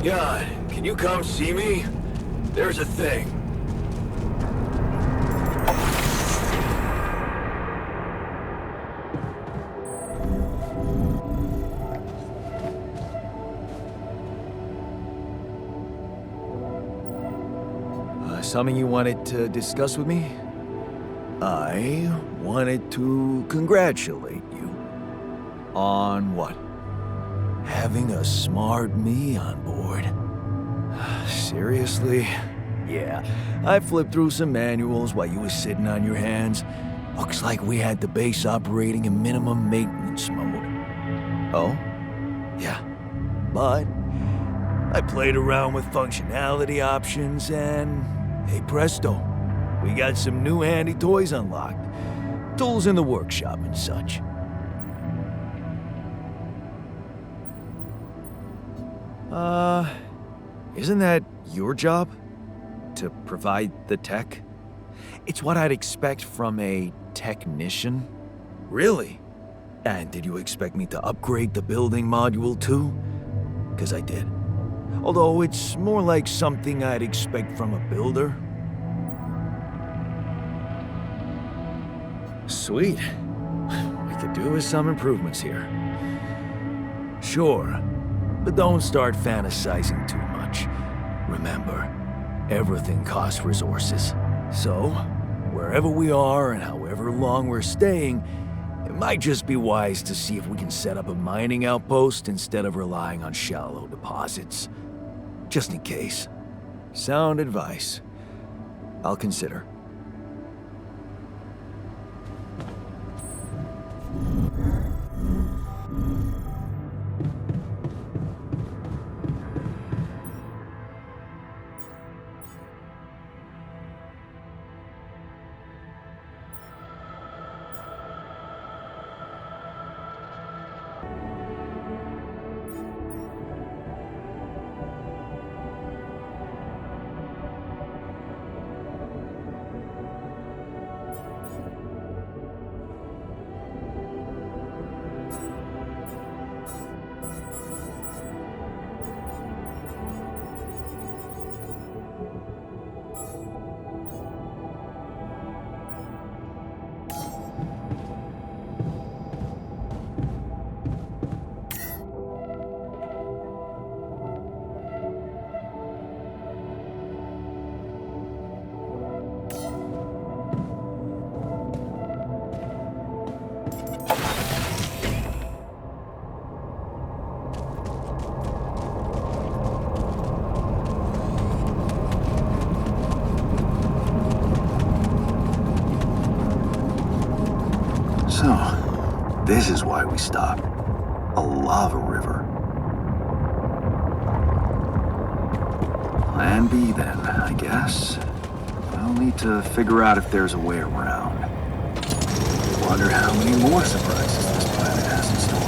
God, can you come see me? There's a thing. Something you wanted to discuss with me? I wanted to congratulate you. On what? Having a smart me on board. Seriously? Yeah, I flipped through some manuals while you were sitting on your hands. Looks like we had the base operating in minimum maintenance mode. Oh? Yeah. But I played around with functionality options and, hey presto, we got some new handy toys unlocked. Tools in the workshop and such. Isn't that your job? To provide the tech? It's what I'd expect from a technician. Really? And did you expect me to upgrade the building module too? 'Cause I did. Although it's more like something I'd expect from a builder. Sweet. We could do with some improvements here. Sure, but don't start fantasizing too much. Remember, everything costs resources. So, wherever we are and however long we're staying, it might just be wise to see if we can set up a mining outpost instead of relying on shallow deposits. Just in case. Sound advice. I'll consider. So, this is why we stopped. A lava river. Plan B then, I guess. I'll need to figure out if there's a way around. Wonder how many more surprises this planet has in store.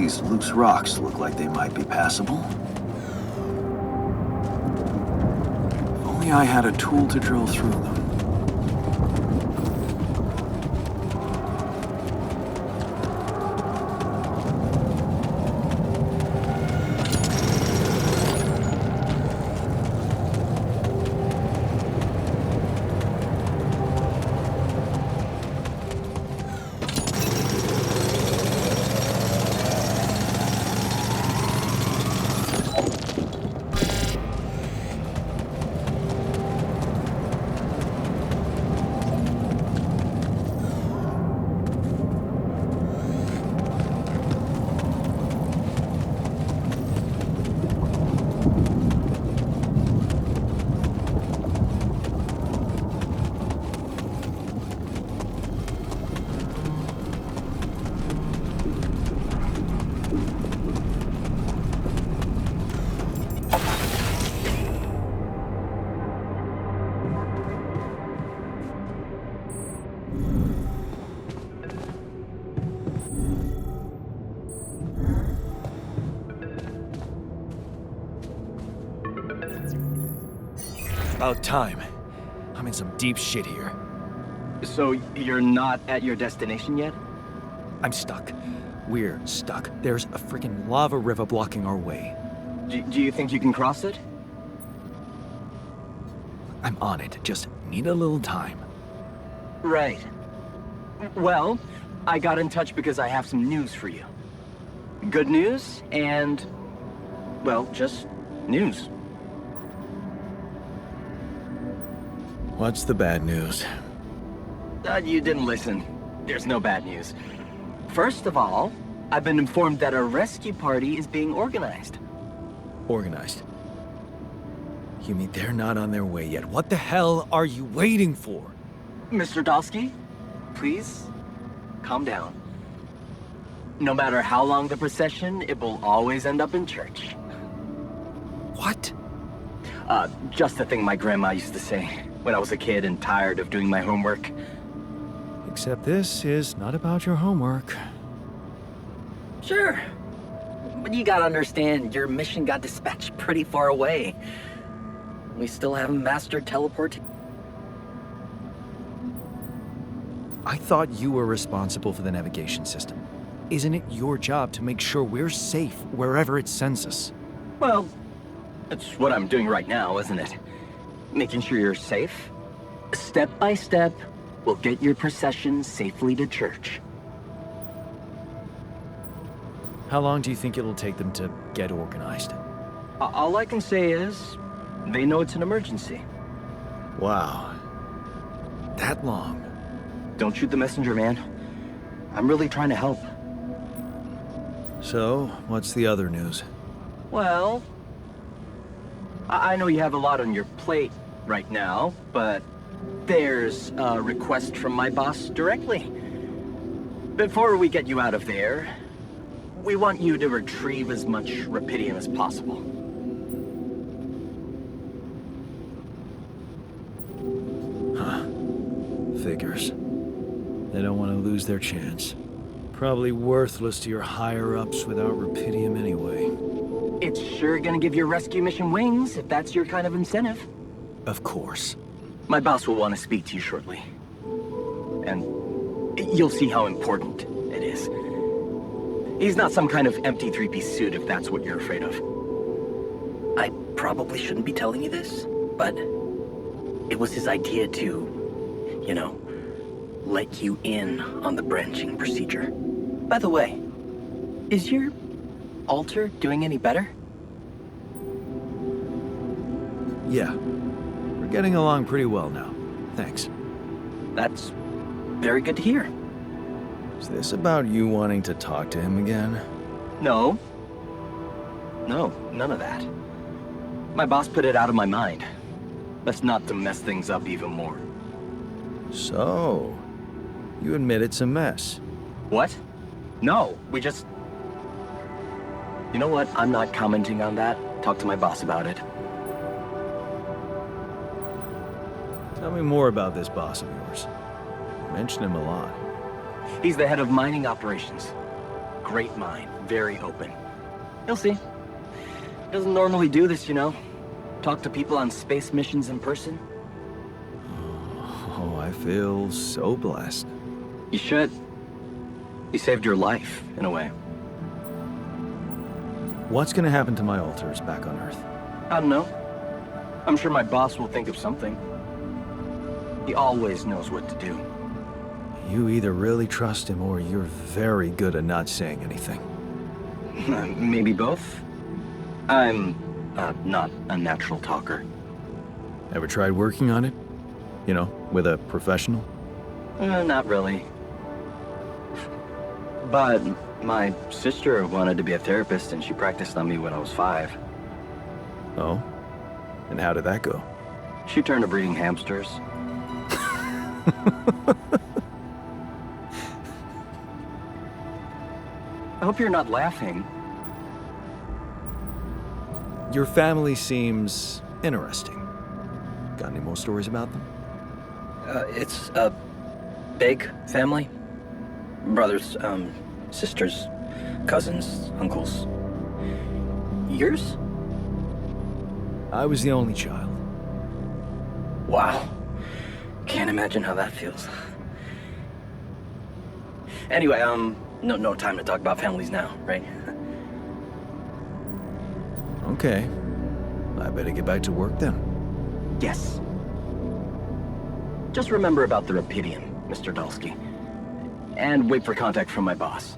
These loose rocks look like they might be passable. If only I had a tool to drill through them. About time. I'm in some deep shit here. So you're not at your destination yet? I'm stuck. We're stuck. There's a freaking lava river blocking our way. Do you think you can cross it? I'm on it. Just need a little time. Right. Well, I got in touch because I have some news for you. Good news and, well, just news. What's the bad news? You didn't listen. There's no bad news. First of all, I've been informed that a rescue party is being organized. Organized. You mean they're not on their way yet? What the hell are you waiting for? Mr. Dosky, please, calm down. No matter how long the procession, it will always end up in church. What? Just the thing my grandma used to say when I was a kid and tired of doing my homework. Except this is not about your homework. Sure. But you gotta understand, your mission got dispatched pretty far away. We still haven't mastered teleportation. I thought you were responsible for the navigation system. Isn't it your job to make sure we're safe wherever it sends us? Well, that's what I'm doing right now, isn't it? Making sure you're safe. Step by step, we'll get your procession safely to church. How long do you think it'll take them to get organized? All I can say is, they know it's an emergency. Wow. That long? Don't shoot the messenger, man. I'm really trying to help. So, what's the other news? Well, I know you have a lot on your plate right now, but there's a request from my boss directly. Before we get you out of there, we want you to retrieve as much rupidium as possible. Huh. Figures. They don't want to lose their chance. Probably worthless to your higher-ups without rupidium anyway. It's sure gonna give your rescue mission wings, if that's your kind of incentive. Of course. My boss will want to speak to you shortly. And you'll see how important it is. He's not some kind of empty three-piece suit if that's what you're afraid of. I probably shouldn't be telling you this, but it was his idea to, you know, let you in on the branching procedure. By the way, is your altar doing any better? Yeah. We're getting along pretty well now. Thanks. That's very good to hear. Is this about you wanting to talk to him again? No. No, none of that. My boss put it out of my mind. Best not to mess things up even more. So, you admit it's a mess. What? No, we just... You know what? I'm not commenting on that. Talk to my boss about it. Tell me more about this boss of yours. You mention him a lot. He's the head of mining operations. great mind, very open. You'll see. He doesn't normally do this, you know. Talk to people on space missions in person. Oh, I feel so blessed. You should. He saved your life, in a way. What's gonna happen to my alters back on Earth? I don't know. I'm sure my boss will think of something. He always knows what to do. You either really trust him or you're very good at not saying anything. Maybe both. I'm not a natural talker. Ever tried working on it? You know, with a professional? Not really. But my sister wanted to be a therapist and she practiced on me when I was 5. Oh? And how did that go? She turned to breeding hamsters. I hope you're not laughing. Your family seems interesting. Got any more stories about them? It's a big family. Brothers, sisters, cousins, uncles. Yours? I was the only child. Wow. Can't imagine how that feels. Anyway, no time to talk about families now, right? Okay. I better get back to work then. Yes. Just remember about the Rapidian, Mr. Dulski. And wait for contact from my boss.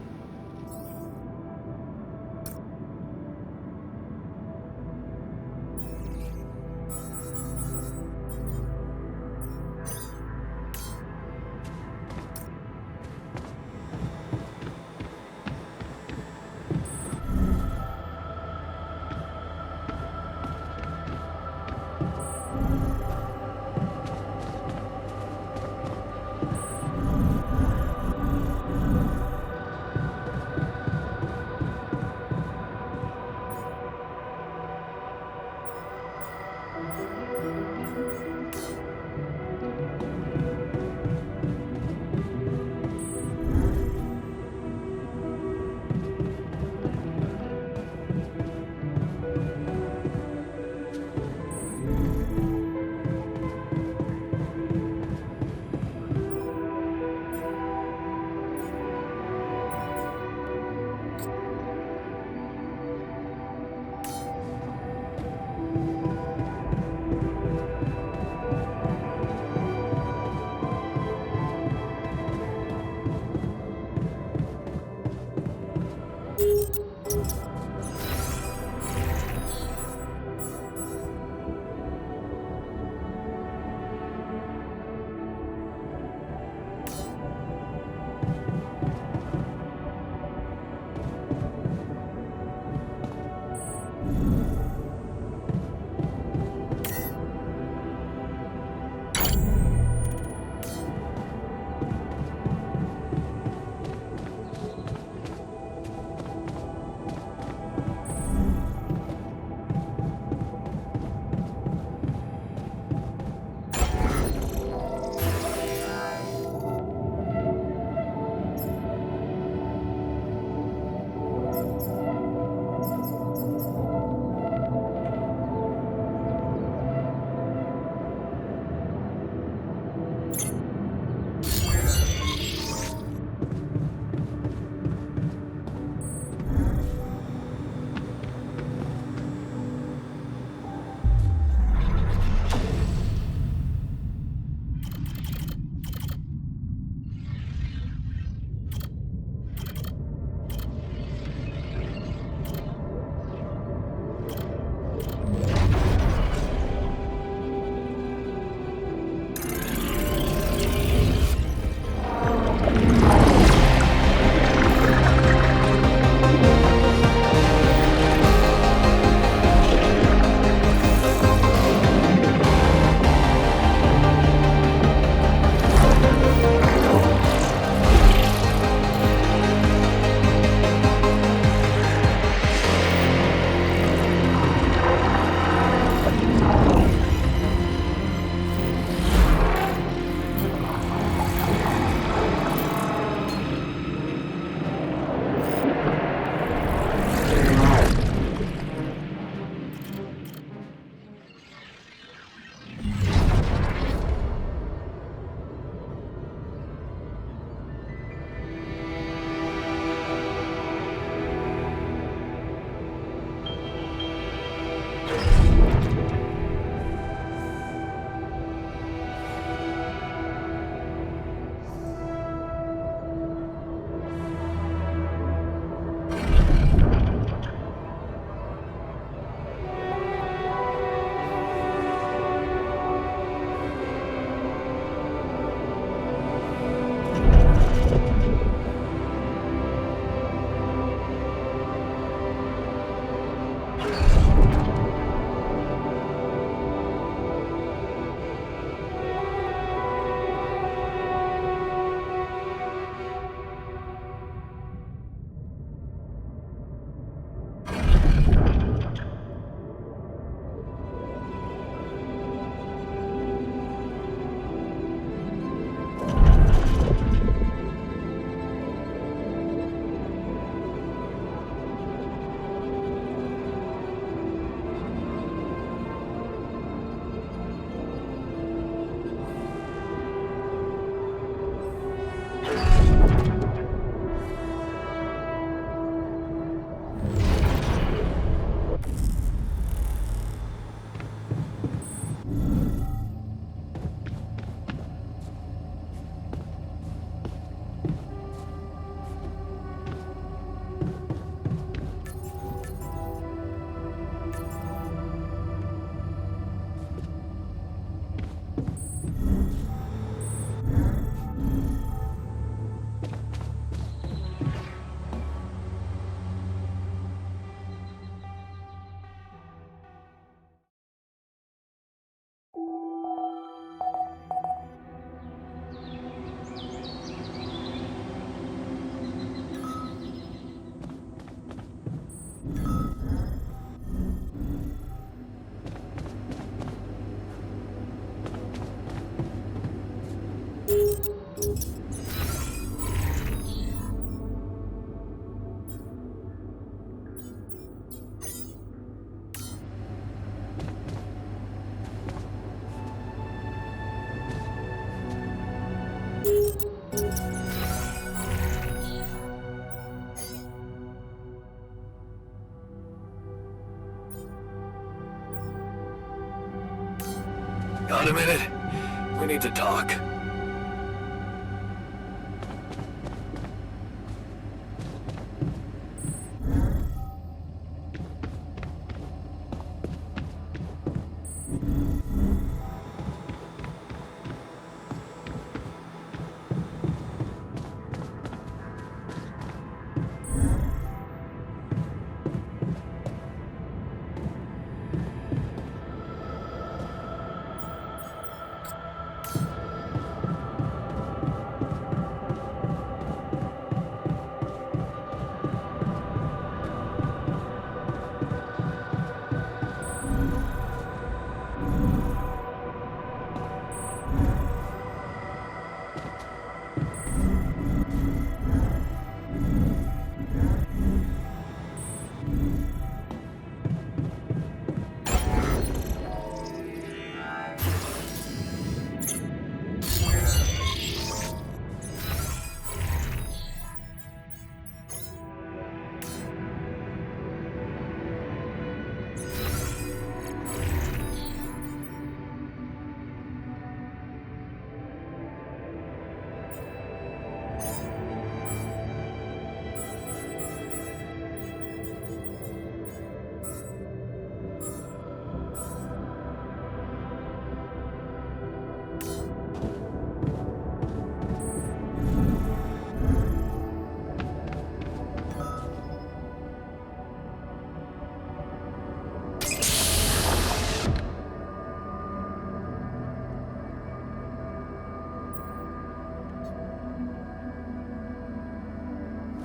around a minute? We need to talk.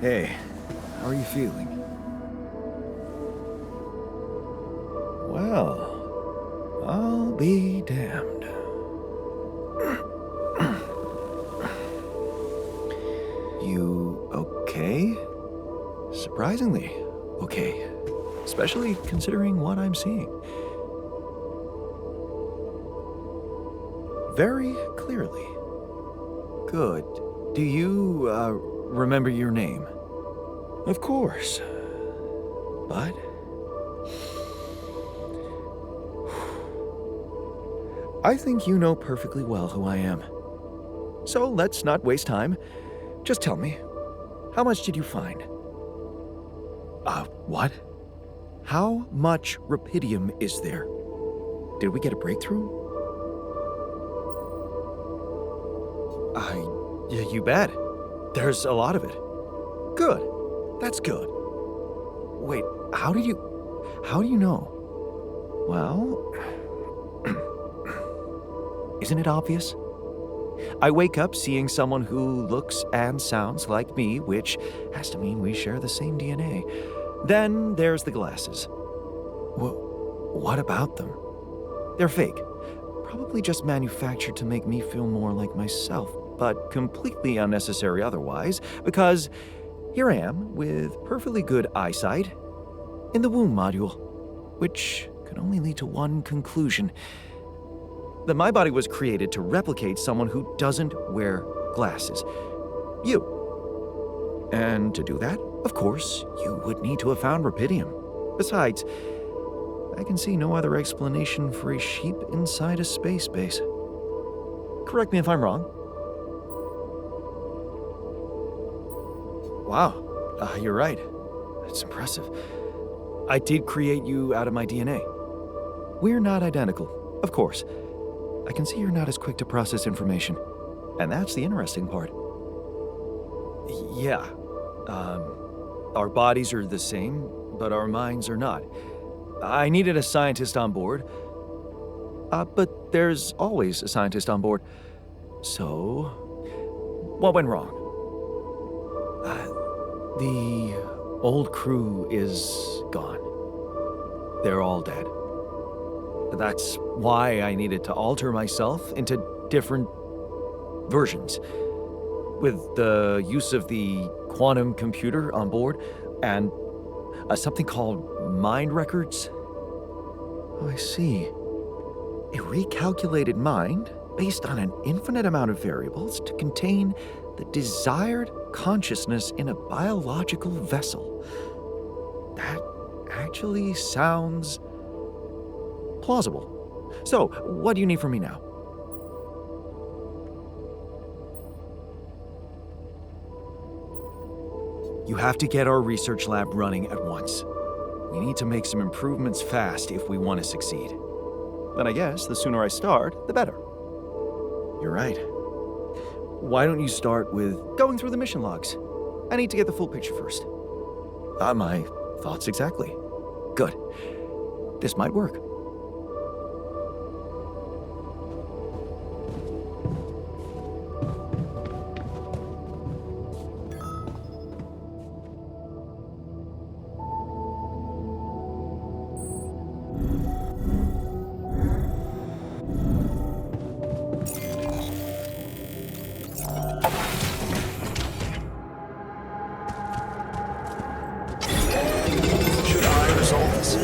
Hey, how are you feeling? Well, I'll be damned. You okay? Surprisingly okay. Especially considering what I'm seeing. Very clearly. Good. Do you, remember your name? Of course. But... I think you know perfectly well who I am. So let's not waste time. Just tell me, how much did you find? What? How much rupidium is there? Did we get a breakthrough? Yeah, you bet. There's a lot of it. Good. That's good. Wait, how do you know? Well, isn't it obvious? I wake up seeing someone who looks and sounds like me, which has to mean we share the same DNA. Then there's the glasses. What about them? They're fake. Probably just manufactured to make me feel more like myself, but completely unnecessary otherwise, because here I am with perfectly good eyesight in the womb module, which can only lead to one conclusion: that my body was created to replicate someone who doesn't wear glasses. You. And to do that, of course, you would need to have found rupidium. Besides, I can see no other explanation for a sheep inside a space base. Correct me if I'm wrong. Wow, you're right. That's impressive. I did create you out of my DNA. We're not identical, of course. I can see you're not as quick to process information. And that's the interesting part. Yeah. Our bodies are the same, but our minds are not. I needed a scientist on board. But there's always a scientist on board. So, what went wrong? The old crew is gone. They're all dead. That's why I needed to alter myself into different versions. With the use of the quantum computer on board and something called mind records. Oh, I see. A recalculated mind based on an infinite amount of variables to contain the desired consciousness in a biological vessel. That actually sounds plausible. So, what do you need from me now? You have to get our research lab running at once. We need to make some improvements fast if we want to succeed. Then I guess the sooner I start, the better. You're right. Why don't you start with going through the mission logs? I need to get the full picture first. My thoughts exactly. Good. This might work. Should I resolve this?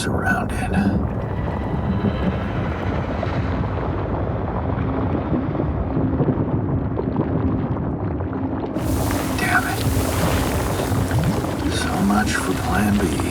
surrounded. Damn it. So much for Plan B.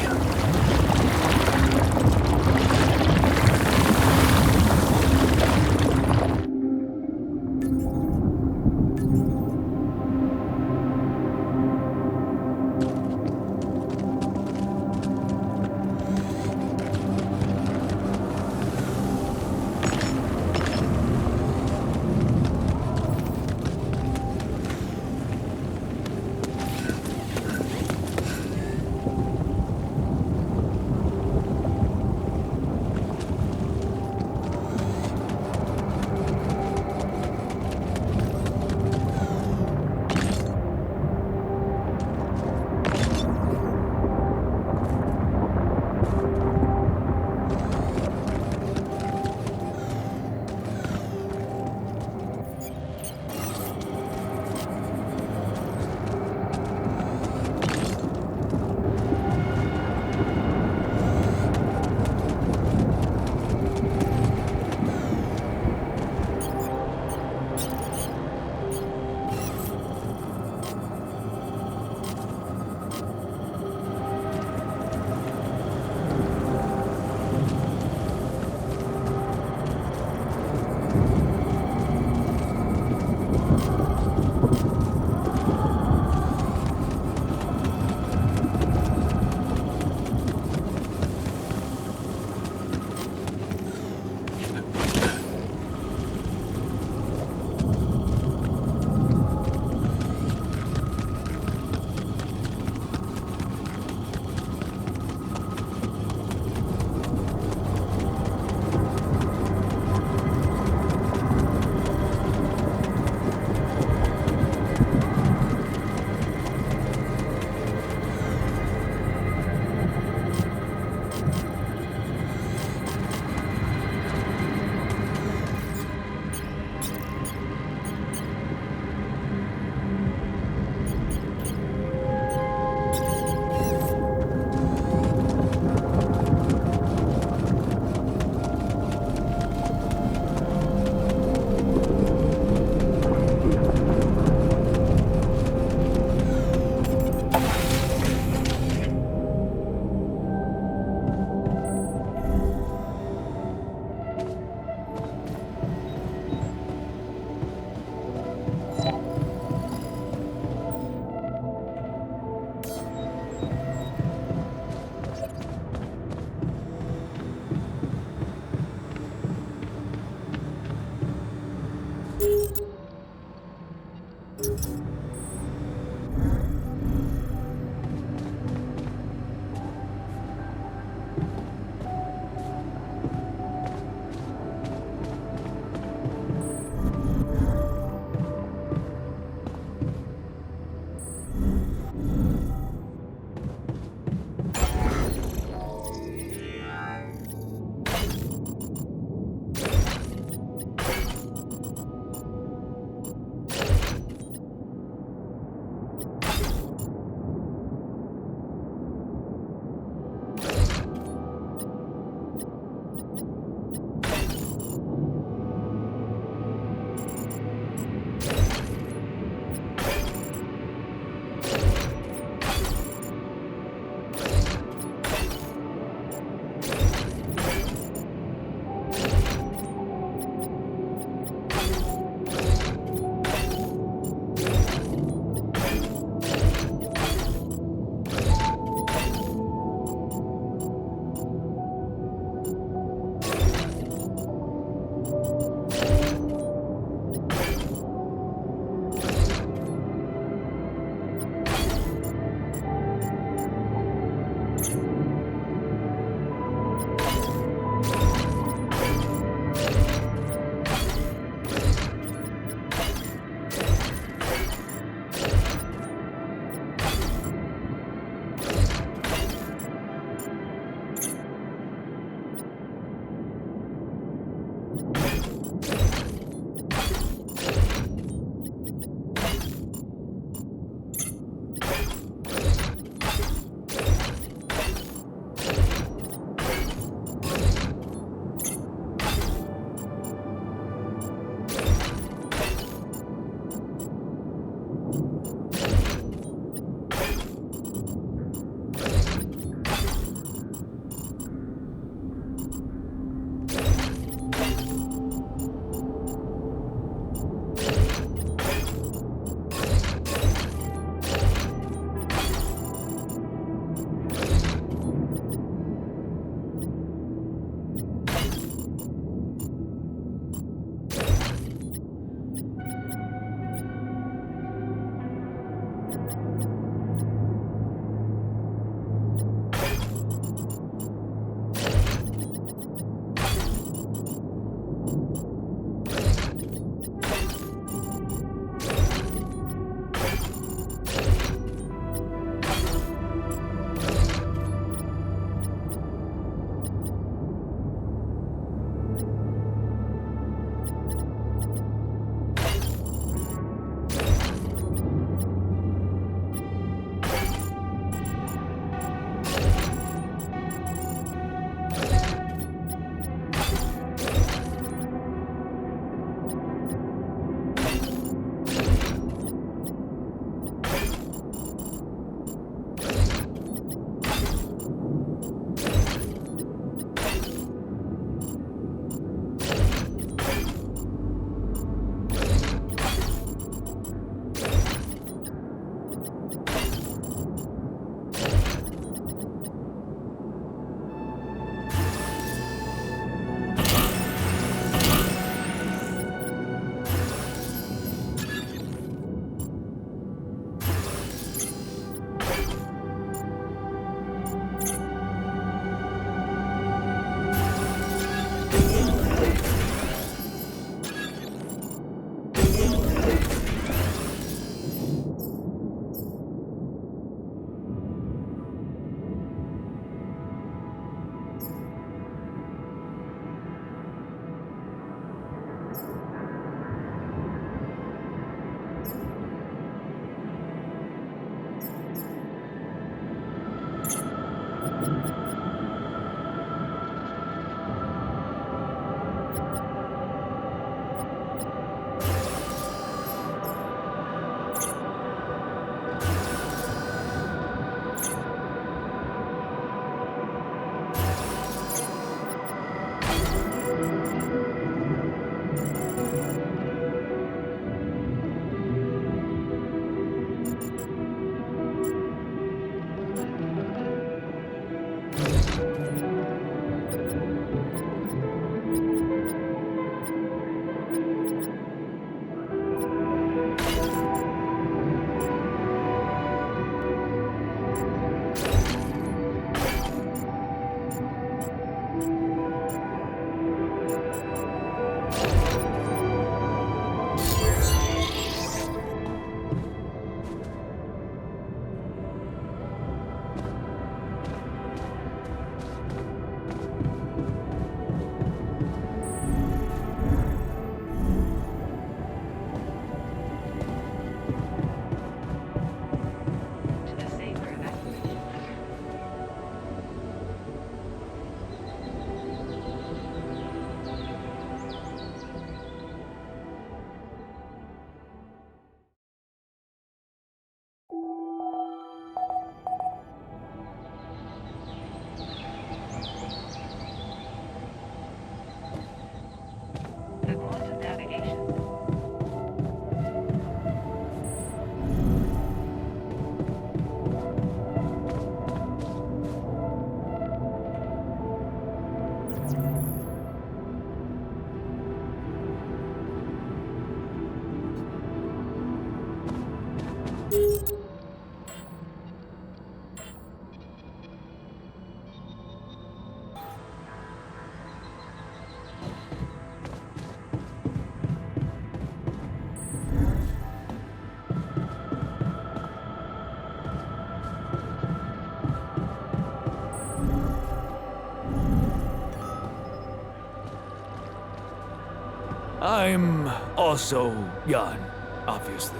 I'm also Jan, obviously.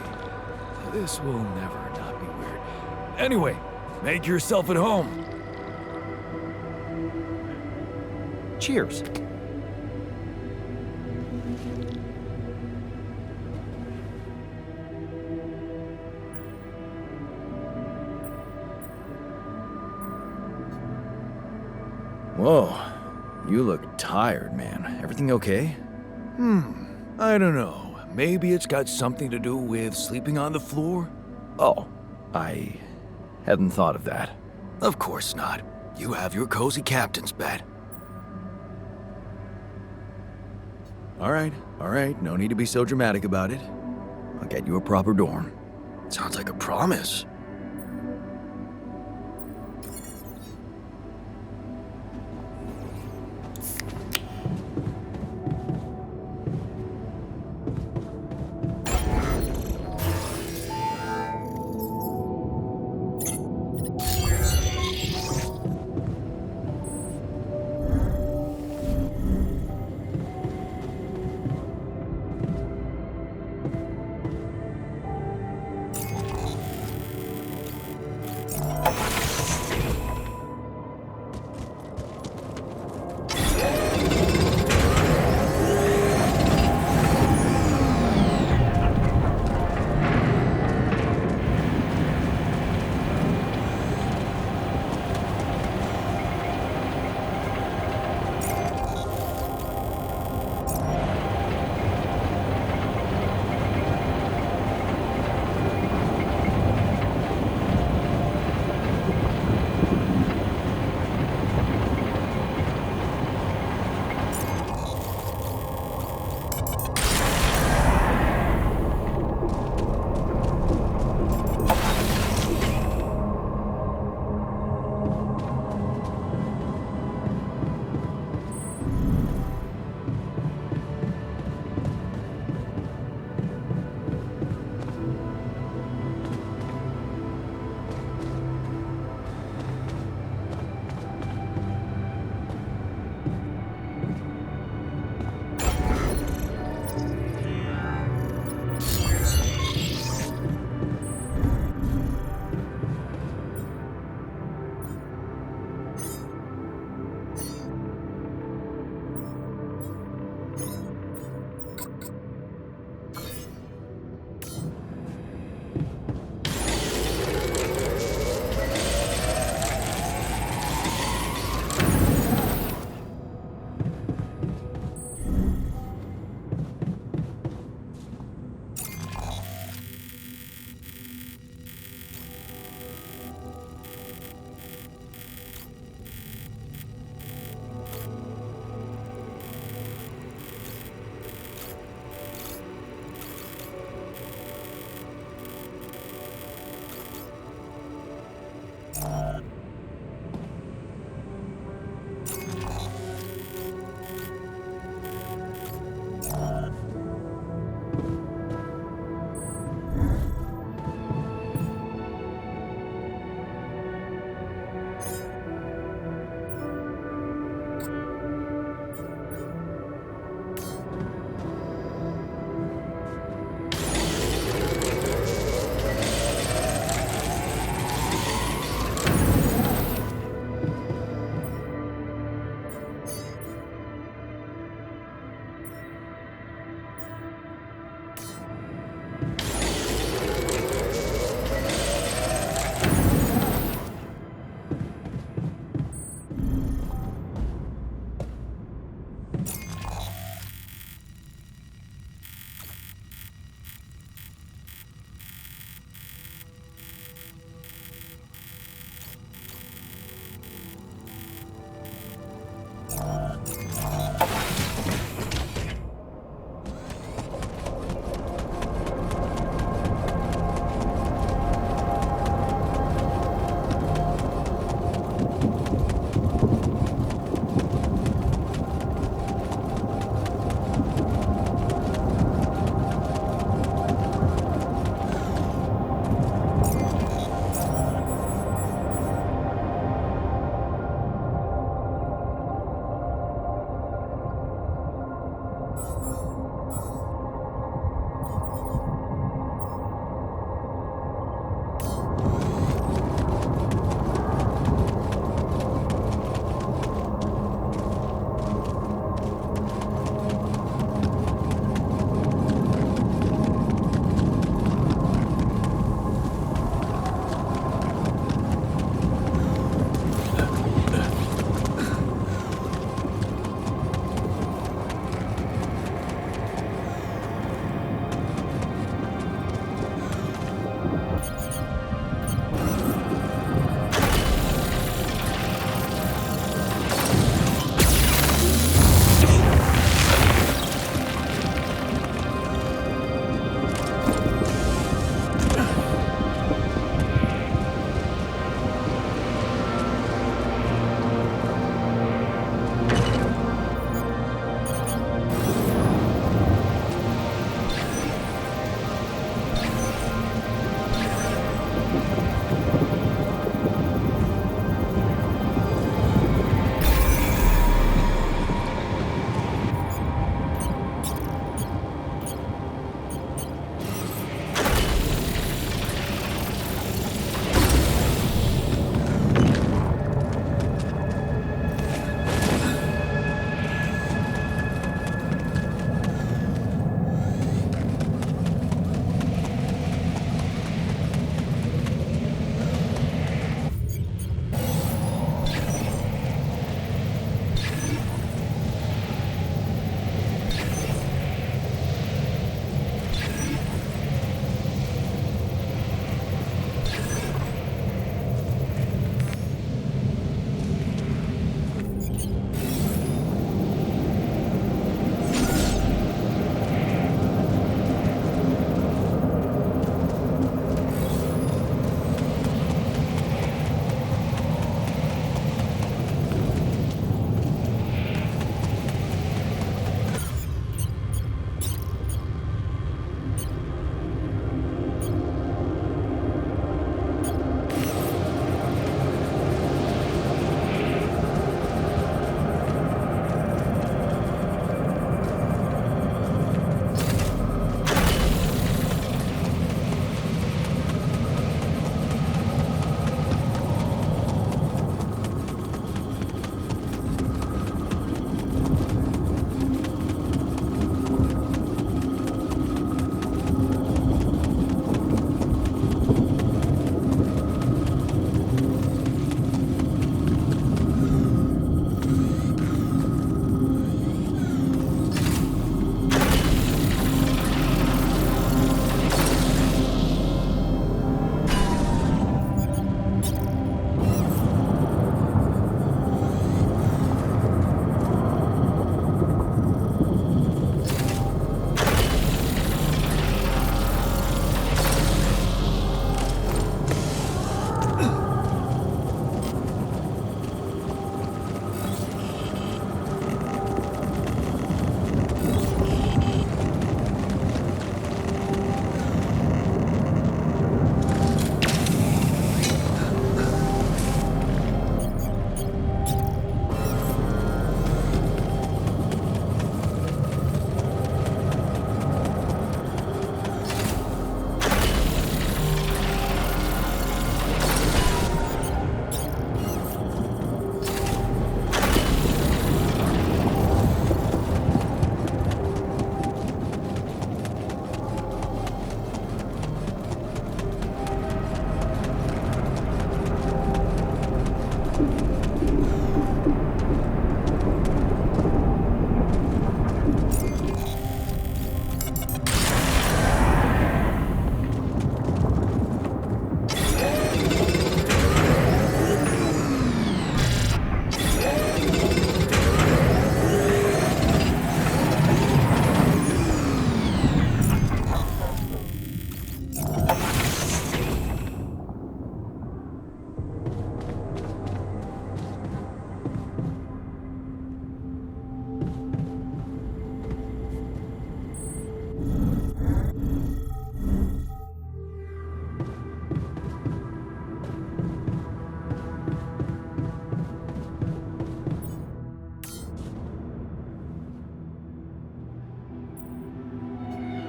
So this will never not be weird. Anyway, make yourself at home. Cheers. Whoa, you look tired, man. Everything okay? I don't know. Maybe it's got something to do with sleeping on the floor? Oh, I hadn't thought of that. Of course not. You have your cozy captain's bed. All right. No need to be so dramatic about it. I'll get you a proper dorm. Sounds like a promise.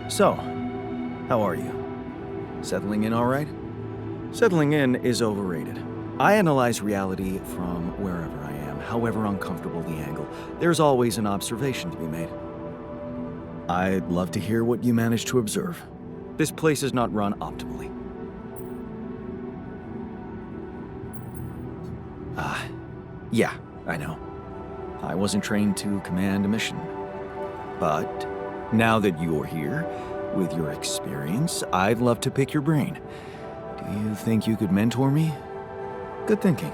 So, how are you? Settling in all right? Settling in is overrated. I analyze reality from wherever I am, however uncomfortable the angle. There's always an observation to be made. I'd love to hear what you managed to observe. This place is not run optimally. Yeah, I know. I wasn't trained to command a mission. But now that you're here, with your experience, I'd love to pick your brain. Do you think you could mentor me? Good thinking.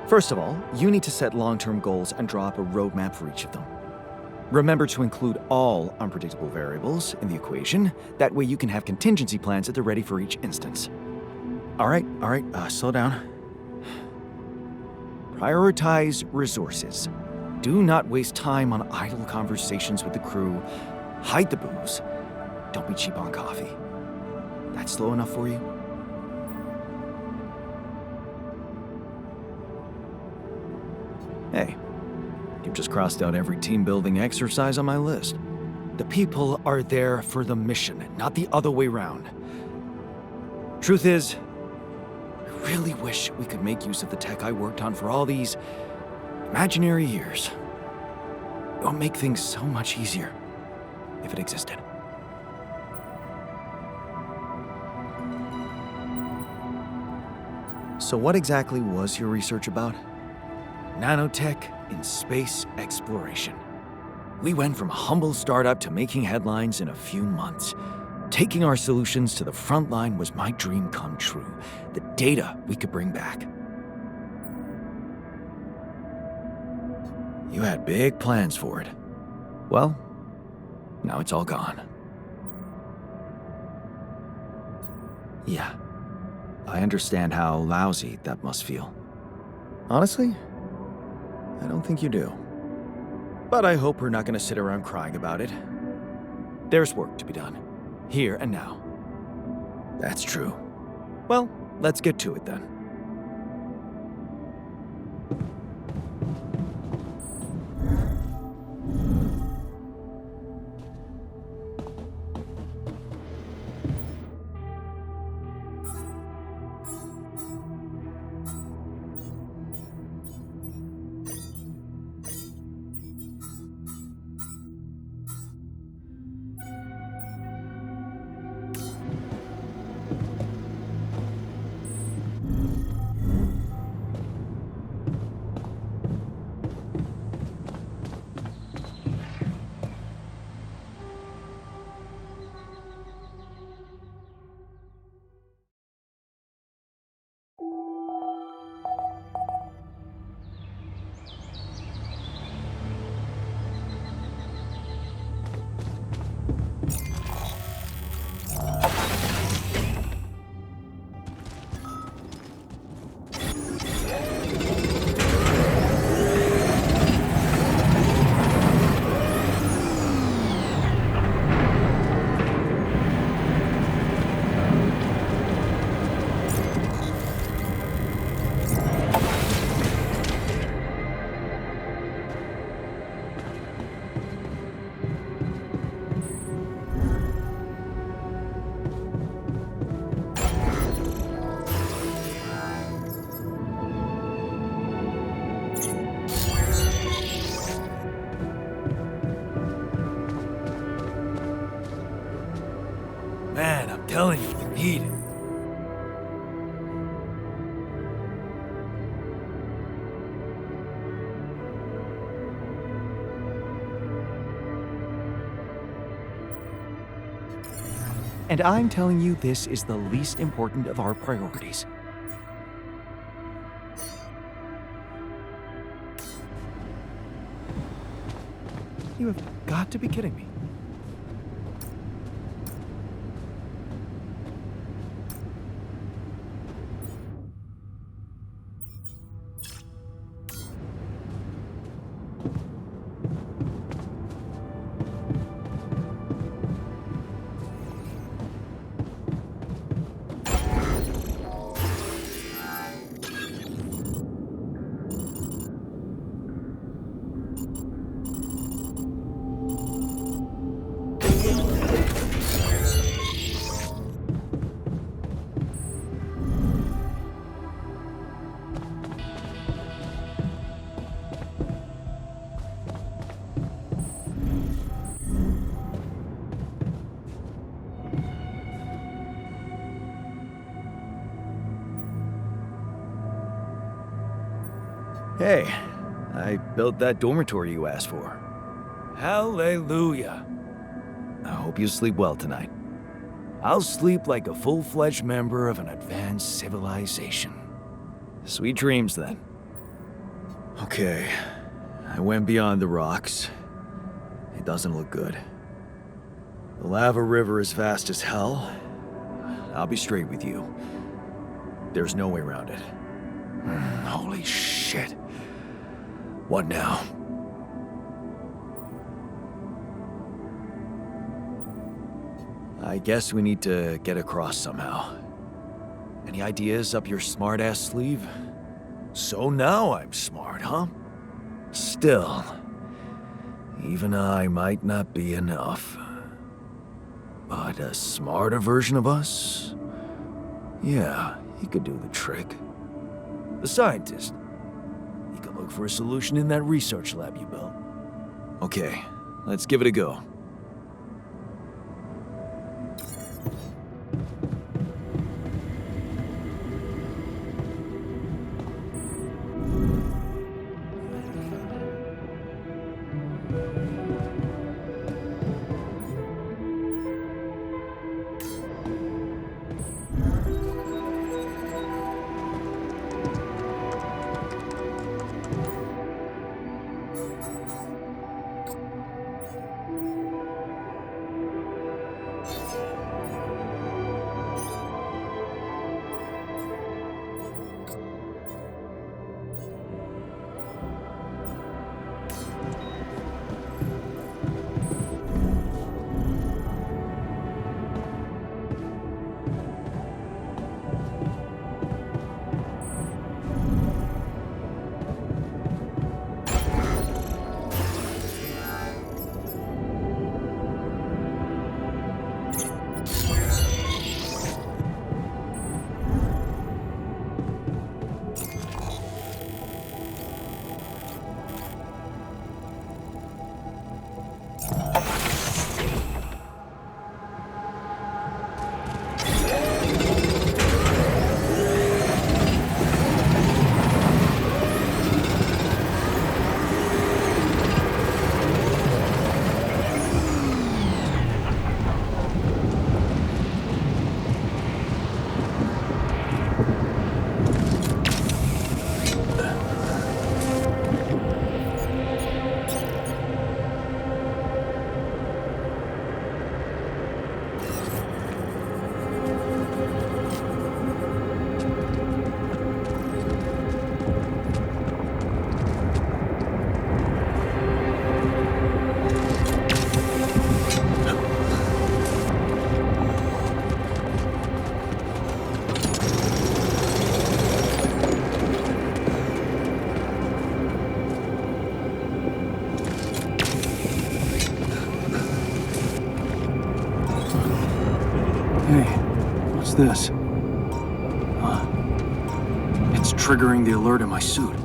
First of all, you need to set long-term goals and draw up a roadmap for each of them. Remember to include all unpredictable variables in the equation. That way you can have contingency plans at the ready for each instance. All right, slow down. Prioritize resources. Do not waste time on idle conversations with the crew. Hide the booze. Don't be cheap on coffee. That's slow enough for you? Hey, you've just crossed out every team-building exercise on my list. The people are there for the mission, not the other way round. Truth is, I really wish we could make use of the tech I worked on for all these imaginary years. It would make things so much easier if it existed. So what exactly was your research about? Nanotech in space exploration. We went from a humble startup to making headlines in a few months. Taking our solutions to the front line was my dream come true. The data we could bring back. You had big plans for it. Well, now it's all gone. Yeah, I understand how lousy that must feel. Honestly, I don't think you do. But I hope we're not going to sit around crying about it. There's work to be done, here and now. That's true. Well, let's get to it then. Man, I'm telling you, you need it. And I'm telling you, this is the least important of our priorities. You have got to be kidding me. Hey, I built that dormitory you asked for. Hallelujah. I hope you sleep well tonight. I'll sleep like a full-fledged member of an advanced civilization. Sweet dreams, then. Okay, I went beyond the rocks. It doesn't look good. The lava river is fast as hell. I'll be straight with you. There's no way around it. Holy shit. What now? I guess we need to get across somehow. Any ideas up your smart-ass sleeve? So now I'm smart, huh? Still, even I might not be enough. But a smarter version of us? Yeah, he could do the trick. The scientist. He could look for a solution in that research lab you built. Okay, let's give it a go. Hey, what's this? It's triggering the alert in my suit.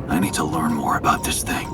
I need to learn more about this thing.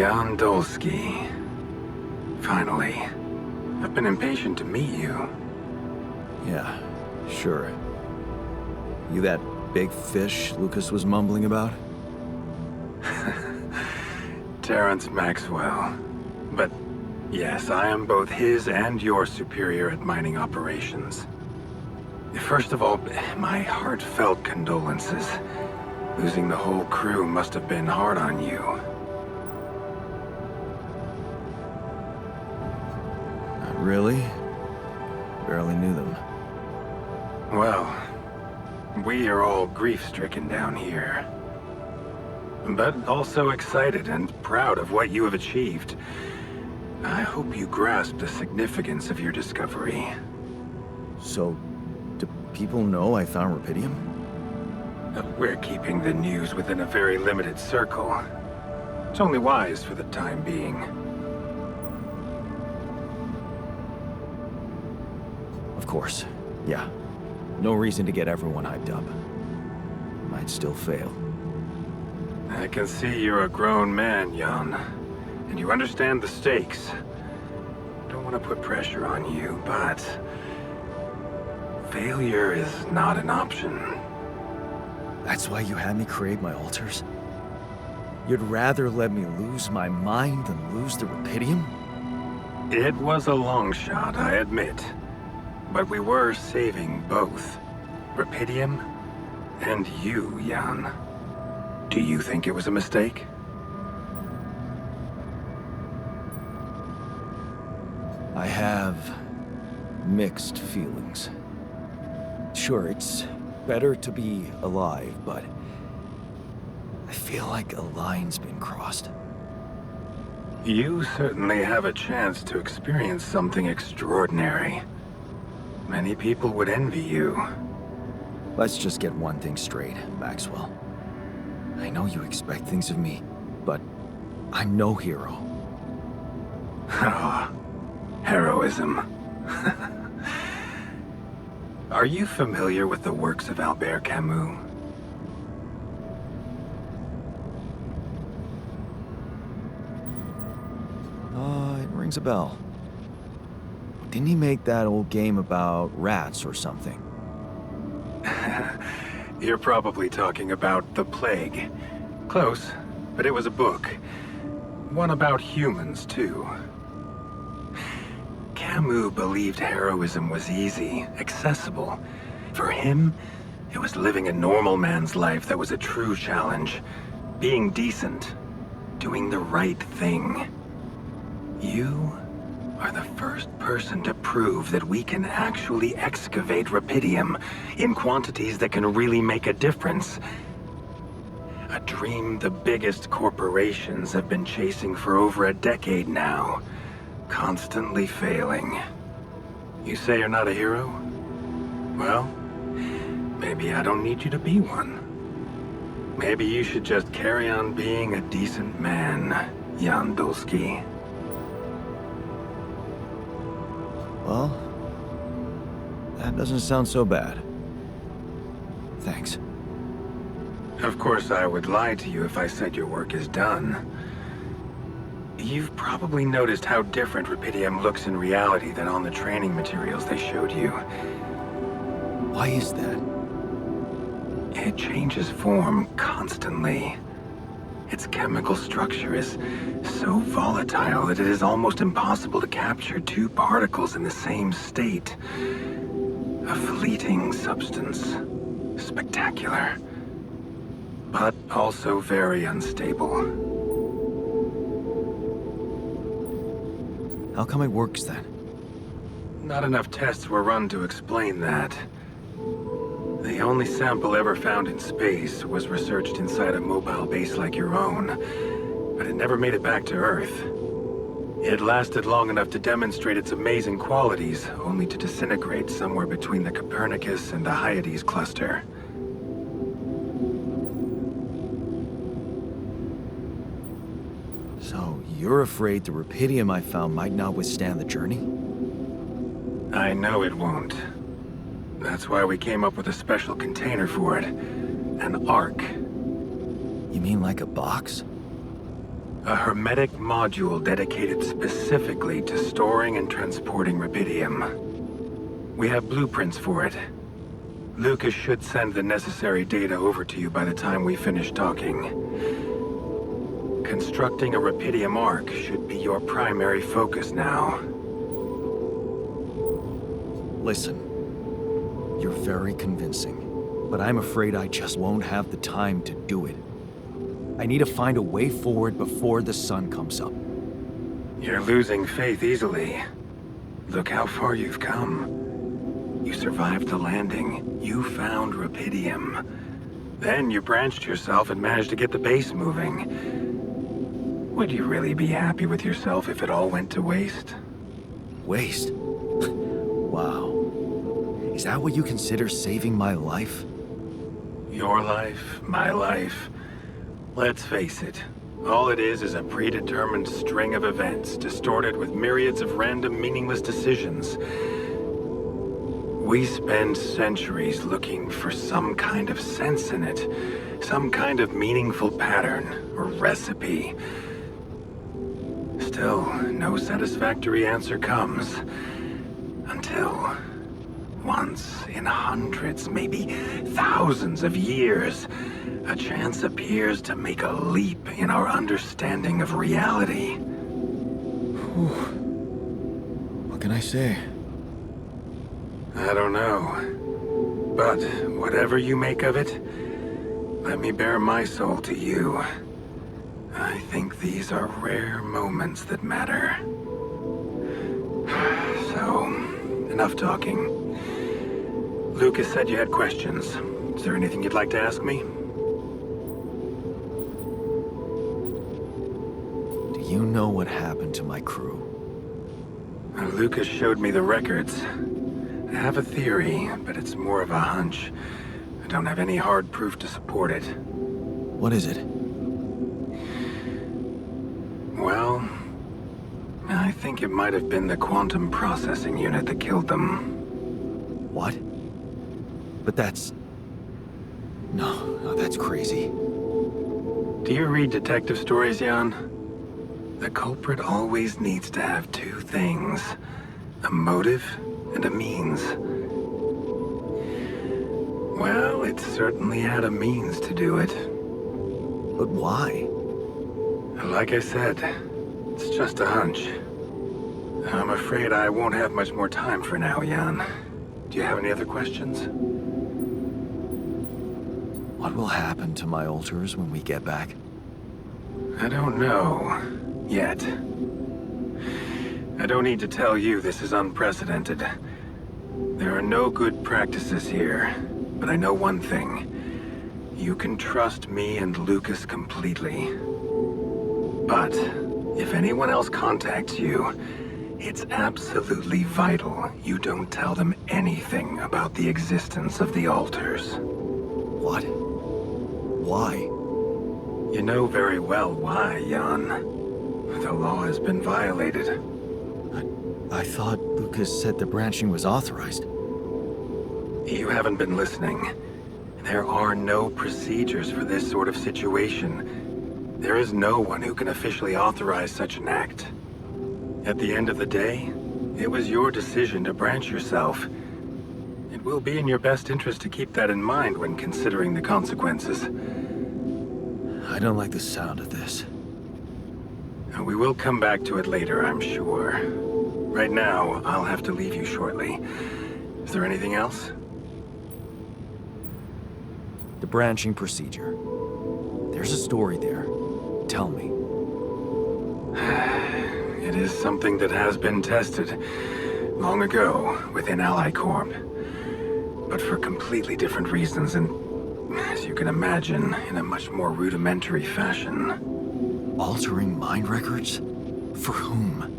Jan Dolsky. Finally. I've been impatient to meet you. Yeah, sure. You that big fish Lucas was mumbling about? Terrence Maxwell. But yes, I am both his and your superior at mining operations. First of all, my heartfelt condolences. Losing the whole crew must have been hard on you. Not really. Barely knew them. Well, we are all grief-stricken down here. But also excited and proud of what you have achieved. I hope you grasp the significance of your discovery. So, do people know I found Rapidium? We're keeping the news within a very limited circle. It's only wise for the time being. Of course, yeah. No reason to get everyone hyped up. Might still fail. I can see you're a grown man, Jan. And you understand the stakes. Don't want to put pressure on you, but... failure is not an option. That's why you had me create my altars? You'd rather let me lose my mind than lose the Rapidium? It was a long shot, I admit. But we were saving both. Rapidium and you, Jan. Do you think it was a mistake? I have mixed feelings. Sure, it's better to be alive, but I feel like a line's been crossed. You certainly have a chance to experience something extraordinary. Many people would envy you. Let's just get one thing straight, Maxwell. I know you expect things of me, but I'm no hero. Ah, heroism. Are you familiar with the works of Albert Camus? It rings a bell. Didn't he make that old game about rats or something? You're probably talking about The Plague. Close, but it was a book. One about humans, too. Camus believed heroism was easy, accessible. For him, it was living a normal man's life that was a true challenge. Being decent. Doing the right thing. You are the first person to prove that we can actually excavate Rapidium in quantities that can really make a difference. A dream the biggest corporations have been chasing for over a decade now, constantly failing. You say you're not a hero? Well, maybe I don't need you to be one. Maybe you should just carry on being a decent man, Jan Dolsky. Well, that doesn't sound so bad. Thanks. Of course, I would lie to you if I said your work is done. You've probably noticed how different Rapidium looks in reality than on the training materials they showed you. Why is that? It changes form constantly. Its chemical structure is so volatile that it is almost impossible to capture two particles in the same state. A fleeting substance. Spectacular. But also very unstable. How come it works then? Not enough tests were run to explain that. The only sample ever found in space was researched inside a mobile base like your own, but it never made it back to Earth. It lasted long enough to demonstrate its amazing qualities, only to disintegrate somewhere between the Copernicus and the Hyades cluster. So, you're afraid the Rapidium I found might not withstand the journey? I know it won't. That's why we came up with a special container for it. An Ark. You mean like a box? A hermetic module dedicated specifically to storing and transporting rubidium. We have blueprints for it. Lucas should send the necessary data over to you by the time we finish talking. Constructing a rubidium arc should be your primary focus now. Listen, you're very convincing, but I'm afraid I just won't have the time to do it. I need to find a way forward before the sun comes up. You're losing faith easily. Look how far you've come. You survived the landing. You found rubidium. Then you branched yourself and managed to get the base moving. Would you really be happy with yourself if it all went to waste? Waste? Wow. Is that what you consider saving my life? Your life, my life. Let's face it. All it is a predetermined string of events, distorted with myriads of random, meaningless decisions. We spend centuries looking for some kind of sense in it, some kind of meaningful pattern or recipe. Still, no satisfactory answer comes. Until, once in hundreds, maybe thousands of years, a chance appears to make a leap in our understanding of reality. What can I say? I don't know. But whatever you make of it, let me bare my soul to you. I think these are rare moments that matter. So, enough talking. Lucas said you had questions. Is there anything you'd like to ask me? Do you know what happened to my crew? Lucas showed me the records. I have a theory, but it's more of a hunch. I don't have any hard proof to support it. What is it? Well, I think it might have been the quantum processing unit that killed them. What? But that's... No, that's crazy. Do you read detective stories, Jan? The culprit always needs to have two things. A motive and a means. Well, it certainly had a means to do it. But why? Like I said, it's just a hunch. I'm afraid I won't have much more time for now, Jan. Do you have any other questions? What will happen to my alters when we get back? I don't know. Yet. I don't need to tell you this is unprecedented. There are no good practices here, but I know one thing. You can trust me and Lucas completely. But if anyone else contacts you, it's absolutely vital you don't tell them anything about the existence of the alters. What? Why? You know very well why, Jan. The law has been violated. I thought Lucas said the branching was authorized. You haven't been listening. There are no procedures for this sort of situation. There is no one who can officially authorize such an act. At the end of the day, it was your decision to branch yourself. It will be in your best interest to keep that in mind when considering the consequences. I don't like the sound of this. We will come back to it later, I'm sure. Right now, I'll have to leave you shortly. Is there anything else? The branching procedure. There's a story there. Tell me. It is something that has been tested long ago within Ally Corp. But for completely different reasons and, as you can imagine, in a much more rudimentary fashion. Altering mind records? For whom?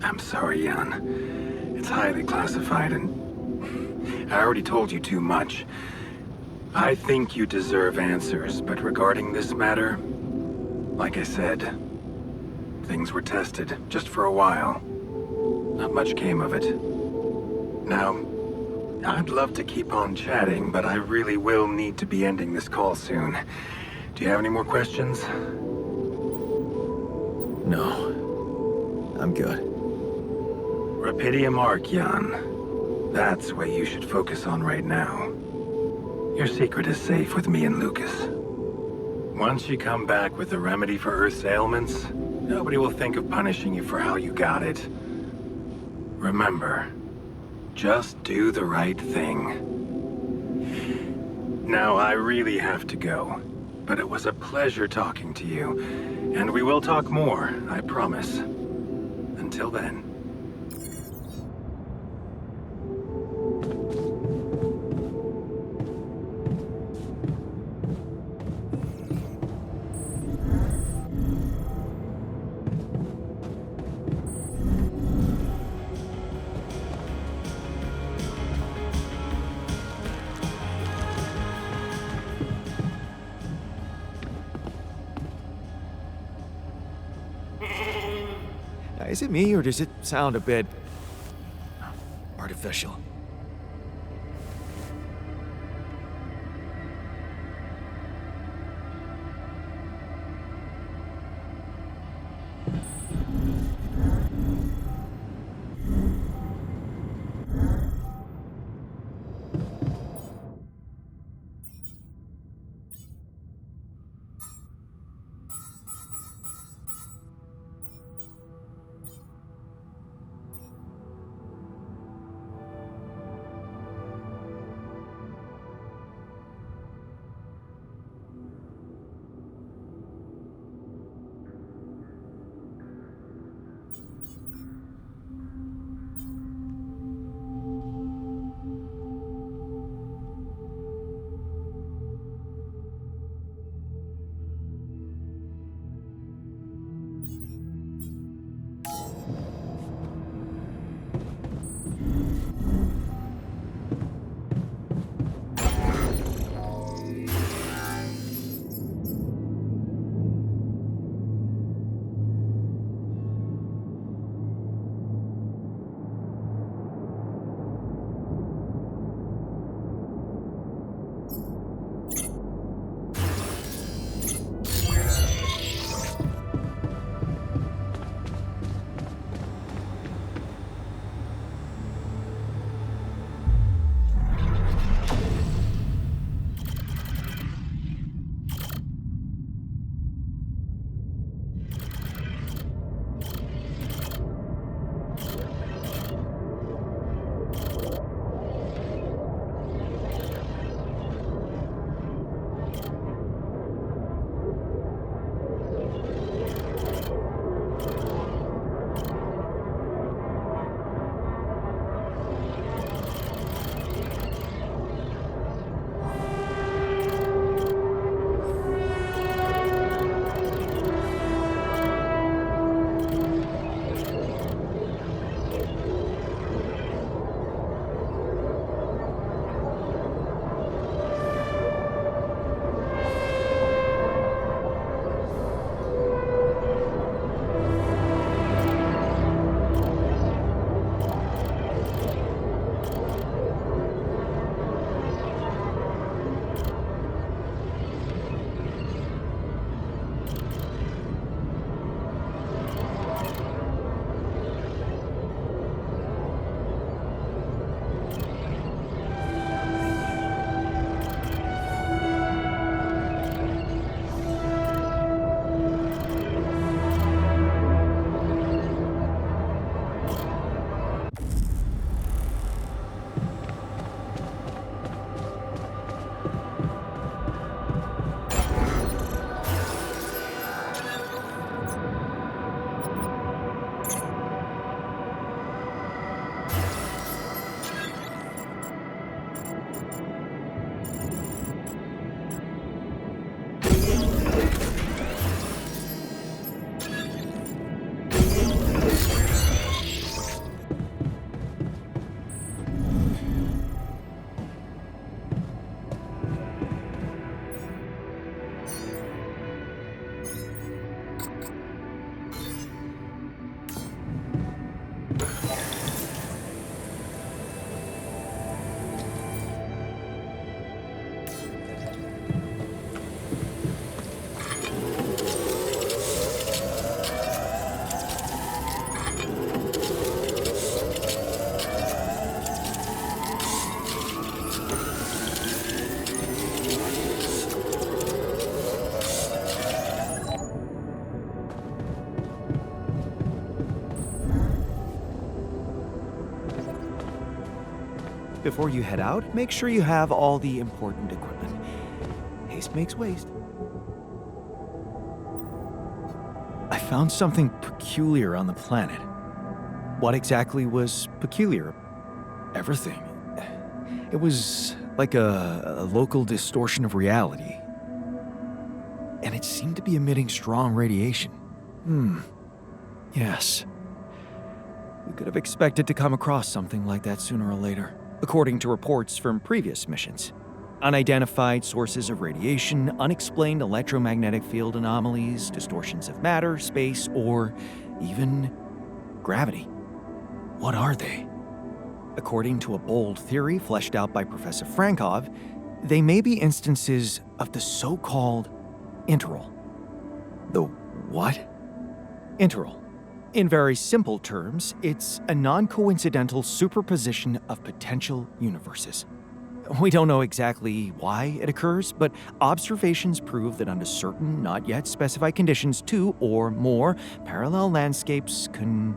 I'm sorry, Jan. It's highly classified and I already told you too much. I think you deserve answers, but regarding this matter, like I said, things were tested just for a while. Not much came of it. Now, I'd love to keep on chatting, but I really will need to be ending this call soon. Do you have any more questions? No. I'm good. Rapidium Archeon. That's what you should focus on right now. Your secret is safe with me and Lucas. Once you come back with a remedy for Earth's ailments, nobody will think of punishing you for how you got it. Remember, just do the right thing. Now, I really have to go, but it was a pleasure talking to you, and we will talk more, I promise. Until then. Is it me, or does it sound a bit artificial? before you head out, make sure you have all the important equipment. Haste makes waste. I found something peculiar on the planet. What exactly was peculiar? Everything. It was like a local distortion of reality. And it seemed to be emitting strong radiation. Yes. We could have expected to come across something like that sooner or later, according to reports from previous missions. Unidentified sources of radiation, unexplained electromagnetic field anomalies, distortions of matter, space, or even gravity. What are they? According to a bold theory fleshed out by Professor Frankov, they may be instances of the so-called interval. The what? Interval. In very simple terms, it's a non-coincidental superposition of potential universes. We don't know exactly why it occurs, but observations prove that under certain, not yet specified conditions, two or more parallel landscapes can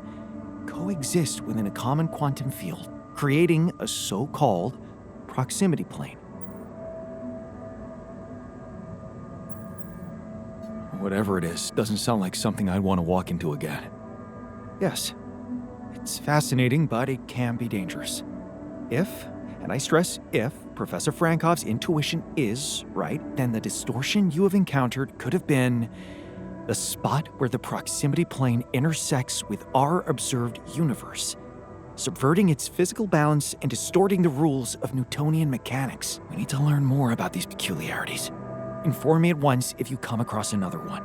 coexist within a common quantum field, creating a so-called proximity plane. Whatever it is, doesn't sound like something I'd want to walk into again. Yes, it's fascinating, but it can be dangerous. If, and I stress if, Professor Frankov's intuition is right, then the distortion you have encountered could have been the spot where the proximity plane intersects with our observed universe, subverting its physical balance and distorting the rules of Newtonian mechanics. We need to learn more about these peculiarities. Inform me at once if you come across another one.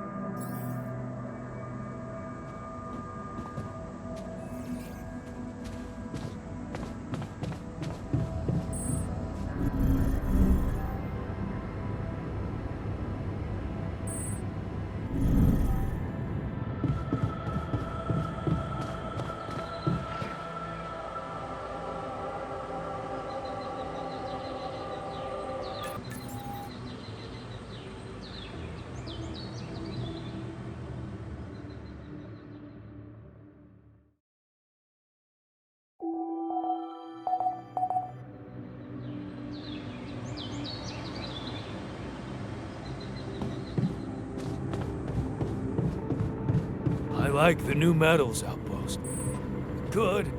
I like the new metals outpost. Good.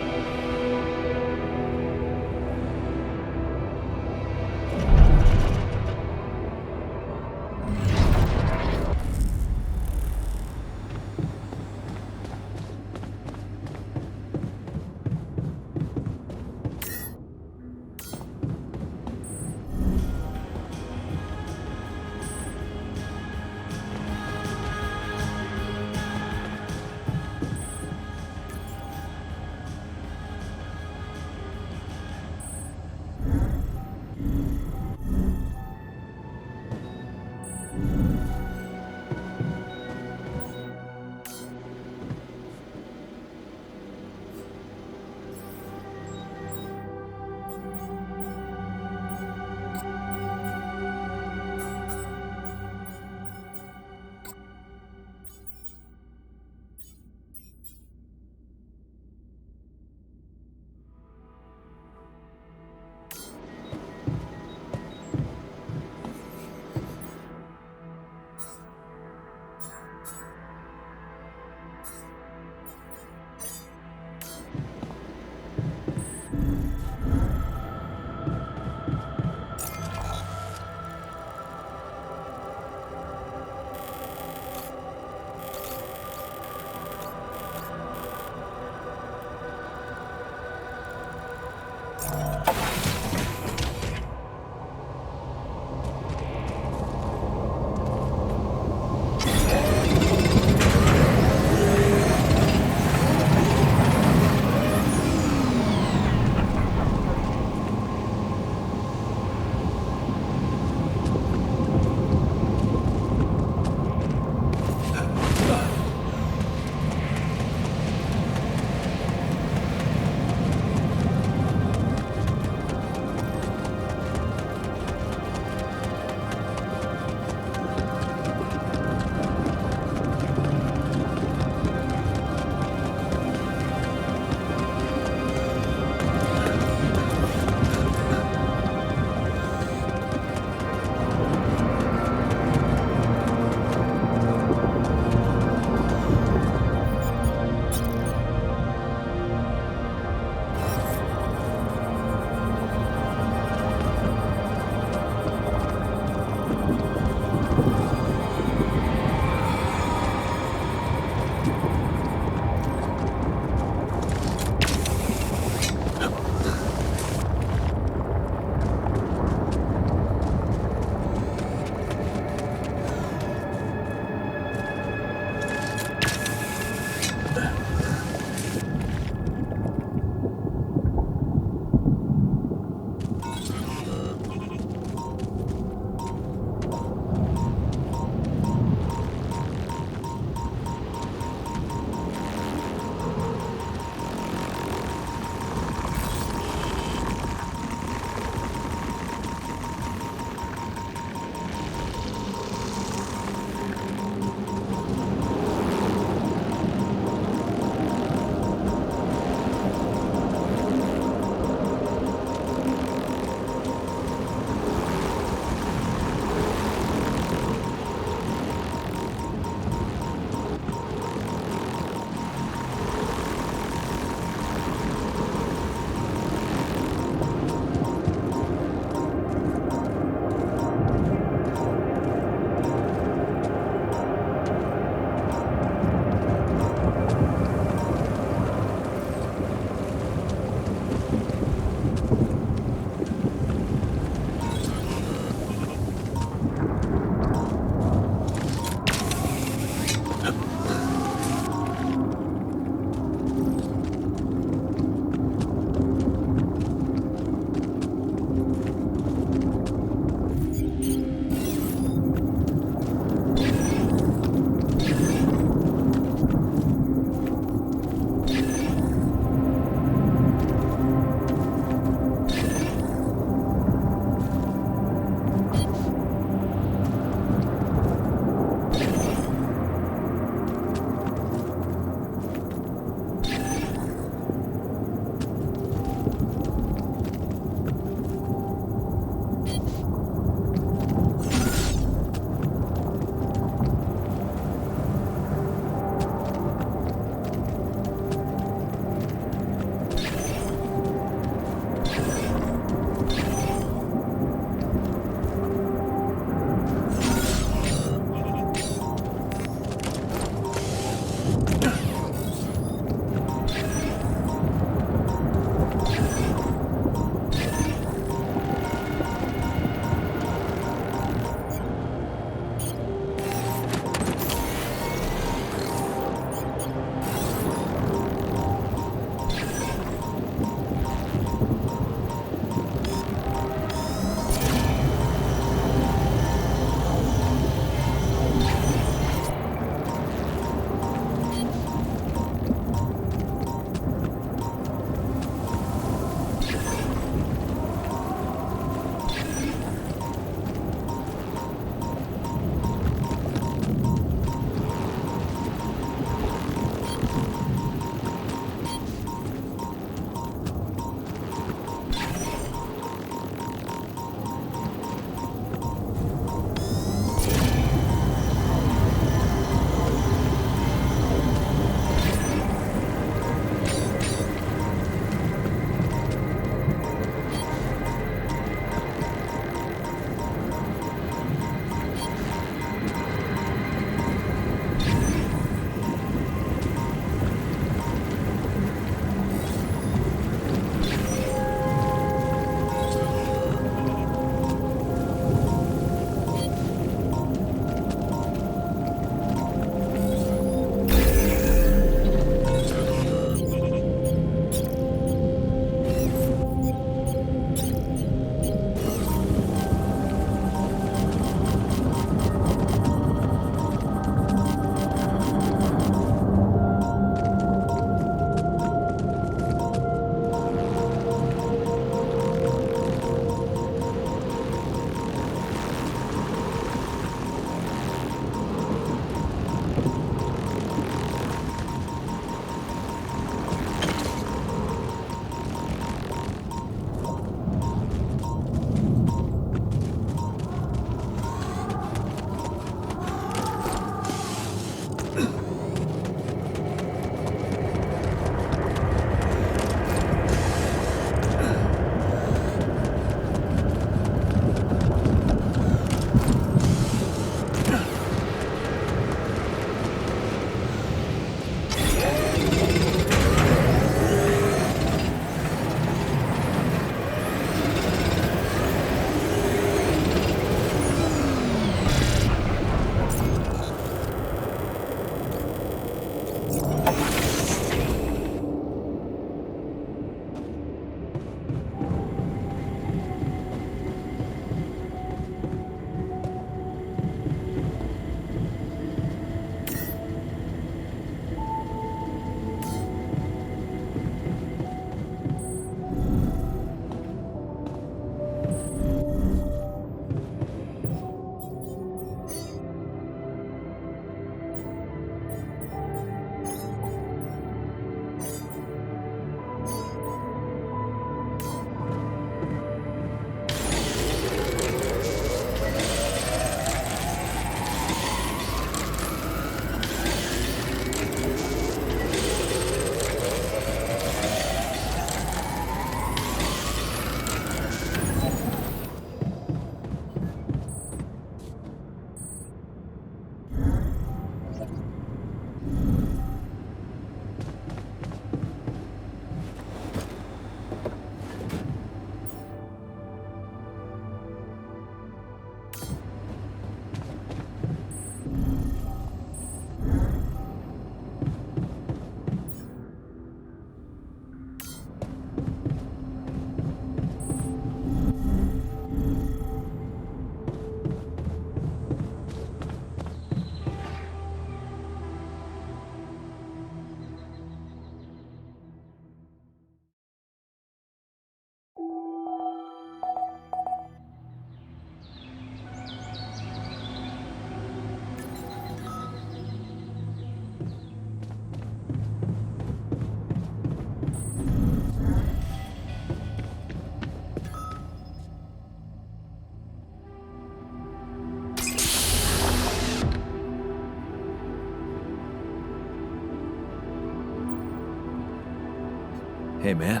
Hey, man.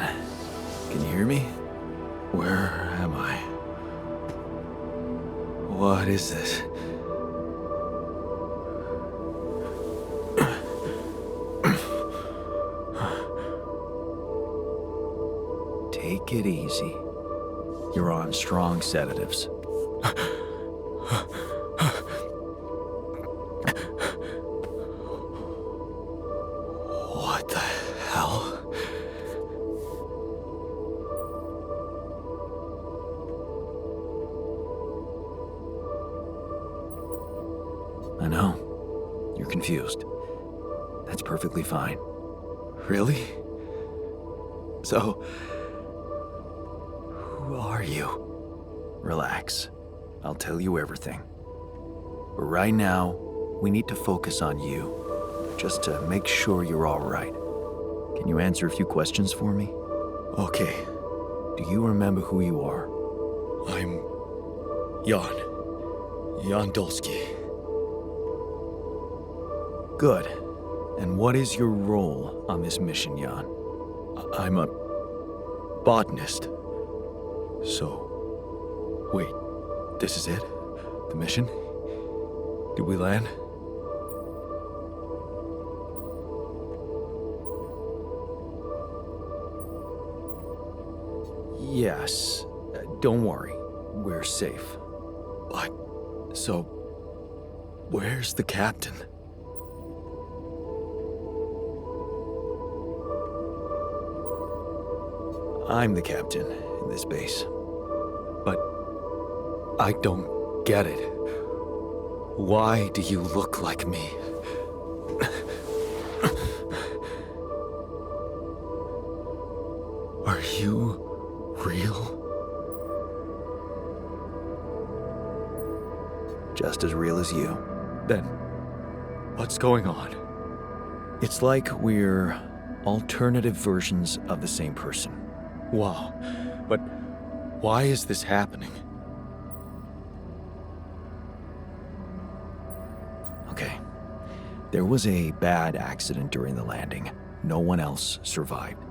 Can you hear me? Where am I? What is this? Take it easy. You're on strong sedatives. What the hell? I know. You're confused. That's perfectly fine. Really? So, who are you? Relax. I'll tell you everything. But right now, we need to focus on you, just to make sure you're all right. Can you answer a few questions for me? Okay. Do you remember who you are? I'm Jan Dolsky. Good. And what is your role on this mission, Jan? I'm a botanist. So, wait, this is it? The mission? Did we land? Yes. Don't worry. We're safe. But, so, where's the captain? I'm the captain in this base. But I don't get it. Why do you look like me? Are you real? Just as real as you. Then, what's going on? It's like we're alternative versions of the same person. Wow, but why is this happening? Okay. There was a bad accident during the landing. No one else survived.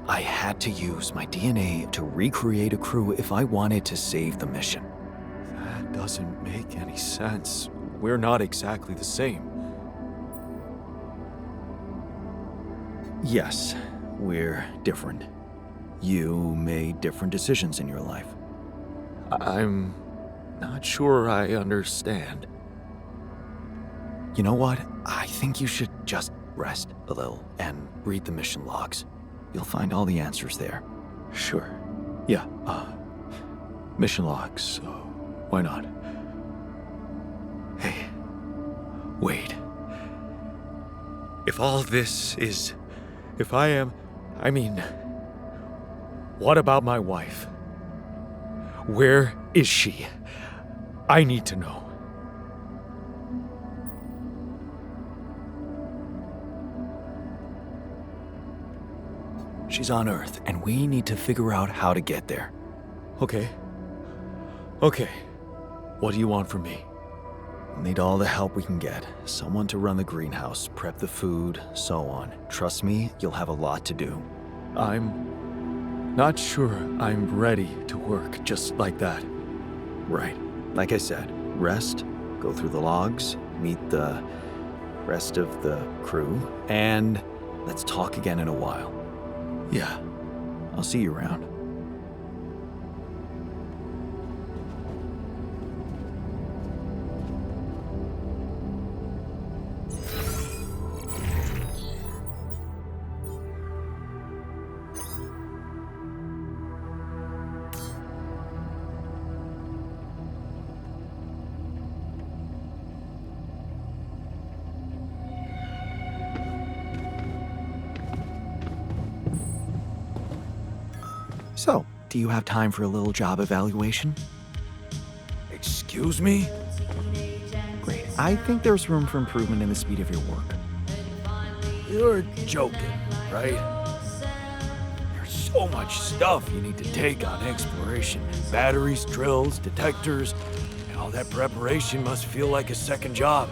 I had to use my DNA to recreate a crew if I wanted to save the mission. That doesn't make any sense. We're not exactly the same. Yes, we're different. You made different decisions in your life. I'm not sure I understand. You know what? I think you should just rest a little and read the mission logs. You'll find all the answers there. Sure. Yeah, mission logs, why not? Hey, wait. If all this is... what about my wife? Where is she? I need to know. She's on Earth, and we need to figure out how to get there. Okay. What do you want from me? We'll need all the help we can get. Someone to run the greenhouse, prep the food, so on. Trust me, you'll have a lot to do. I'm not sure I'm ready to work just like that. Right. Like I said, rest, go through the logs, meet the rest of the crew, and let's talk again in a while. Yeah. I'll see you around. So, do you have time for a little job evaluation? Excuse me? Great. I think there's room for improvement in the speed of your work. You're joking, right? There's so much stuff you need to take on exploration. Batteries, drills, detectors, and all that preparation must feel like a second job.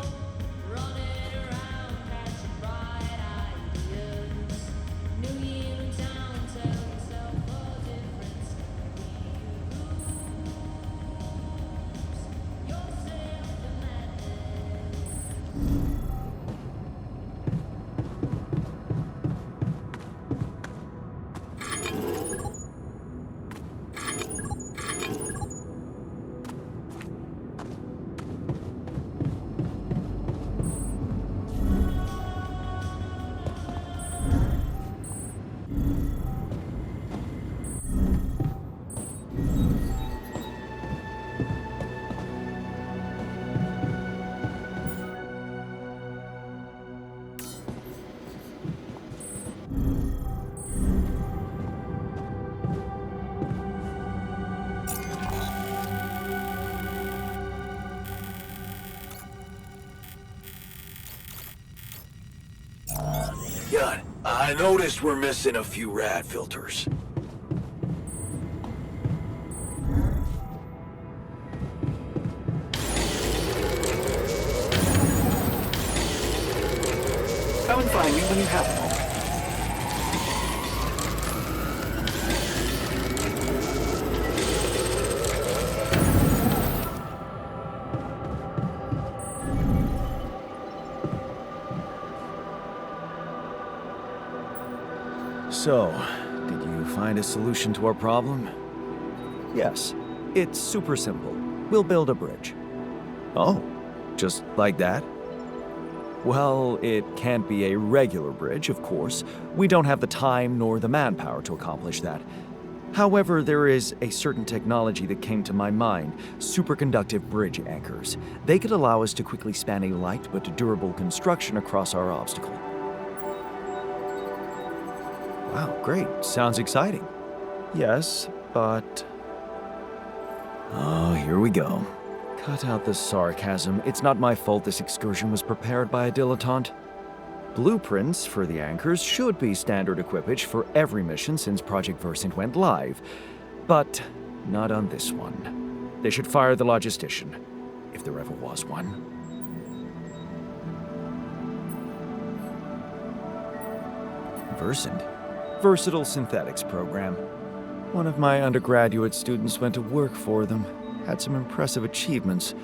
Good. I noticed we're missing a few rad filters. Come and find me when you have a moment. So, did you find a solution to our problem? Yes. It's super simple. We'll build a bridge. Oh, just like that? Well, it can't be a regular bridge, of course. We don't have the time nor the manpower to accomplish that. However, there is a certain technology that came to my mind, superconductive bridge anchors. They could allow us to quickly span a light but durable construction across our obstacle. Wow, great. Sounds exciting. Yes, but... Oh, here we go. cut out the sarcasm. It's not my fault this excursion was prepared by a dilettante. Blueprints for the anchors should be standard equipage for every mission since Project Versant went live, but not on this one. They should fire the logistician, if there ever was one. Versant? Versatile Synthetics program. One of my undergraduate students went to work for them, had some impressive achievements,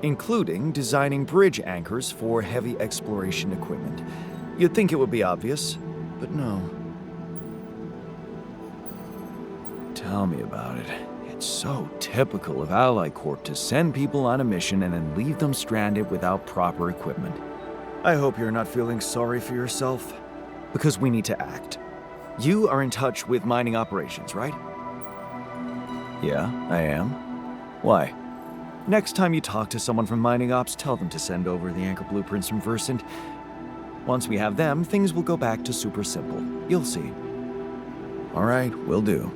including designing bridge anchors for heavy exploration equipment. You'd think it would be obvious, but no. Tell me about it. It's so typical of Ally Corp to send people on a mission and then leave them stranded without proper equipment. I hope you're not feeling sorry for yourself, because we need to act. You are in touch with mining operations, right? Yeah, I am. Why? Next time you talk to someone from mining ops, tell them to send over the anchor blueprints from Versant. Once we have them, things will go back to super simple. You'll see. All right, will do.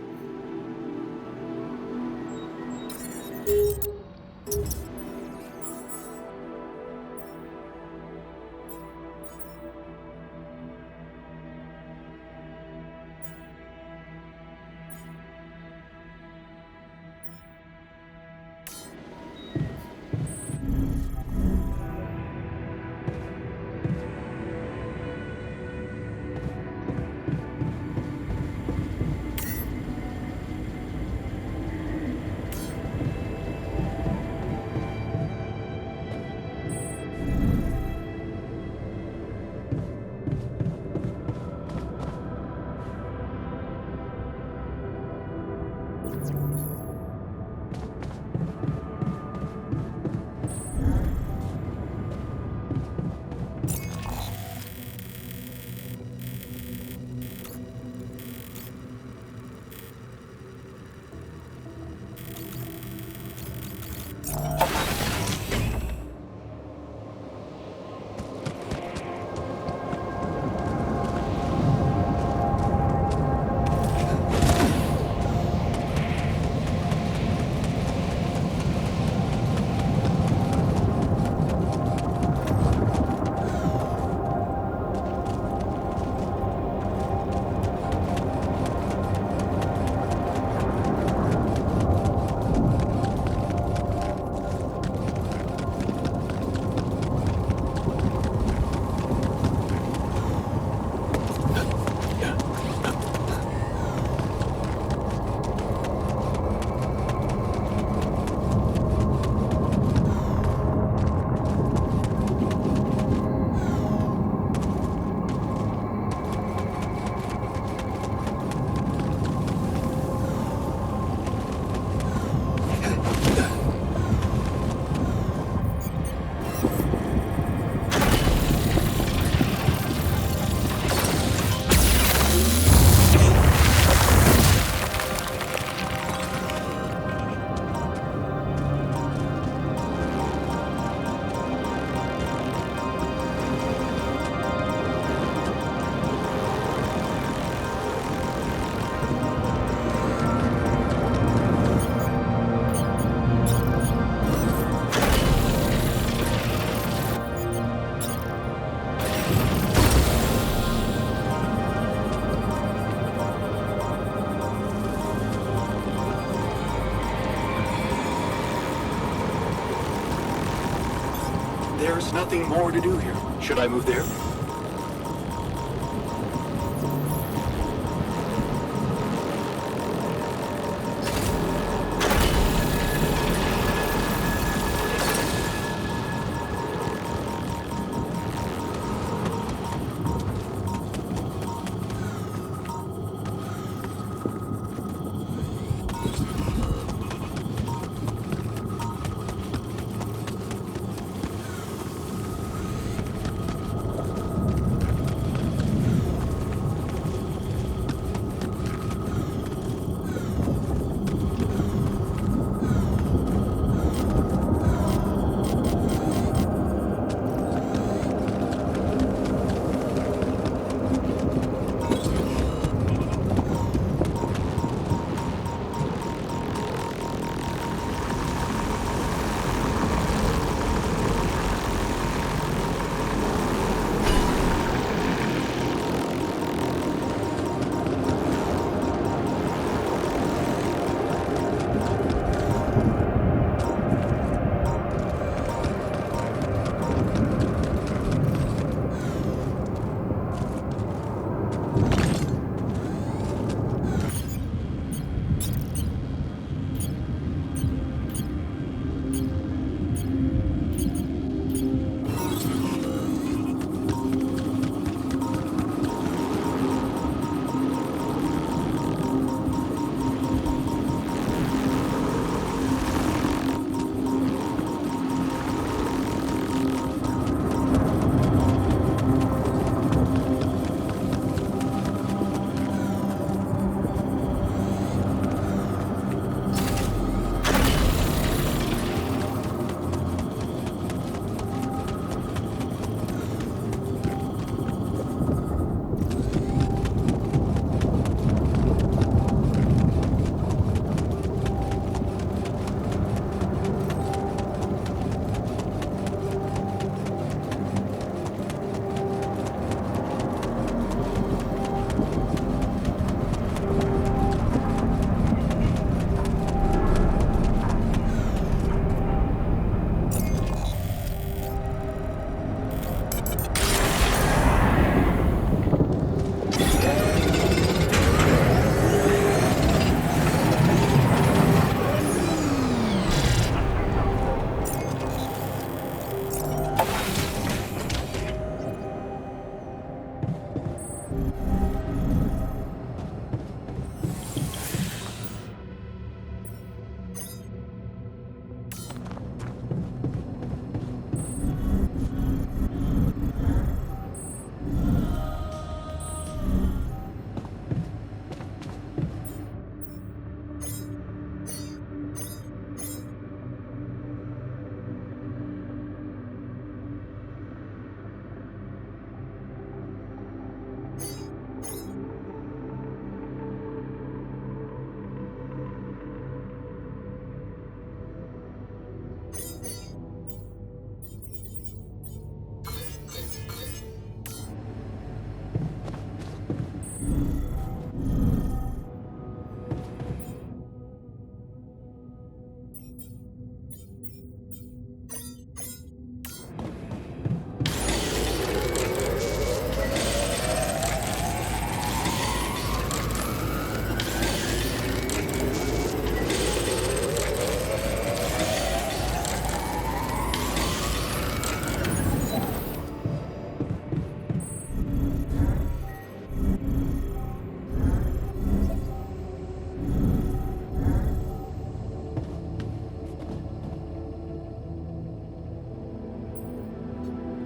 There's nothing more to do here. Should I move there?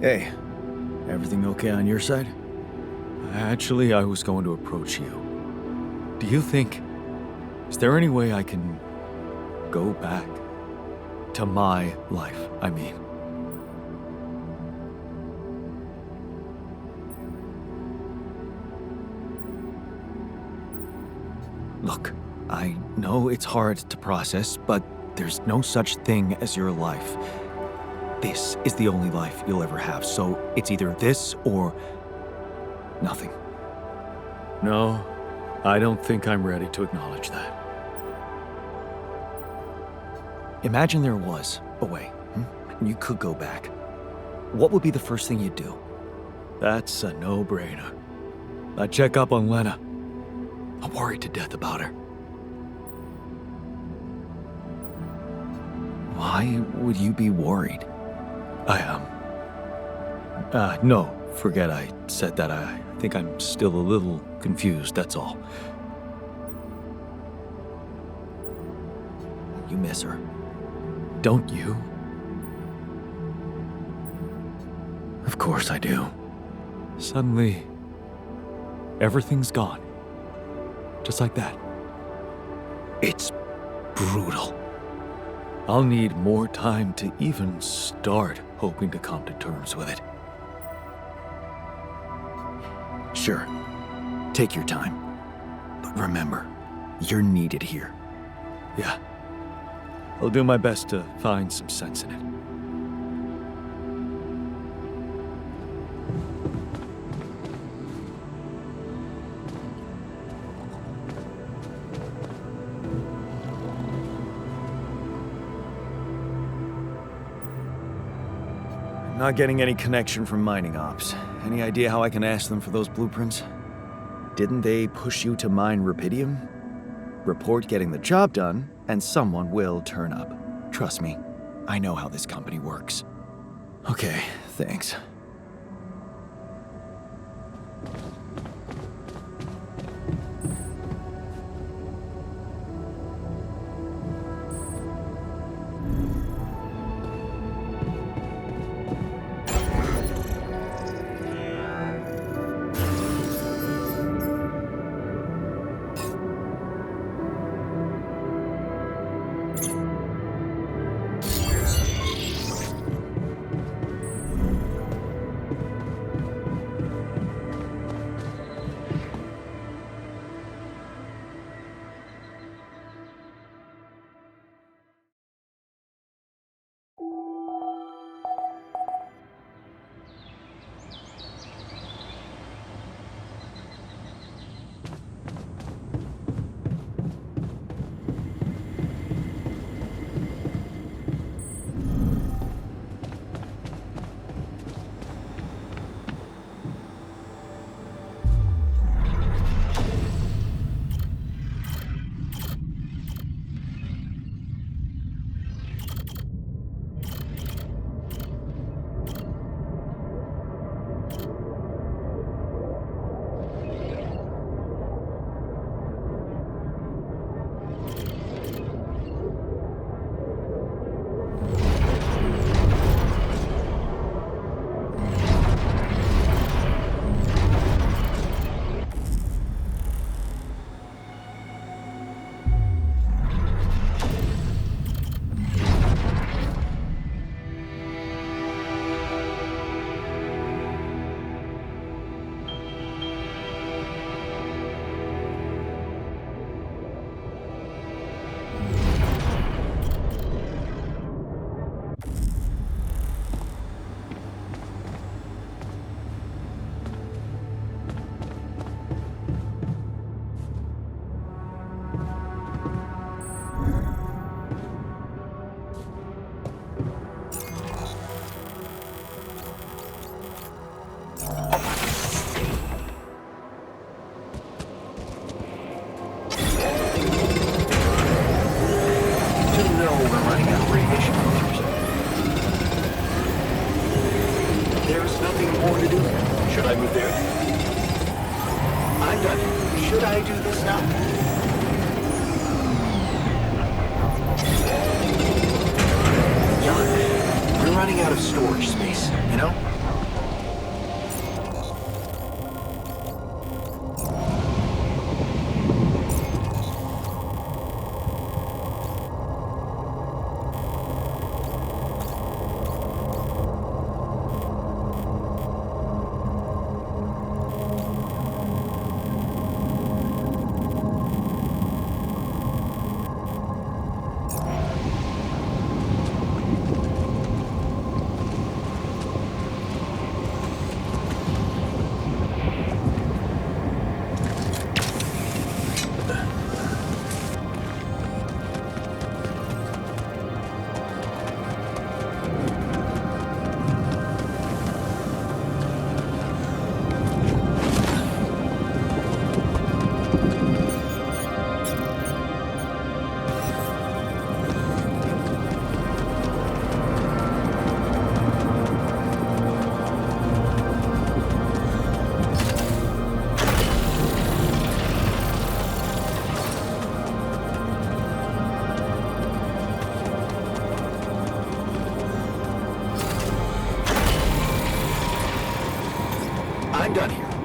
Hey, everything okay on your side? Actually, I was going to approach you. Do you think... Is there any way I can go back to my life, I mean? Look, I know it's hard to process, but there's no such thing as your life. This is the only life you'll ever have, so it's either this or nothing. No, I don't think I'm ready to acknowledge that. Imagine there was a way, and you could go back. what would be the first thing you'd do? That's a no-brainer. I'd check up on Lena. I'm worried to death about her. Why would you be worried? I am. No, forget I said that. I think I'm still a little confused, that's all. You miss her. Don't you? Of course I do. Suddenly, everything's gone. Just like that. It's brutal. I'll need more time to even start hoping to come to terms with it. Sure. Take your time. But remember, you're needed here. Yeah. I'll do my best to find some sense in it. Not getting any connection from mining ops. Any idea how I can ask them for those blueprints? Didn't they push you to mine rubidium? Report getting the job done, and someone will turn up. Trust me, I know how this company works. Okay, thanks.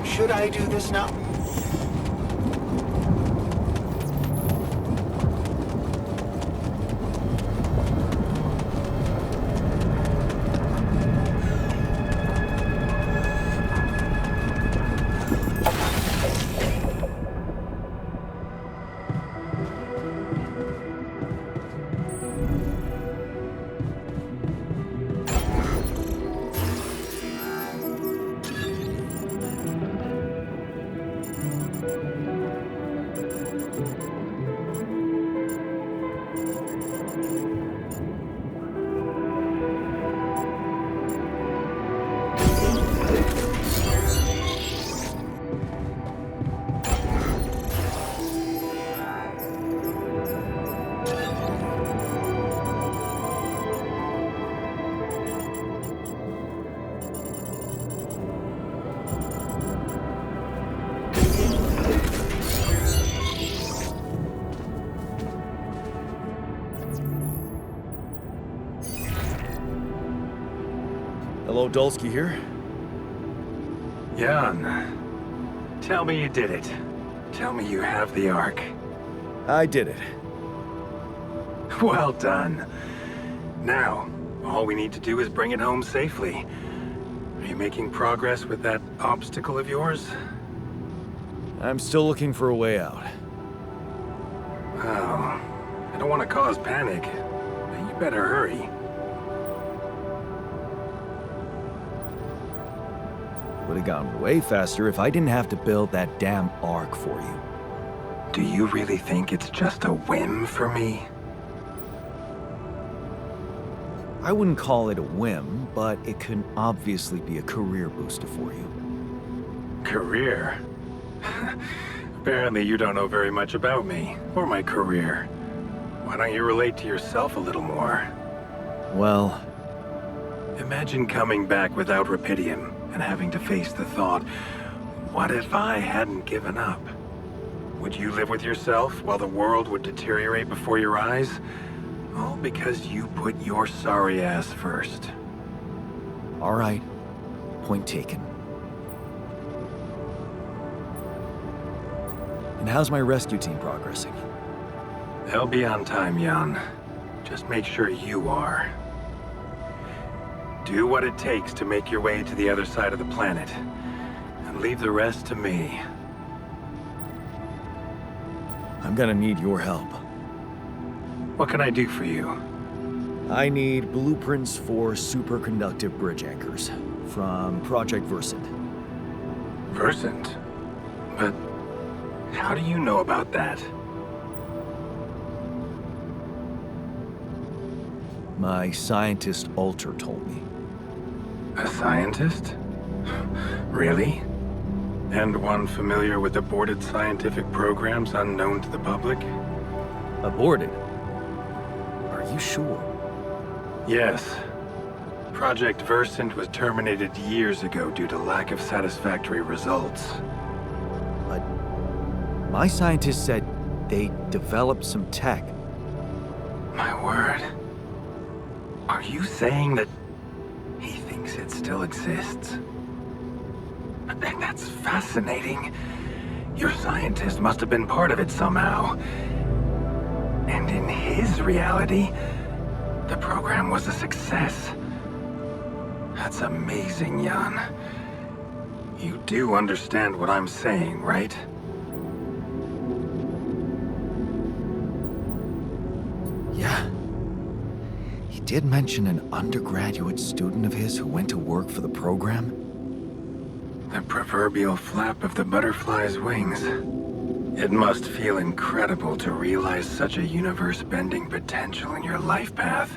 Should I do this now? Hello, Dulski here. Jan, tell me you did it. Tell me you have the Ark. I did it. Well done. Now, all we need to do is bring it home safely. Are you making progress with that obstacle of yours? I'm still looking for a way out. Oh, I don't want to cause panic, but you better hurry. Would have gone way faster if I didn't have to build that damn Ark for you. Do you really think it's just a whim for me? I wouldn't call it a whim, but it can obviously be a career booster for you. Career? Apparently you don't know very much about me, or my career. Why don't you relate to yourself a little more? Well, imagine coming back without Rapidium and having to face the thought, what if I hadn't given up? Would you live with yourself while the world would deteriorate before your eyes? All because you put your sorry ass first. all right. Point taken. And how's my rescue team progressing? They'll be on time, Jan. Just make sure you are. Do what it takes to make your way to the other side of the planet. And leave the rest to me. I'm gonna need your help. What can I do for you? I need blueprints for superconductive bridge anchors from Project Versant. Versant? But how do you know about that? My scientist Alter told me. A scientist? Really? And one familiar with aborted scientific programs unknown to the public? Aborted? Are you sure? Yes. Project Versant was terminated years ago due to lack of satisfactory results. But my scientist said they developed some tech. My word. Are you saying that he thinks it still exists? That's fascinating. Your scientist must have been part of it somehow. And in his reality, the program was a success. That's amazing, Jan. You do understand what I'm saying, right? Yeah. He did mention an undergraduate student of his who went to work for the program. The proverbial flap of the butterfly's wings. It must feel incredible to realize such a universe-bending potential in your life path.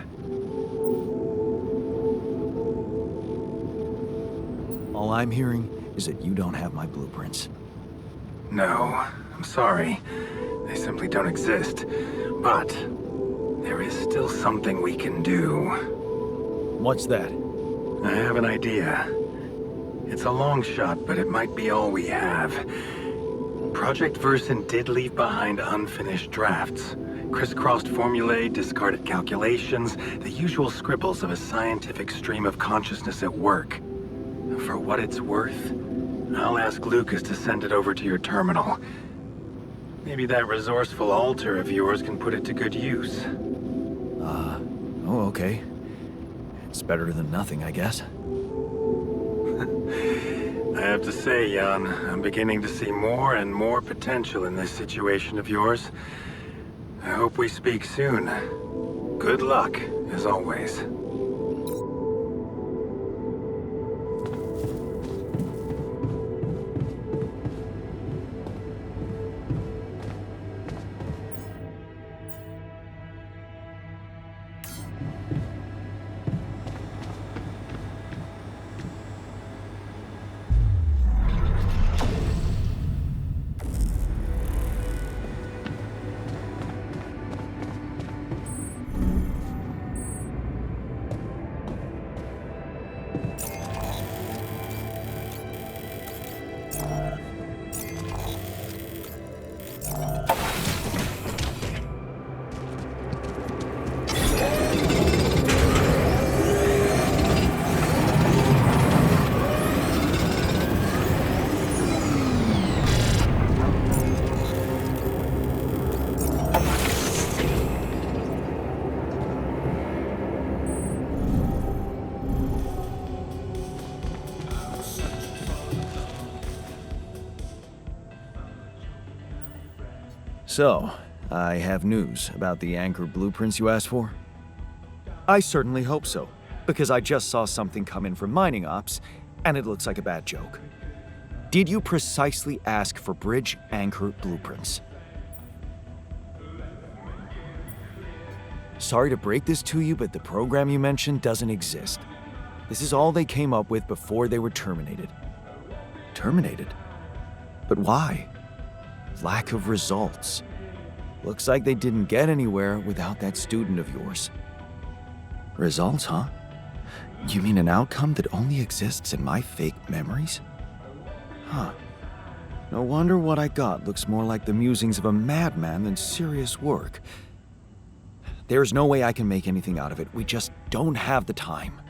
All I'm hearing is that you don't have my blueprints. No, I'm sorry. They simply don't exist. But there is still something we can do. What's that? I have an idea. It's a long shot, but it might be all we have. Project Versant did leave behind unfinished drafts. Crisscrossed formulae, discarded calculations, the usual scribbles of a scientific stream of consciousness at work. For what it's worth, I'll ask Lucas to send it over to your terminal. Maybe that resourceful altar of yours can put it to good use. Oh, okay. It's better than nothing, I guess. I have to say, Jan, I'm beginning to see more and more potential in this situation of yours. I hope we speak soon. Good luck, as always. So, I have news about the anchor blueprints you asked for? I certainly hope so, because I just saw something come in from mining ops, and it looks like a bad joke. Did you precisely ask for bridge anchor blueprints? Sorry to break this to you, but the program you mentioned doesn't exist. This is all they came up with before they were terminated. Terminated? But why? Lack of results. Looks like they didn't get anywhere without that student of yours. Results, huh? You mean an outcome that only exists in my fake memories? Huh. No wonder what I got looks more like the musings of a madman than serious work. There's no way I can make anything out of it. We just don't have the time.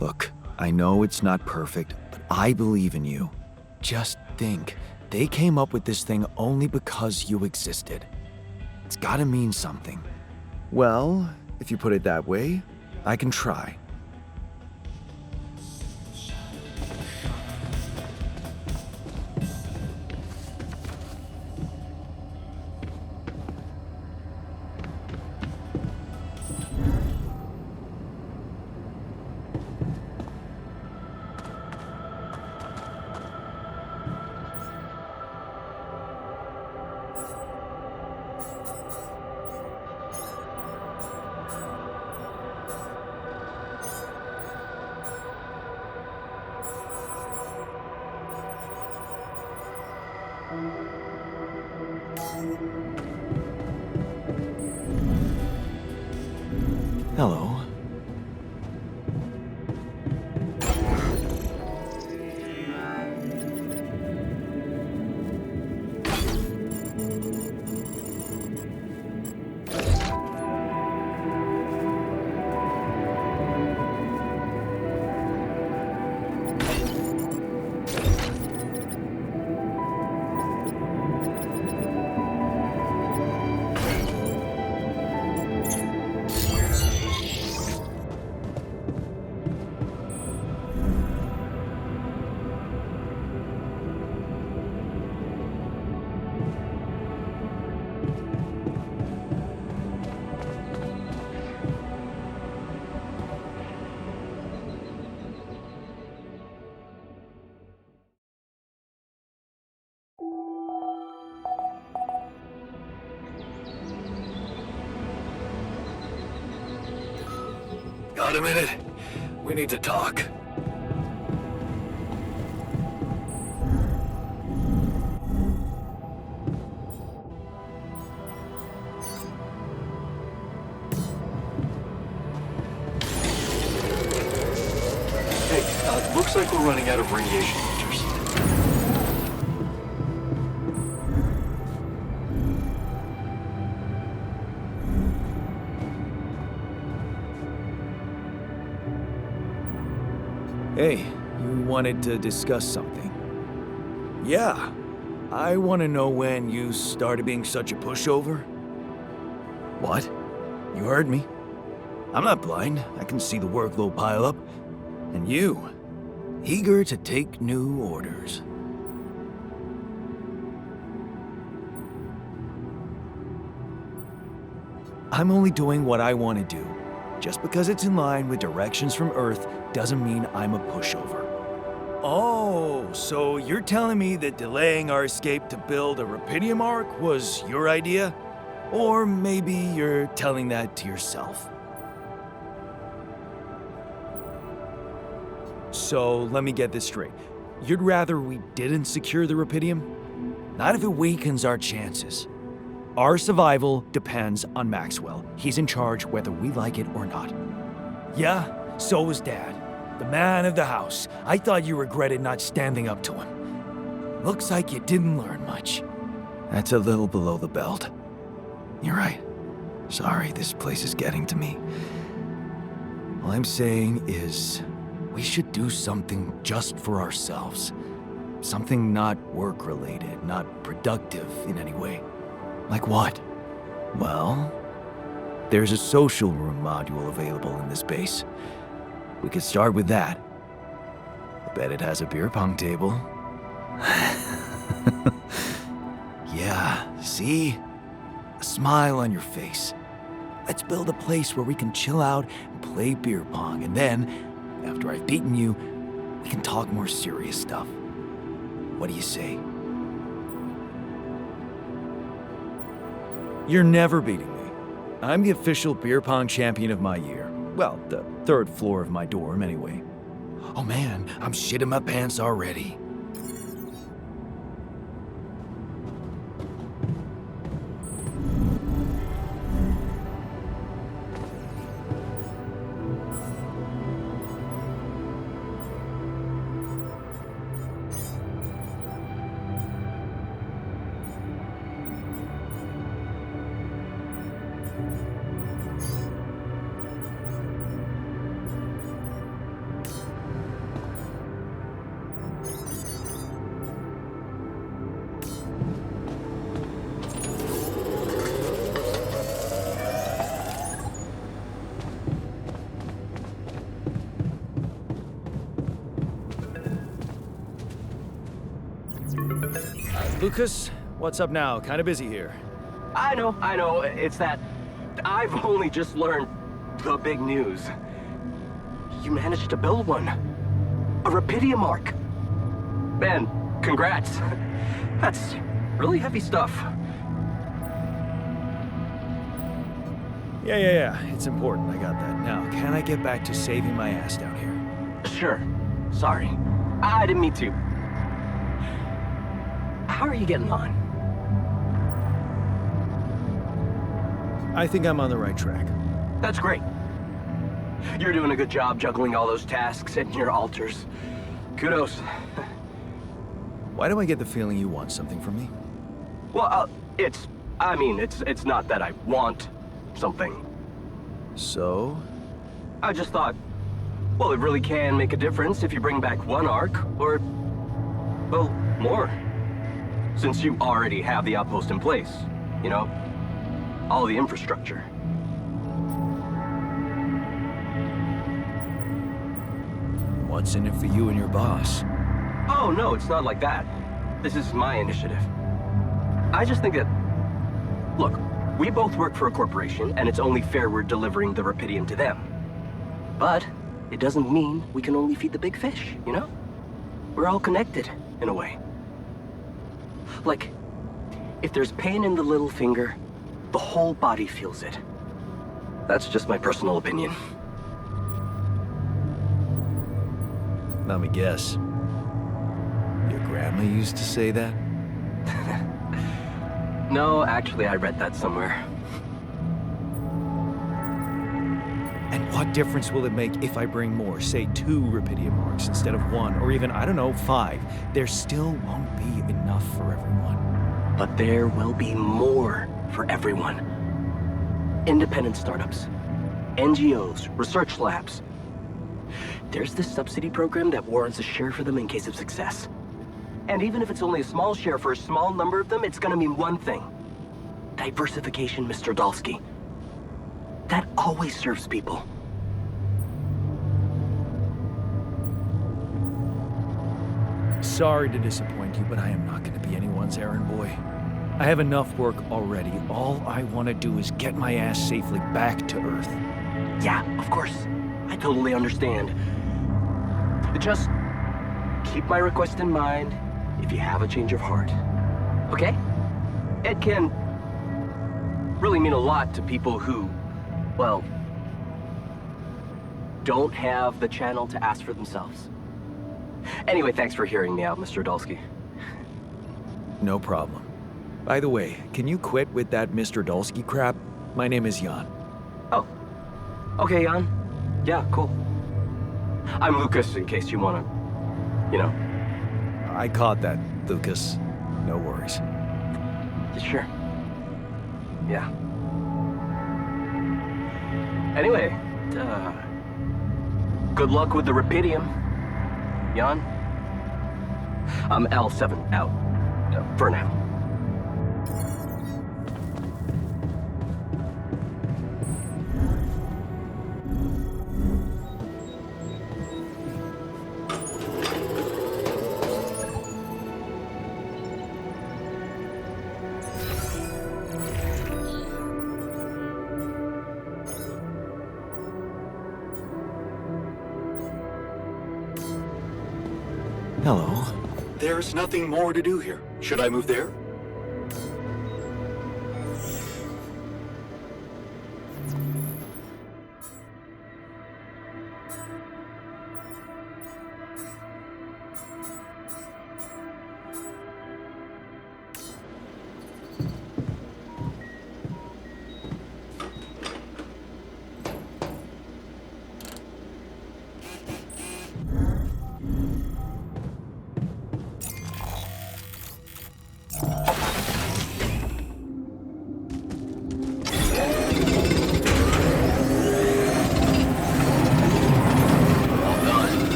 Look, I know it's not perfect, but I believe in you. Just think, they came up with this thing only because you existed. It's gotta mean something. Well, if you put it that way, I can try. Hello. Got a minute? We need to talk. Hey, looks like we're running out of radiation meters. Hey, you wanted to discuss something. Yeah. I want to know when you started being such a pushover. What? You heard me. I'm not blind. I can see the workload pile up. And you, eager to take new orders. I'm only doing what I want to do. Just because it's in line with directions from Earth doesn't mean I'm a pushover. Oh, so you're telling me that delaying our escape to build a Rapidium Arc was your idea? Or maybe you're telling that to yourself. So let me get this straight. You'd rather we didn't secure the Rapidium? Not if it weakens our chances. Our survival depends on Maxwell. He's in charge whether we like it or not. Yeah, so was Dad. The man of the house. I thought you regretted not standing up to him. Looks like you didn't learn much. That's a little below the belt. You're right. Sorry, this place is getting to me. All I'm saying is, we should do something just for ourselves. Something not work-related, not productive in any way. Like what? Well, there's a social room module available in this base. We could start with that. I bet it has a beer pong table. Yeah, see? A smile on your face. Let's build a place where we can chill out and play beer pong, and then, after I've beaten you, we can talk more serious stuff. What do you say? You're never beating me. I'm the official beer pong champion of my year. Well, the third floor of my dorm, anyway. Oh man, I'm shitting my pants already. Lucas, what's up now? Kinda busy here. I know. It's that I've only just learned the big news. You managed to build one. A Rapidium Arc. Man, congrats. That's really heavy stuff. Yeah. It's important. I got that. Now, can I get back to saving my ass down here? Sure. Sorry. I didn't mean to. How are you getting on? I think I'm on the right track. That's great. You're doing a good job juggling all those tasks and your altars. Kudos. Why do I get the feeling you want something from me? Well, it's not that I want something. So? I just thought, well, it really can make a difference if you bring back one arc, or, well, more. Since you already have the outpost in place, you know? All the infrastructure. What's in it for you and your boss? Oh, no, it's not like that. This is my initiative. I just think that... Look, we both work for a corporation, and it's only fair we're delivering the Rapidium to them. But it doesn't mean we can only feed the big fish, you know? We're all connected, in a way. Like, if there's pain in the little finger, the whole body feels it. That's just my personal opinion. Let me guess. Your grandma used to say that? No, actually, I read that somewhere. And what difference will it make if I bring more, say 2 Rapidium Arcs instead of 1, or even, I don't know, 5? There still won't be enough for everyone. But there will be more for everyone. Independent startups, NGOs, research labs. There's this subsidy program that warrants a share for them in case of success. And even if it's only a small share for a small number of them, it's gonna mean one thing. Diversification, Mr. Dolsky. That always serves people. Sorry to disappoint you, but I am not going to be anyone's errand boy. I have enough work already. All I want to do is get my ass safely back to Earth. Yeah, of course. I totally understand. Just keep my request in mind if you have a change of heart. Okay? It can really mean a lot to people who, well, don't have the channel to ask for themselves. Anyway, thanks for hearing me out, Mr. Dolsky. No problem. By the way, can you quit with that Mr. Dolsky crap? My name is Jan. Oh. Okay, Jan. Yeah, cool. I'm Lucas, in case you wanna, you know. I caught that, Lucas. No worries. Sure. Yeah. Anyway, good luck with the Rapidium, Jan. I'm L7 out, for now. Hello. There's nothing more to do here. Should I move there?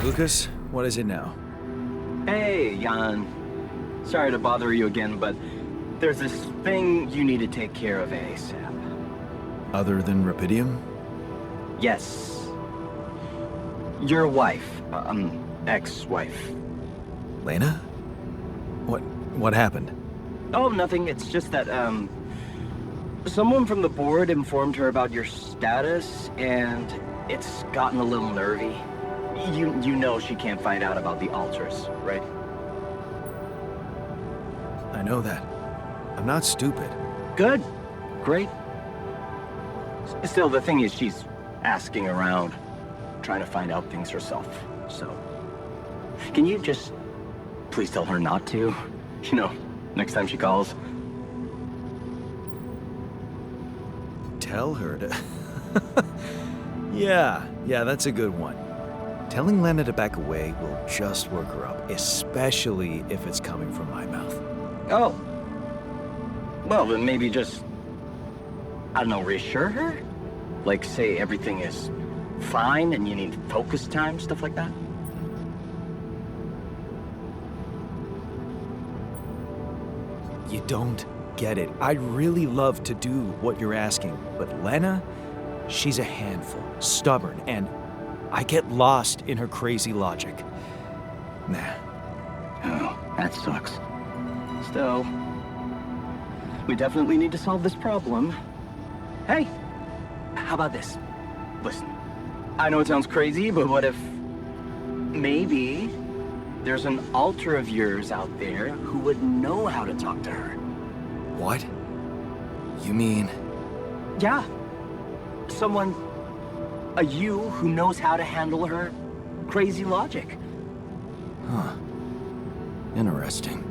Lucas, what is it now? Hey, Jan. Sorry to bother you again, but there's this thing you need to take care of ASAP. Other than Rapidium? Yes. Your wife, ex-wife. Lena? What happened? Oh, nothing. It's just that, someone from the board informed her about your status, and it's gotten a little nervy. You know she can't find out about the altars, right? I know that. I'm not stupid. Good. Great. Still, the thing is, she's asking around, trying to find out things herself, so... Can you just please tell her not to? You know, next time she calls. Tell her to... Yeah, that's a good one. Telling Lena to back away will just work her up, especially if it's coming from my mouth. Oh. Well, then maybe just, I don't know, reassure her? Like, say everything is fine and you need focus time, stuff like that? You don't get it. I'd really love to do what you're asking, but Lena, she's a handful, stubborn, and I get lost in her crazy logic. Nah. Oh, that sucks. Still, we definitely need to solve this problem. Hey, how about this? Listen, I know it sounds crazy, but what if maybe there's an alter of yours out there who would know how to talk to her? What? You mean... Yeah. Someone, a you who knows how to handle her crazy logic. Huh. Interesting.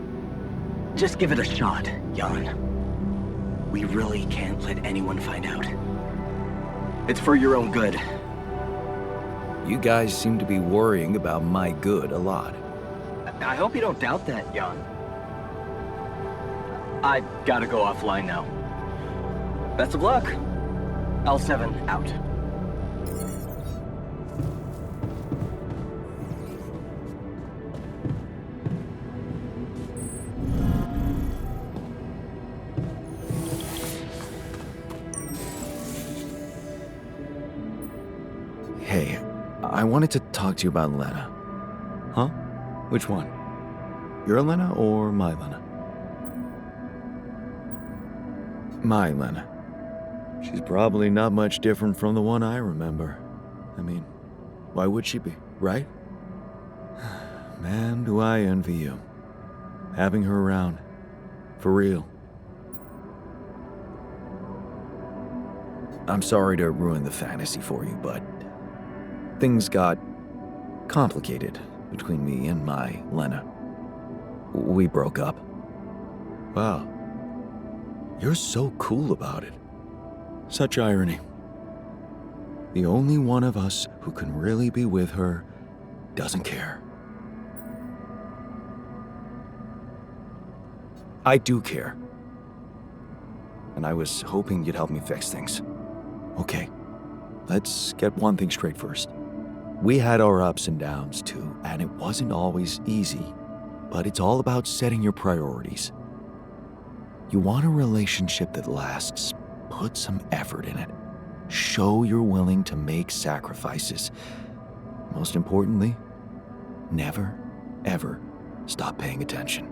Just give it a shot, Jan. We really can't let anyone find out. It's for your own good. You guys seem to be worrying about my good a lot. I hope you don't doubt that, Jan. I gotta go offline now. Best of luck. L7 out. Hey, I wanted to talk to you about Lena. Huh? Which one? Your Lena or my Lena? My Lena. She's probably not much different from the one I remember. I mean, why would she be, right? Man, do I envy you. Having her around. For real. I'm sorry to ruin the fantasy for you, but things got complicated between me and my Lena. We broke up. Wow. You're so cool about it. Such irony. The only one of us who can really be with her doesn't care. I do care. And I was hoping you'd help me fix things. Okay, let's get one thing straight first. We had our ups and downs too, and it wasn't always easy, but it's all about setting your priorities. You want a relationship that lasts, put some effort in it. Show you're willing to make sacrifices. Most importantly, never, ever stop paying attention.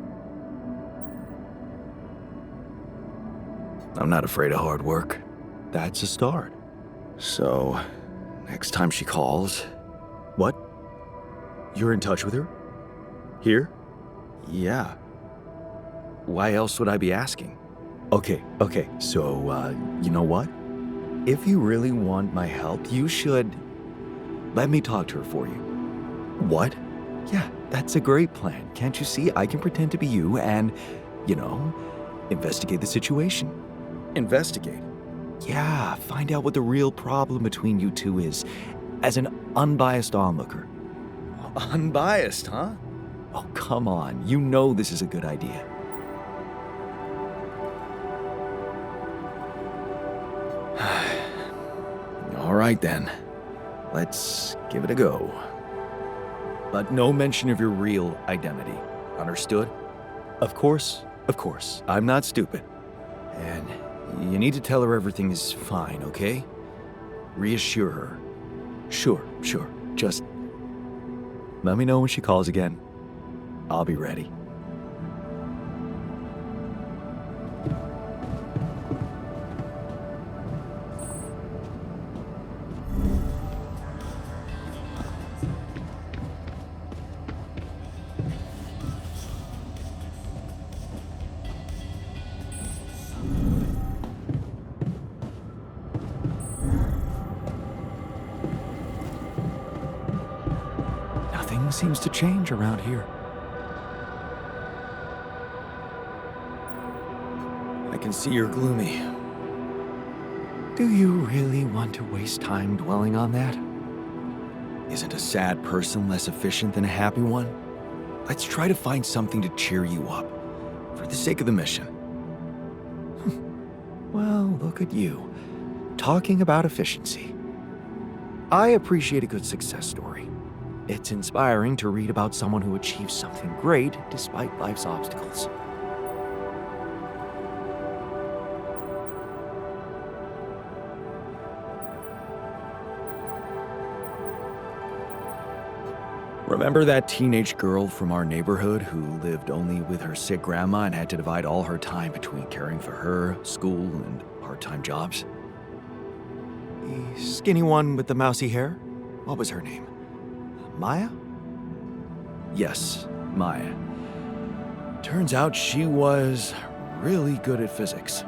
I'm not afraid of hard work. That's a start. So, next time she calls... What? You're in touch with her? Here? Yeah. Why else would I be asking? Okay, so, you know what? If you really want my help, you should... let me talk to her for you. What? Yeah, that's a great plan. Can't you see? I can pretend to be you and, investigate the situation. Investigate? Yeah, find out what the real problem between you two is, as an unbiased onlooker. Unbiased, huh? Oh, come on. You know this is a good idea. All right, then. Let's give it a go. But no mention of your real identity. Understood? Of course. I'm not stupid. And you need to tell her everything is fine, okay? Reassure her. Sure. Just let me know when she calls again. I'll be ready. Nothing seems to change around here. I can see you're gloomy. Do you really want to waste time dwelling on that? Isn't a sad person less efficient than a happy one? Let's try to find something to cheer you up, for the sake of the mission. Well, look at you, talking about efficiency. I appreciate a good success story. It's inspiring to read about someone who achieves something great despite life's obstacles. Remember that teenage girl from our neighborhood who lived only with her sick grandma and had to divide all her time between caring for her, school, and part-time jobs? The skinny one with the mousy hair? What was her name? Maya? Yes, Maya. Turns out she was really good at physics.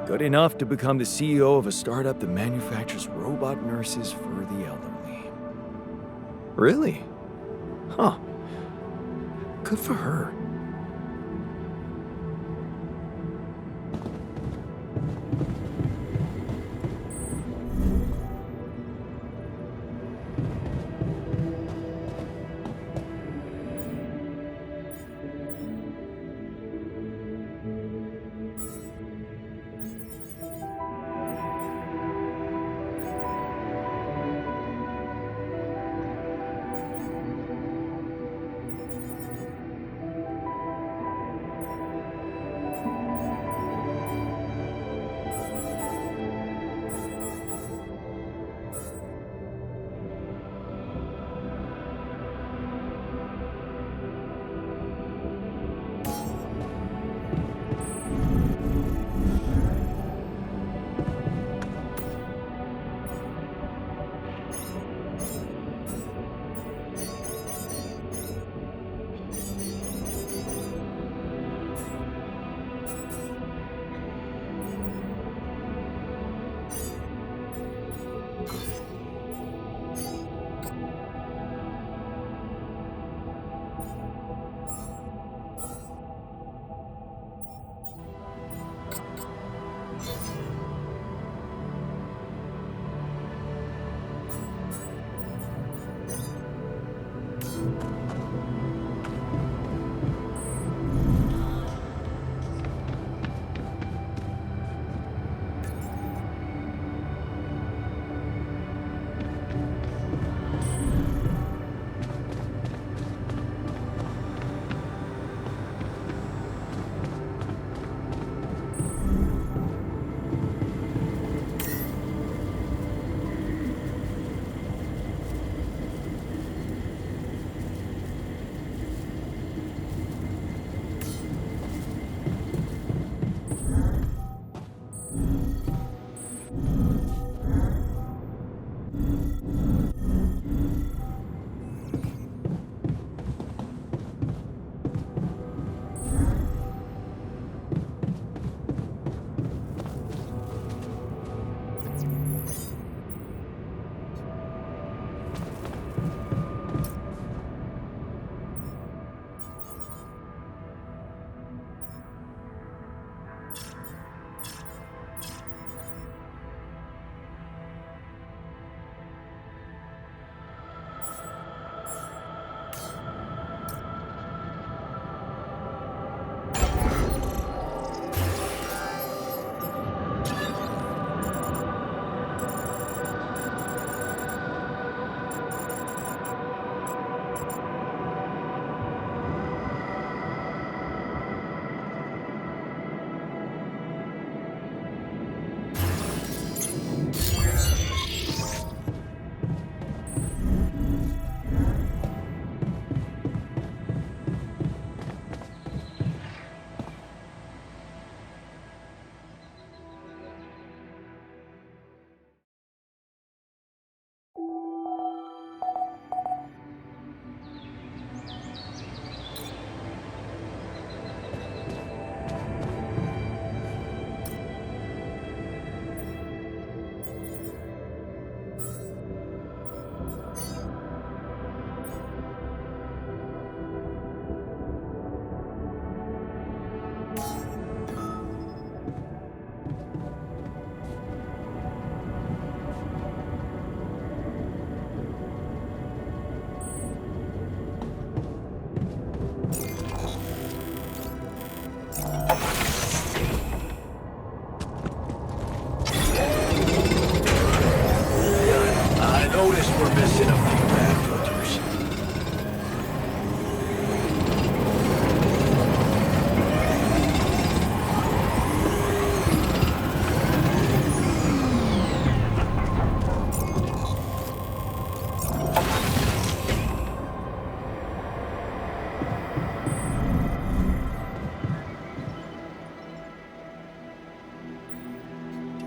Good enough to become the CEO of a startup that manufactures robot nurses for the elderly. Really? Huh. Good for her.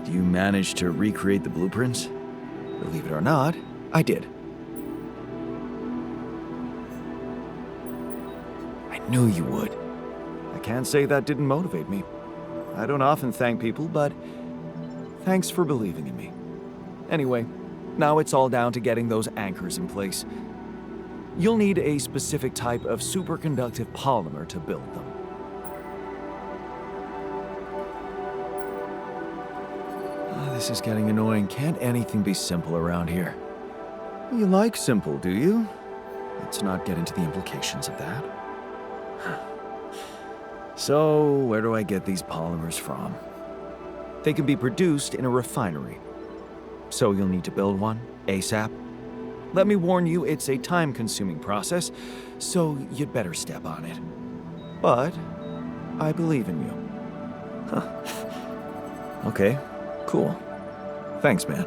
You managed to recreate the blueprints? Believe it or not, I did. I knew you would. I can't say that didn't motivate me. I don't often thank people, but thanks for believing in me. Anyway, now it's all down to getting those anchors in place. You'll need a specific type of superconductive polymer to build them. This is getting annoying. Can't anything be simple around here? You like simple, do you? Let's not get into the implications of that. So, where do I get these polymers from? They can be produced in a refinery. So you'll need to build one, ASAP. Let me warn you, it's a time-consuming process, so you'd better step on it. But I believe in you. Okay, cool. Thanks, man.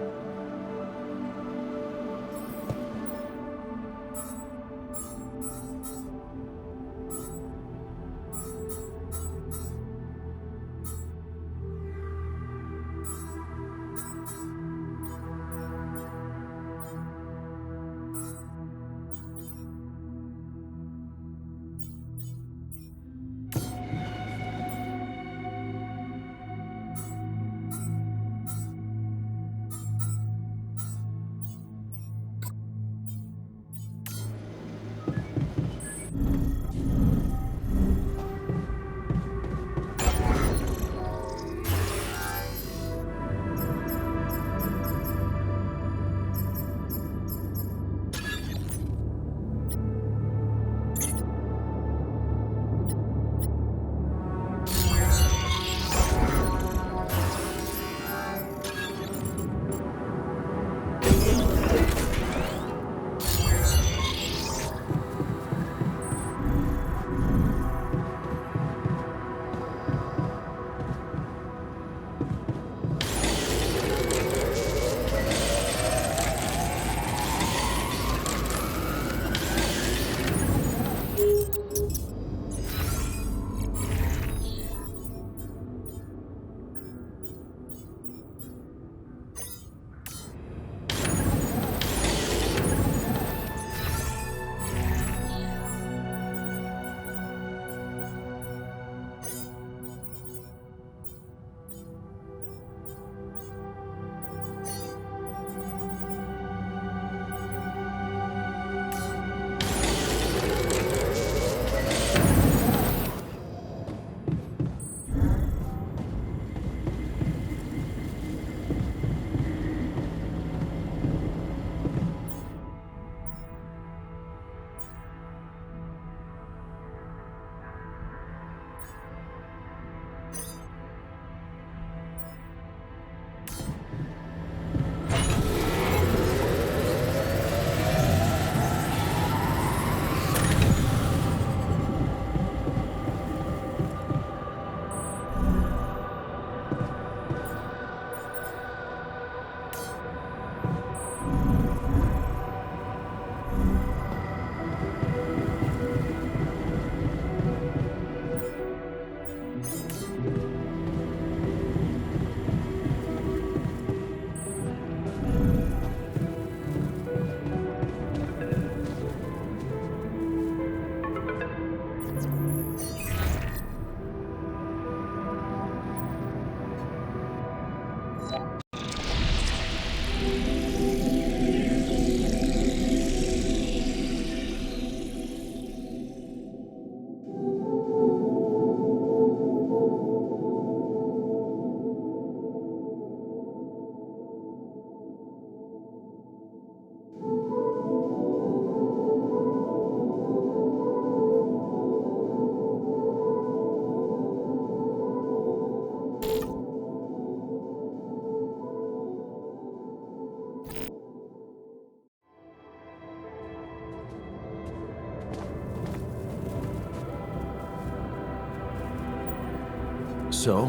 So,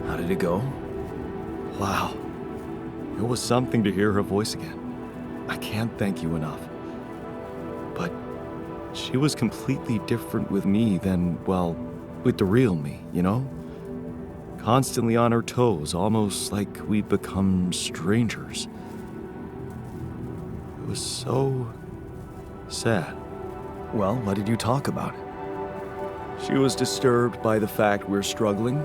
how did it go? Wow. It was something to hear her voice again. I can't thank you enough. But she was completely different with me than, well, with the real me, you know? constantly on our toes, almost like we'd become strangers. It was so sad. Well, what did you talk about? She was disturbed by the fact we're struggling.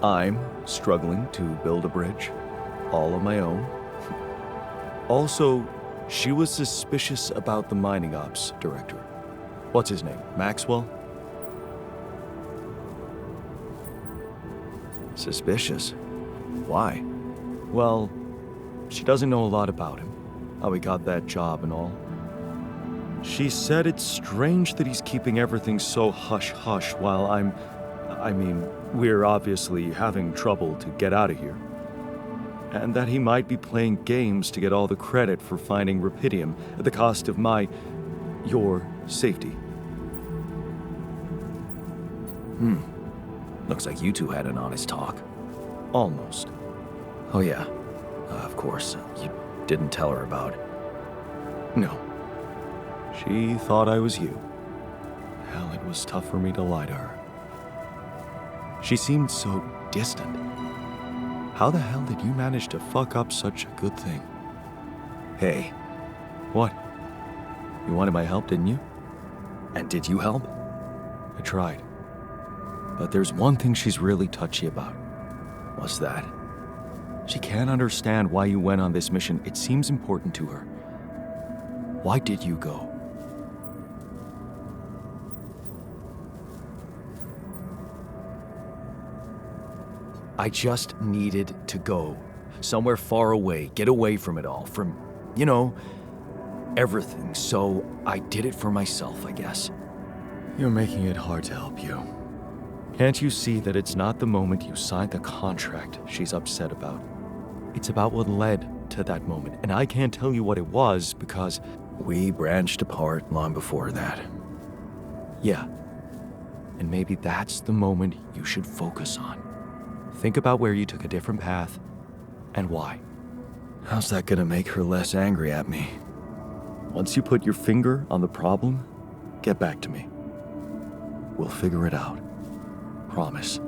I'm struggling to build a bridge, all on my own. Also, she was suspicious about the mining ops director. What's his name? Maxwell? Suspicious? Why? Well, she doesn't know a lot about him, how he got that job and all. She said it's strange that he's keeping everything so hush-hush while we're obviously having trouble to get out of here. And that he might be playing games to get all the credit for finding rupidium at the cost of your safety. Looks like you two had an honest talk. Almost. Oh yeah, of course. You didn't tell her about it. No. She thought I was you. Hell, it was tough for me to lie to her. She seemed so distant. How the hell did you manage to fuck up such a good thing? Hey, What? You wanted my help, didn't you? and did you help? I tried. But there's one thing she's really touchy about. What's that? She can't understand why you went on this mission. It seems important to her. Why did you go? I just needed to go. Somewhere far away, get away from it all, from, everything. So I did it for myself, I guess. You're making it hard to help you. Can't you see that it's not the moment you signed the contract she's upset about? It's about what led to that moment, and I can't tell you what it was because... We branched apart long before that. Yeah. And maybe that's the moment you should focus on. Think about where you took a different path and why. How's that gonna make her less angry at me? Once you put your finger on the problem, get back to me. We'll figure it out. Promise.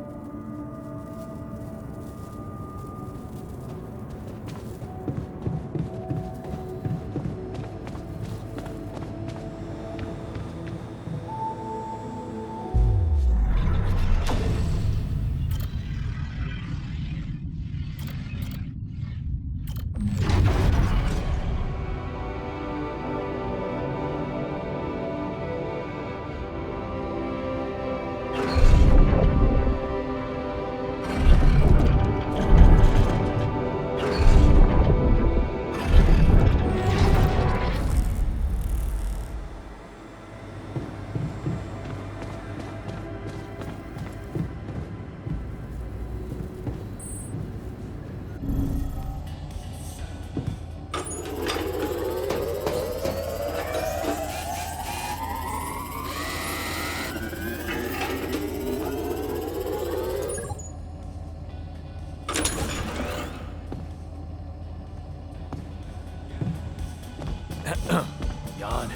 Jan,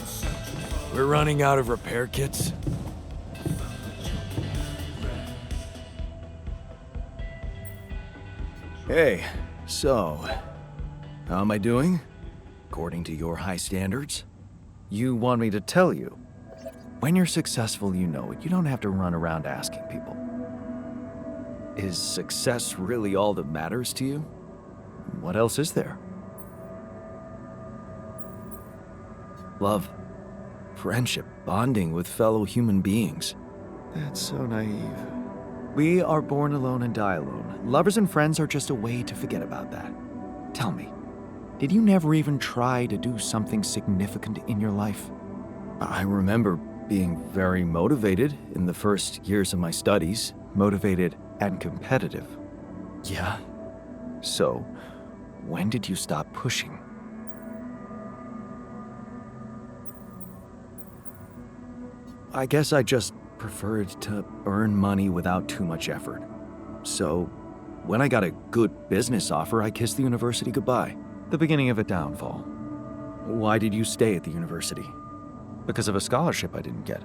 we're running out of repair kits. Hey, so, how am I doing? According to your high standards? You want me to tell you? When you're successful, you know it. You don't have to run around asking people. Is success really all that matters to you? What else is there? Love, friendship, bonding with fellow human beings. That's so naive. We are born alone and die alone. Lovers and friends are just a way to forget about that. Tell me, did you never even try to do something significant in your life? I remember being very motivated in the first years of my studies. Motivated and competitive. Yeah. So, when did you stop pushing? I guess I just preferred to earn money without too much effort. So, when I got a good business offer, I kissed the university goodbye. The beginning of a downfall. Why did you stay at the university? Because of a scholarship I didn't get.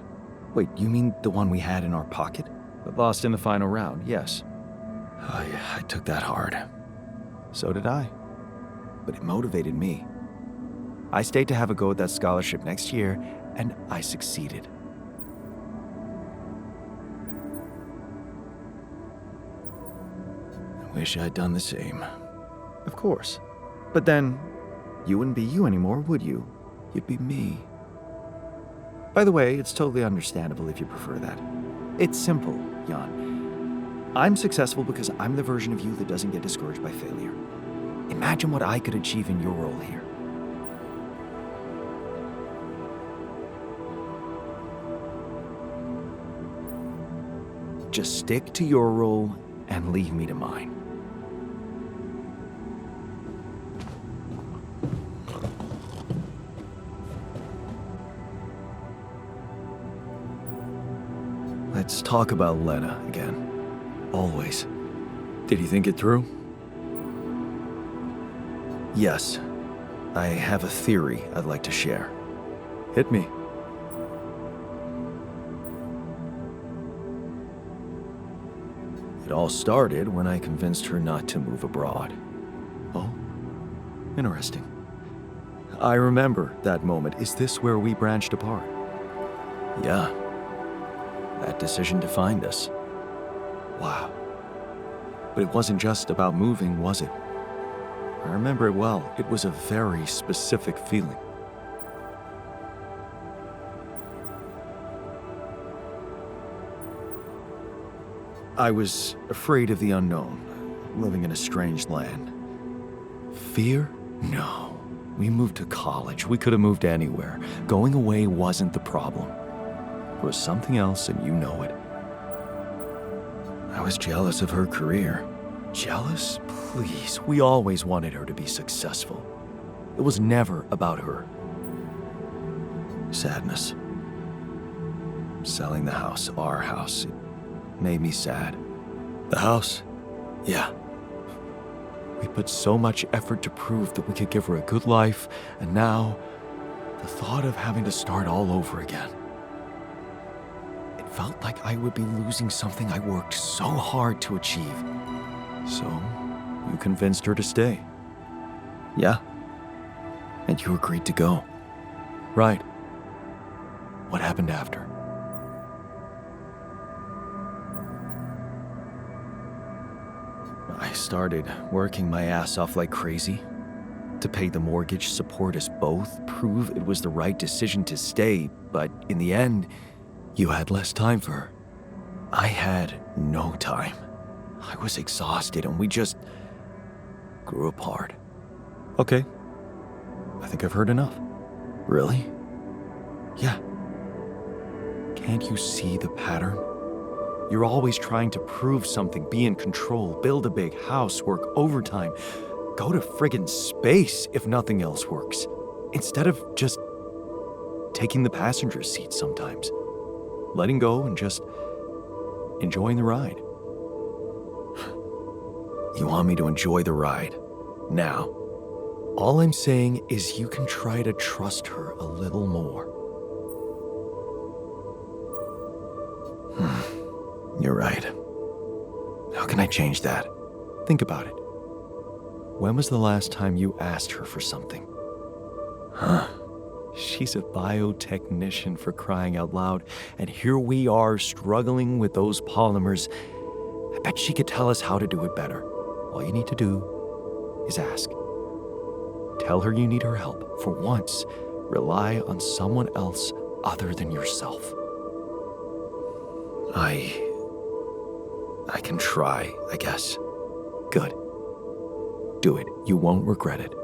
Wait, you mean the one we had in our pocket? But lost in the final round, yes. I took that hard. So did I. But it motivated me. I stayed to have a go at that scholarship next year, and I succeeded. I wish I'd done the same. Of course. But then, you wouldn't be you anymore, would you? You'd be me. By the way, it's totally understandable if you prefer that. It's simple, Jan. I'm successful because I'm the version of you that doesn't get discouraged by failure. Imagine what I could achieve in your role here. Just stick to your role and leave me to mine. Let's talk about Lena again. Always. Did you think it through? Yes. I have a theory I'd like to share. Hit me. It all started when I convinced her not to move abroad. Oh, interesting. I remember that moment. Is this where we branched apart? Yeah. That decision defined us. Wow. But it wasn't just about moving, was it? I remember it well. It was a very specific feeling. I was afraid of the unknown, living in a strange land. Fear? No. We moved to college. We could have moved anywhere. Going away wasn't the problem. It was something else, and you know it. I was jealous of her career. Jealous? Please. We always wanted her to be successful. It was never about her. Sadness. Selling the house, our house, it made me sad. The house? Yeah. We put so much effort to prove that we could give her a good life, and now, the thought of having to start all over again. It felt like I would be losing something I worked so hard to achieve. So, you convinced her to stay. Yeah. And you agreed to go. Right. What happened after? I started working my ass off like crazy to pay the mortgage, support us both, prove it was the right decision to stay, but in the end, you had less time for her. I had no time. I was exhausted and we just grew apart. Okay. I think I've heard enough. Really? Yeah. Can't you see the pattern? You're always trying to prove something, be in control, build a big house, work overtime, go to friggin' space if nothing else works, instead of just taking the passenger seat sometimes, letting go and just enjoying the ride. You want me to enjoy the ride? Now? All I'm saying is you can try to trust her a little more. You're right. How can I change that? Think about it. When was the last time you asked her for something? Huh? She's a biotechnician, for crying out loud, and here we are struggling with those polymers. I bet she could tell us how to do it better. All you need to do is ask. Tell her you need her help. For once, rely on someone else other than yourself. I can try, I guess. Good. Do it. You won't regret it.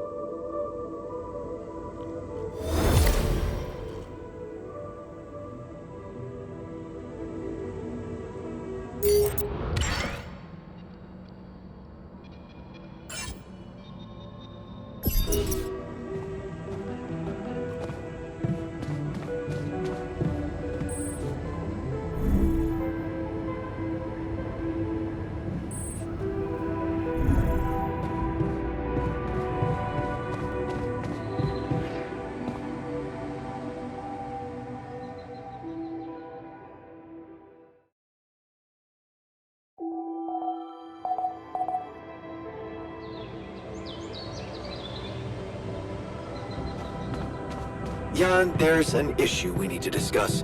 Jan, there's an issue we need to discuss.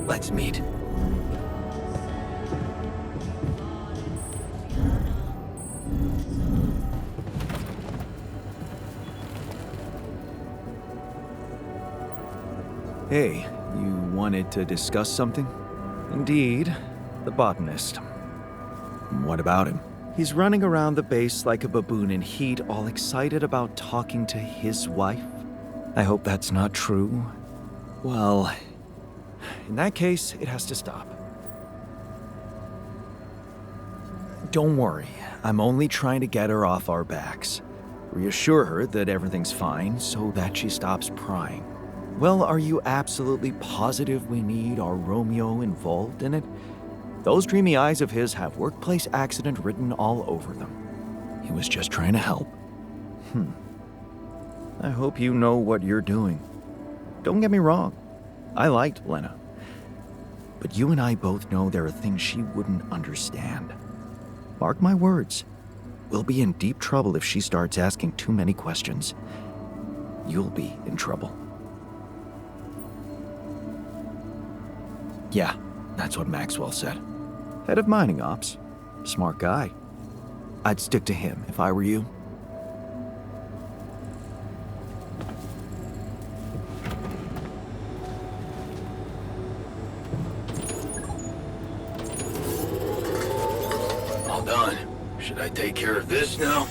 Let's meet. Hey, you wanted to discuss something? Indeed, the botanist. What about him? He's running around the base like a baboon in heat, all excited about talking to his wife. I hope that's not true. Well, in that case, it has to stop. Don't worry, I'm only trying to get her off our backs. Reassure her that everything's fine so that she stops prying. Well, are you absolutely positive we need our Romeo involved in it? Those dreamy eyes of his have workplace accident written all over them. He was just trying to help. I hope you know what you're doing. Don't get me wrong, I liked Lena. But you and I both know there are things she wouldn't understand. Mark my words, we'll be in deep trouble if she starts asking too many questions. You'll be in trouble. Yeah, that's what Maxwell said. Head of mining ops. Smart guy. I'd stick to him if I were you. All done. Should I take care of this now?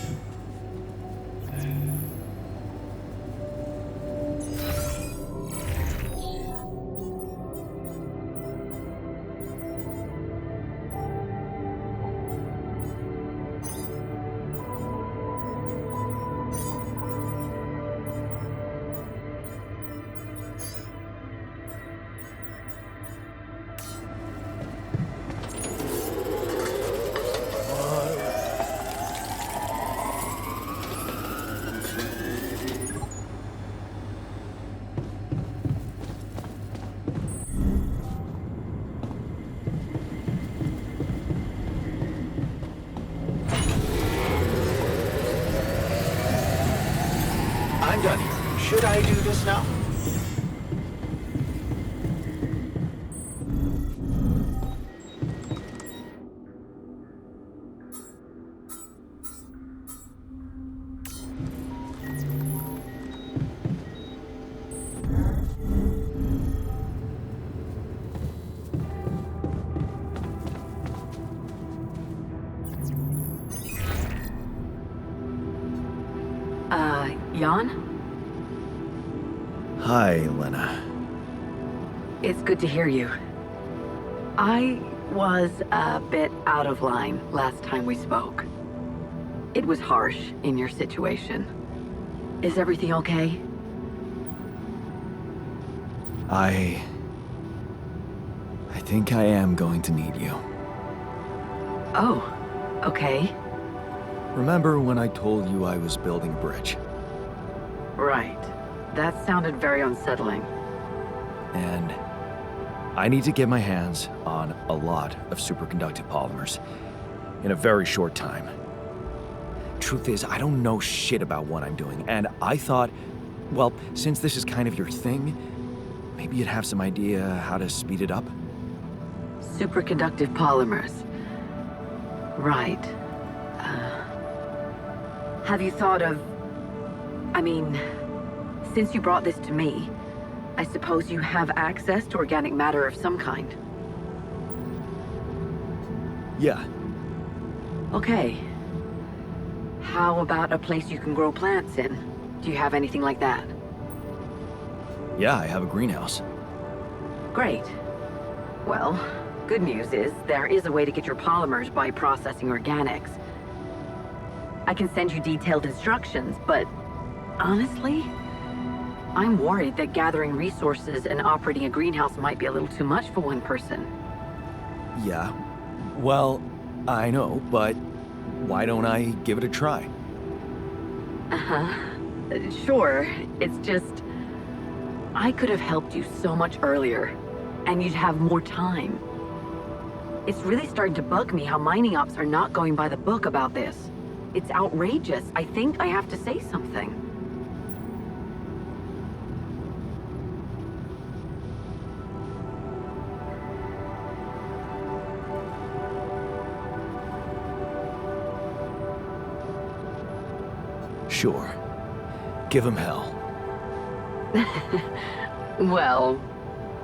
I'm done here. Should I do this now? Jan? Hi, Lena. It's good to hear you. I was a bit out of line last time we spoke. It was harsh in your situation. Is everything okay? I think I am going to need you. Oh, okay. Remember when I told you I was building a bridge? Right. That sounded very unsettling. And I need to get my hands on a lot of superconductive polymers in a very short time. Truth is, I don't know shit about what I'm doing, and I thought, well, since this is kind of your thing, maybe you'd have some idea how to speed it up? Superconductive polymers. Right. Have you thought of... I mean, since you brought this to me, I suppose you have access to organic matter of some kind. Yeah. Okay. How about a place you can grow plants in? Do you have anything like that? Yeah, I have a greenhouse. Great. Well, good news is there is a way to get your polymers by processing organics. I can send you detailed instructions, but honestly, I'm worried that gathering resources and operating a greenhouse might be a little too much for one person. Yeah. Well, I know, but why don't I give it a try? Sure, it's just... I could have helped you so much earlier, and you'd have more time. It's really starting to bug me how mining ops are not going by the book about this. It's outrageous. I think I have to say something. Sure. Give him hell. Well,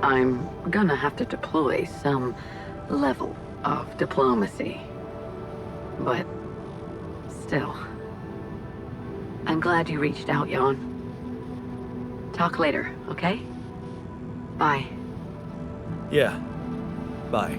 I'm gonna have to deploy some level of diplomacy. But still, I'm glad you reached out, Jan. Talk later, okay? Bye. Yeah. Bye.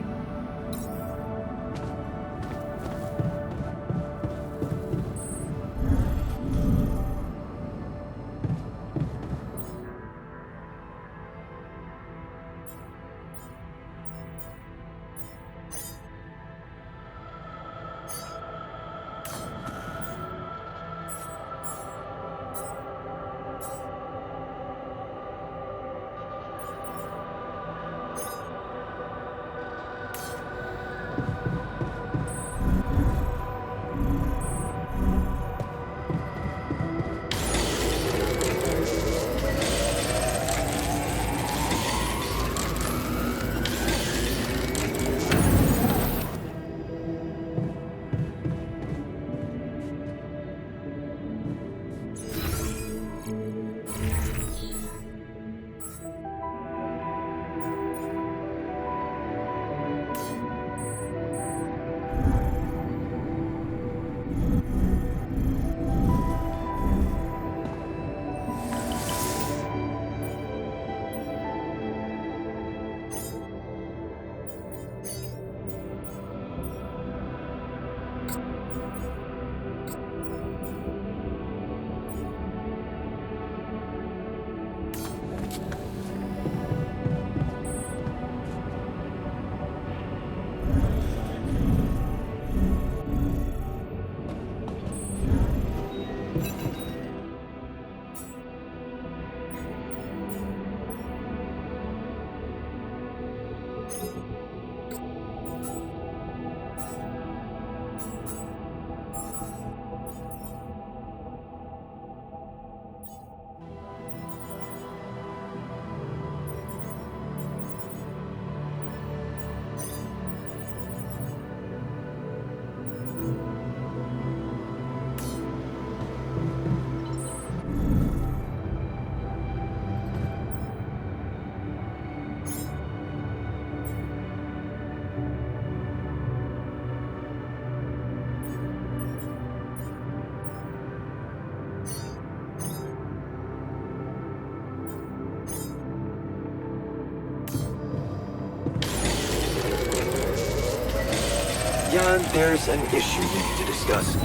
Jan, there's an issue we need to discuss.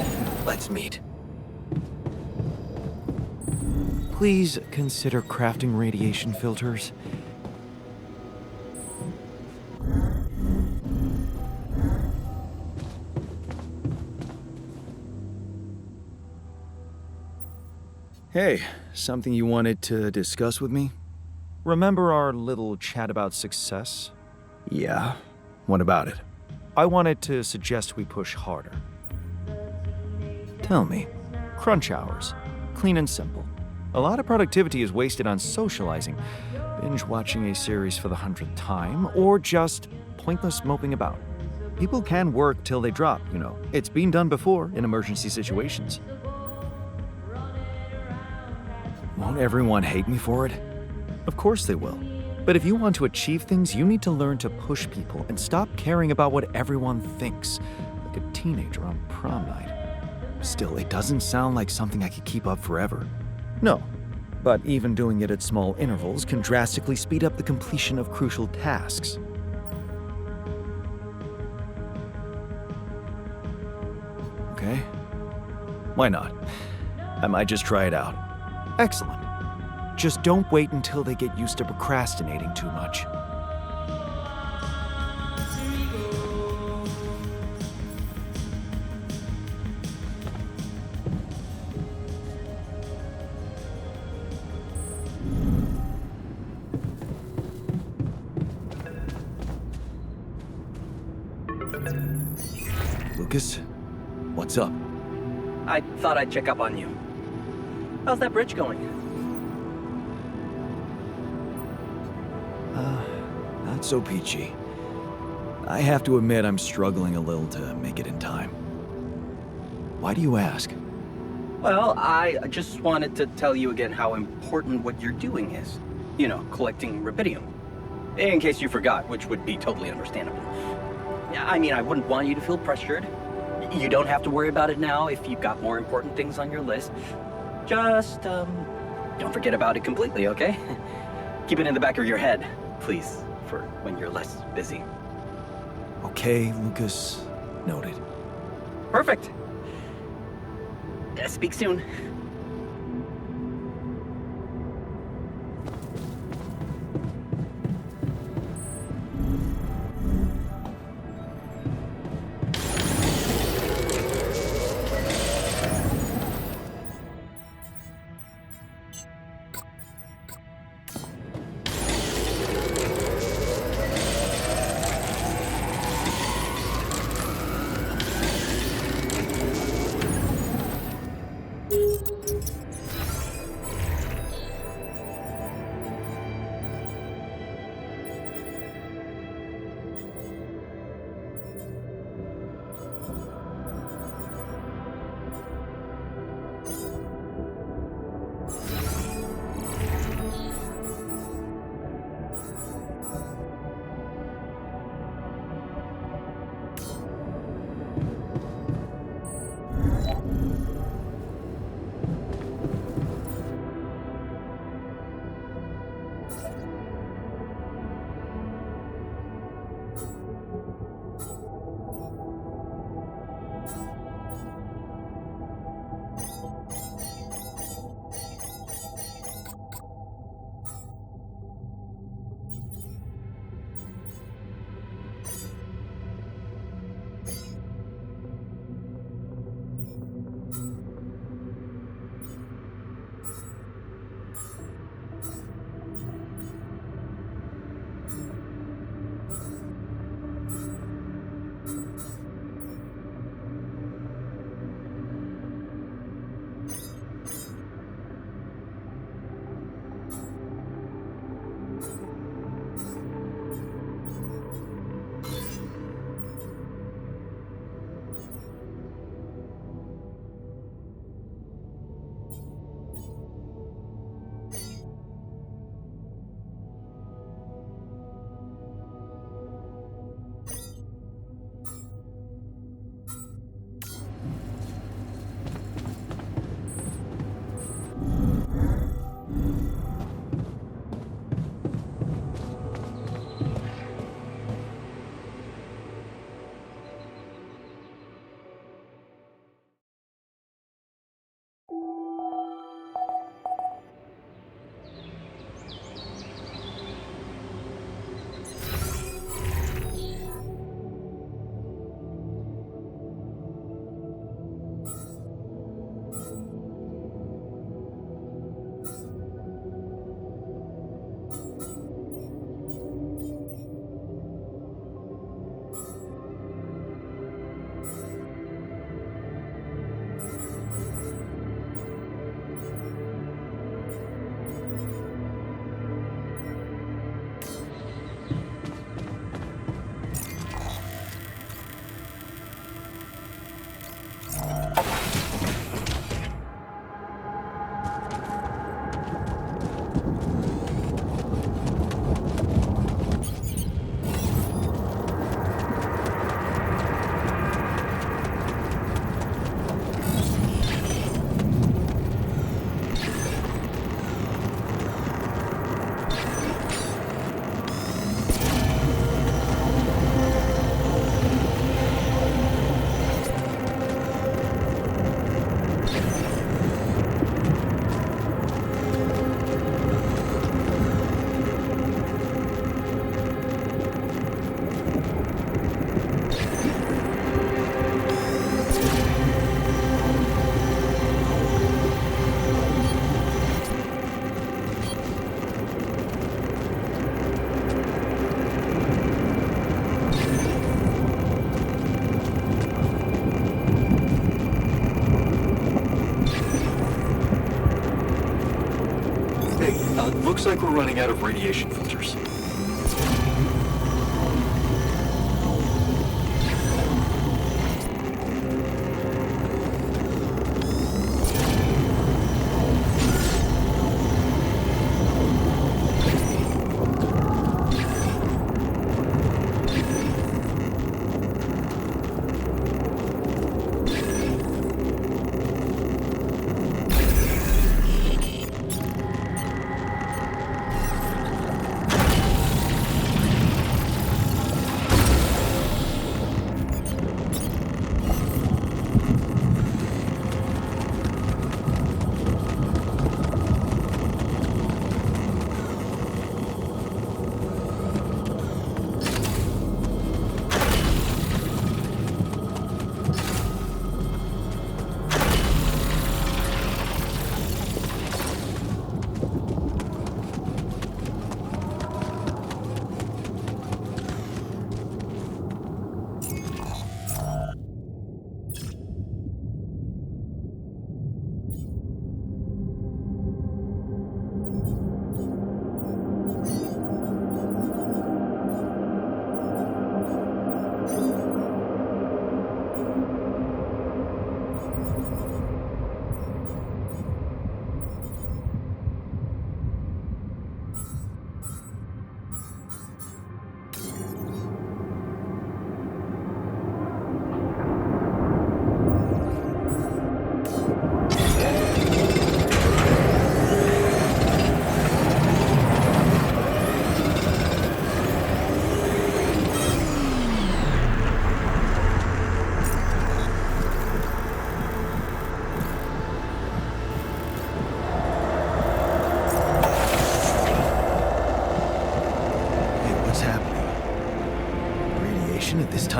Let's meet. Please consider crafting radiation filters. Hey, something you wanted to discuss with me? Remember our little chat about success? Yeah. What about it? I wanted to suggest we push harder. Tell me. Crunch hours. Clean and simple. A lot of productivity is wasted on socializing, binge watching a series for the 100th time, or just pointless moping about. People can work till they drop, you know. It's been done before in emergency situations. Won't everyone hate me for it? Of course they will. But if you want to achieve things, you need to learn to push people and stop caring about what everyone thinks, like a teenager on prom night. Still, it doesn't sound like something I could keep up forever. No, but even doing it at small intervals can drastically speed up the completion of crucial tasks. Okay. Why not? I might just try it out. Excellent. Just don't wait until they get used to procrastinating too much. Lucas, what's up? I thought I'd check up on you. How's that bridge going? Not so peachy. I have to admit I'm struggling a little to make it in time. Why do you ask? Well, I just wanted to tell you again how important what you're doing is. You know, collecting rubidium. In case you forgot, which would be totally understandable. Yeah, I mean, I wouldn't want you to feel pressured. You don't have to worry about it now if you've got more important things on your list. Just, don't forget about it completely, okay? Keep it in the back of your head, please, for when you're less busy. Okay, Lucas. Noted. Perfect. Speak soon. Looks like we're running out of radiation filters.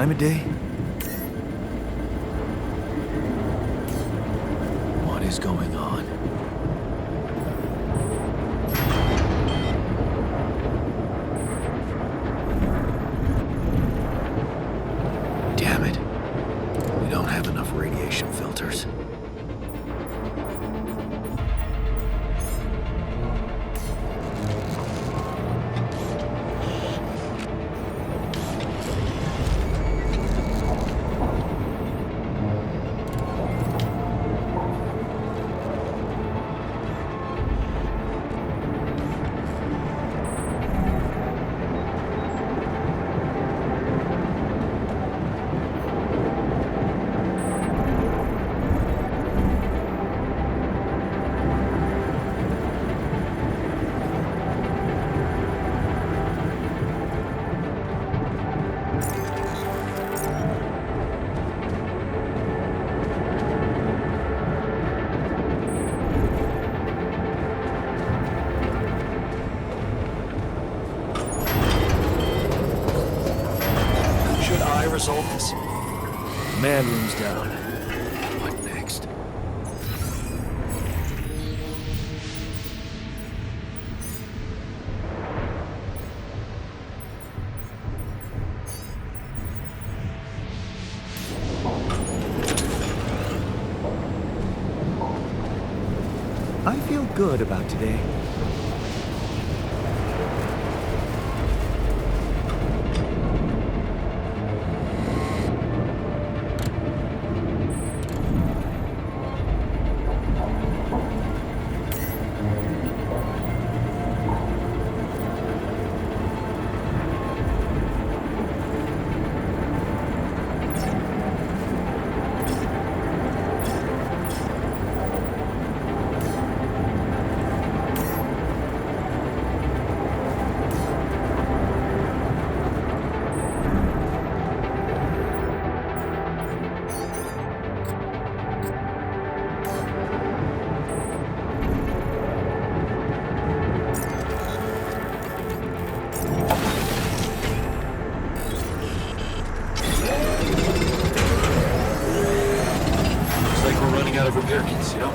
time of day? What is going on? Damn it. We don't have enough radiation filters. Resolve this. Command room's down. What next? I feel good about today. Out of repair kits, you know?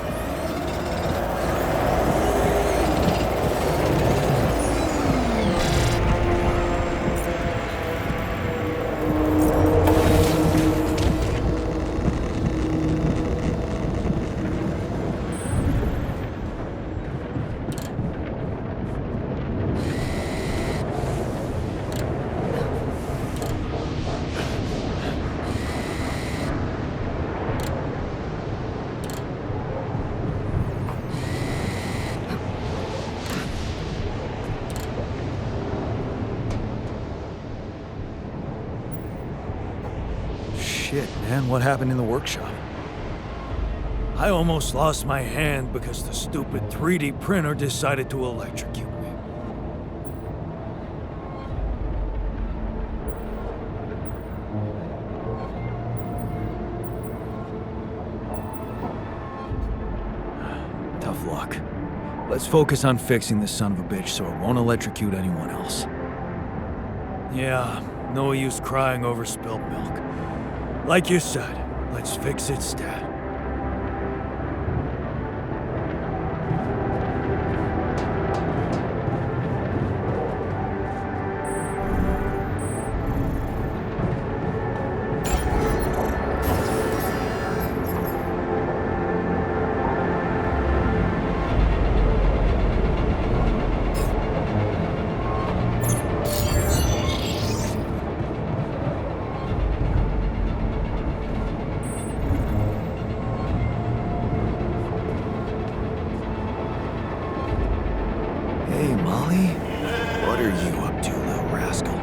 Shit, man, what happened in the workshop? I almost lost my hand because the stupid 3D printer decided to electrocute me. Tough luck. Let's focus on fixing this son of a bitch so it won't electrocute anyone else. Yeah, no use crying over spilt milk. Like you said, let's fix it stat. Hey, Molly. What are you up to, little rascal?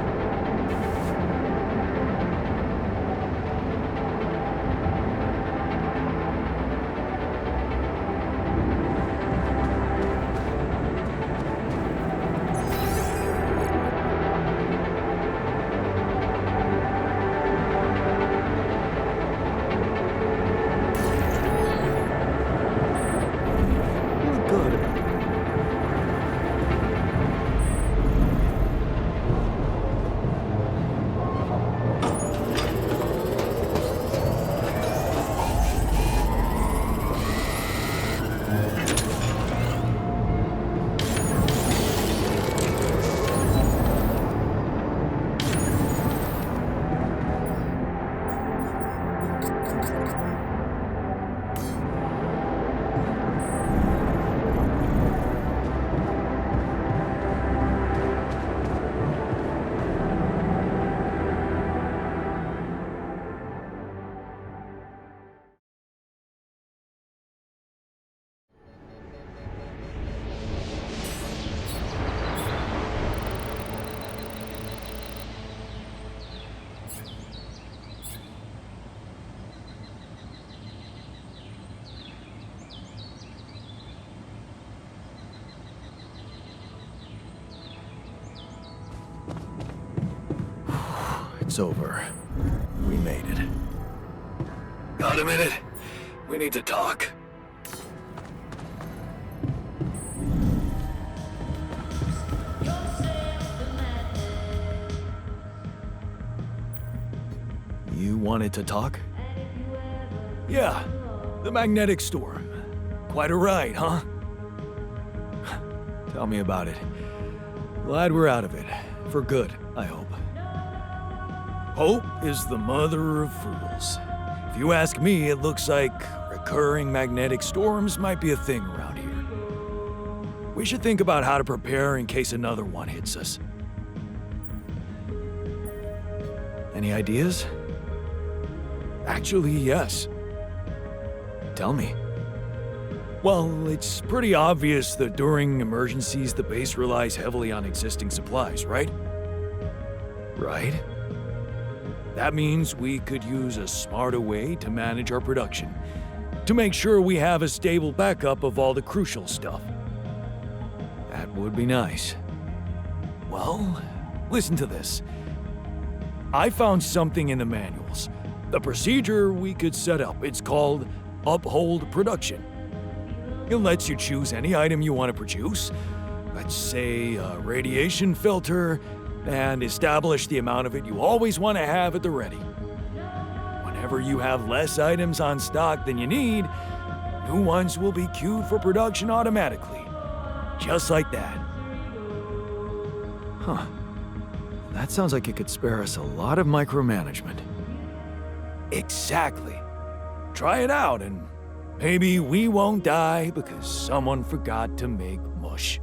You're good. It's over. We made it. Got a minute? We need to talk. You wanted to talk? Yeah, the magnetic storm. Quite a ride, huh? Tell me about it. Glad we're out of it. For good, I hope. Hope is the mother of fools. If you ask me, it looks like recurring magnetic storms might be a thing around here. We should think about how to prepare in case another one hits us. Any ideas? Actually, yes. Tell me. Well, it's pretty obvious that during emergencies, the base relies heavily on existing supplies, right? Right? That means we could use a smarter way to manage our production, to make sure we have a stable backup of all the crucial stuff. That would be nice. Well, listen to this. I found something in the manuals. The procedure we could set up. It's called Uphold Production. It lets you choose any item you want to produce. Let's say a radiation filter, and establish the amount of it you always want to have at the ready. Whenever you have less items on stock than you need, new ones will be queued for production automatically. Just like that. Huh. That sounds like it could spare us a lot of micromanagement. Exactly. Try it out and maybe we won't die because someone forgot to make mush.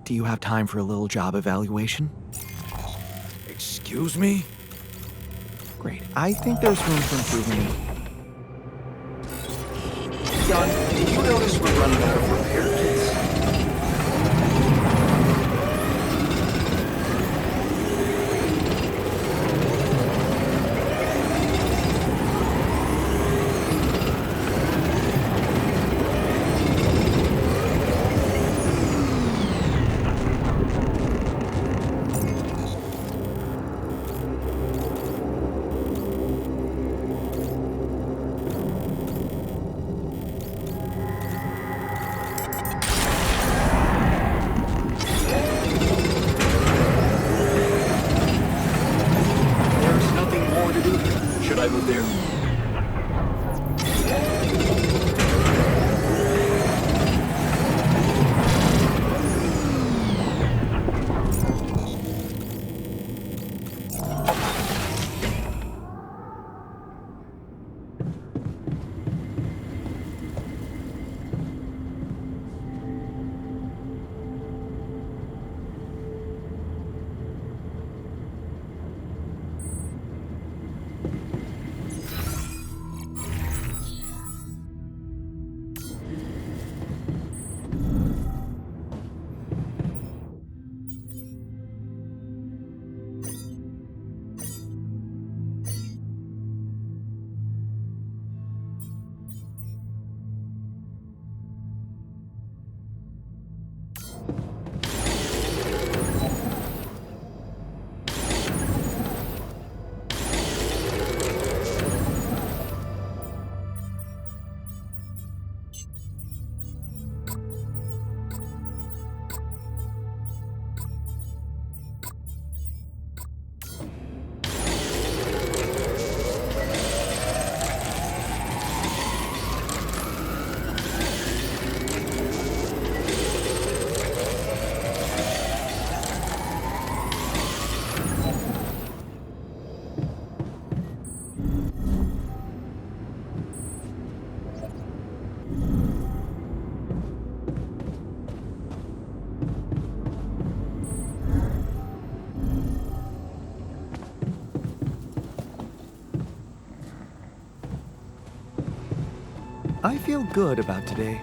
Do you have time for a little job evaluation? Excuse me? Great. I think there's room for improvement. John, did you notice we're running out of repair kits? There's nothing more to do here. Should I move there? I feel good about today.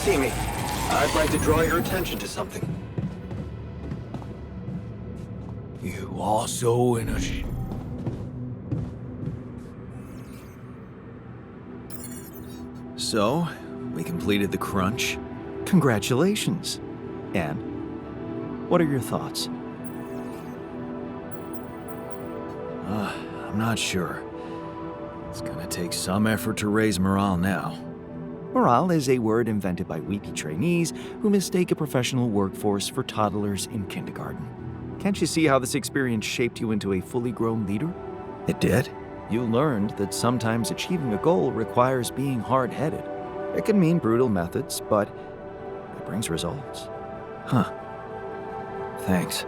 see me. I'd like to draw your attention to something. You also in a So, we completed the crunch. Congratulations. And what are your thoughts? I'm not sure. It's gonna take some effort to raise morale now. Morale is a word invented by weepy trainees who mistake a professional workforce for toddlers in kindergarten. Can't you see how this experience shaped you into a fully grown leader? It did? You learned that sometimes achieving a goal requires being hard-headed. It can mean brutal methods, but it brings results. Huh. Thanks.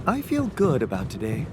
I feel good about today.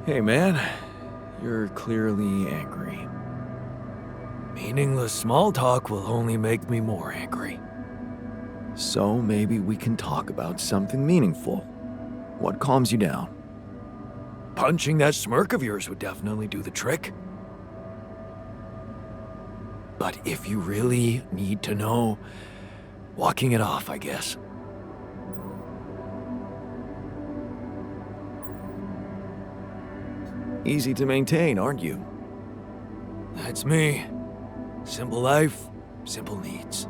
Hey man, you're clearly angry. Meaningless small talk will only make me more angry. So maybe we can talk about something meaningful. What calms you down? Punching that smirk of yours would definitely do the trick. But if you really need to know, walking it off, I guess. Easy to maintain, aren't you? That's me. Simple life, simple needs.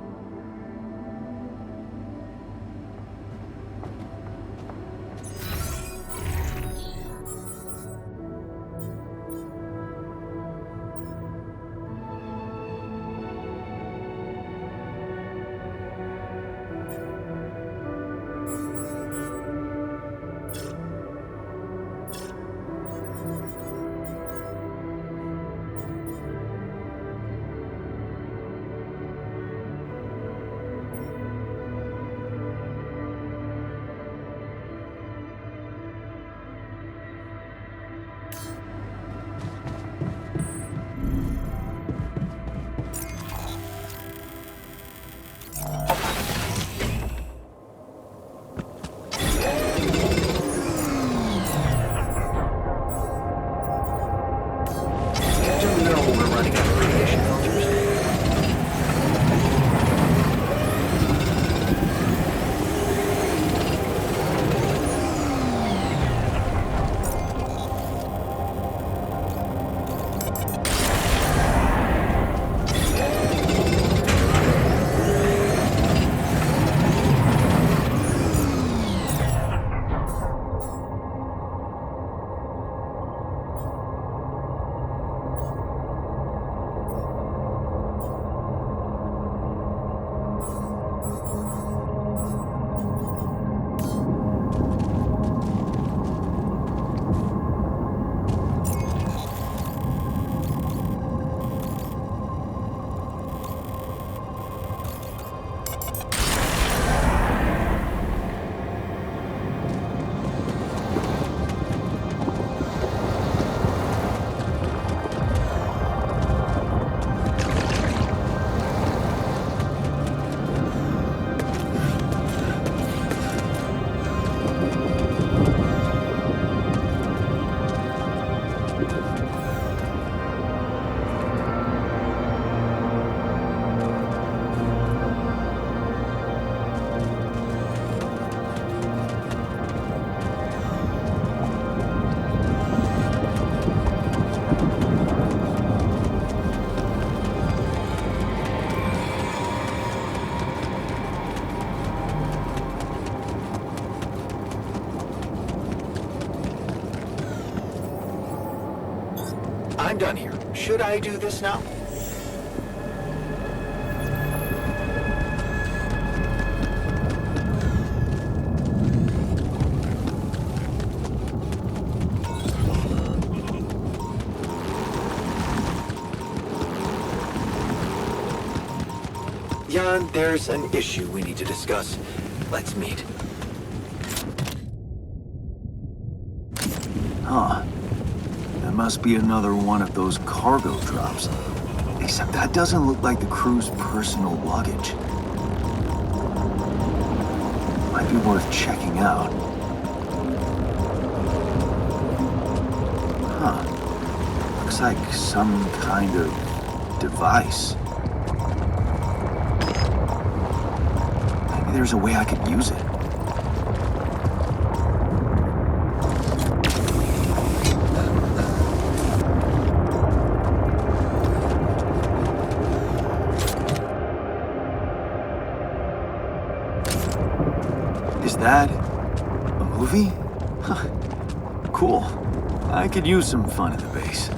I'm done here. Should I do this now? Jan, there's an issue we need to discuss. Let's meet. Huh. That must be another one of those cargo drops. Except that doesn't look like the crew's personal luggage. Might be worth checking out. Huh. Looks like some kind of device. Maybe there's a way I could use it. Is that a movie? Huh. Cool. I could use some fun at the base.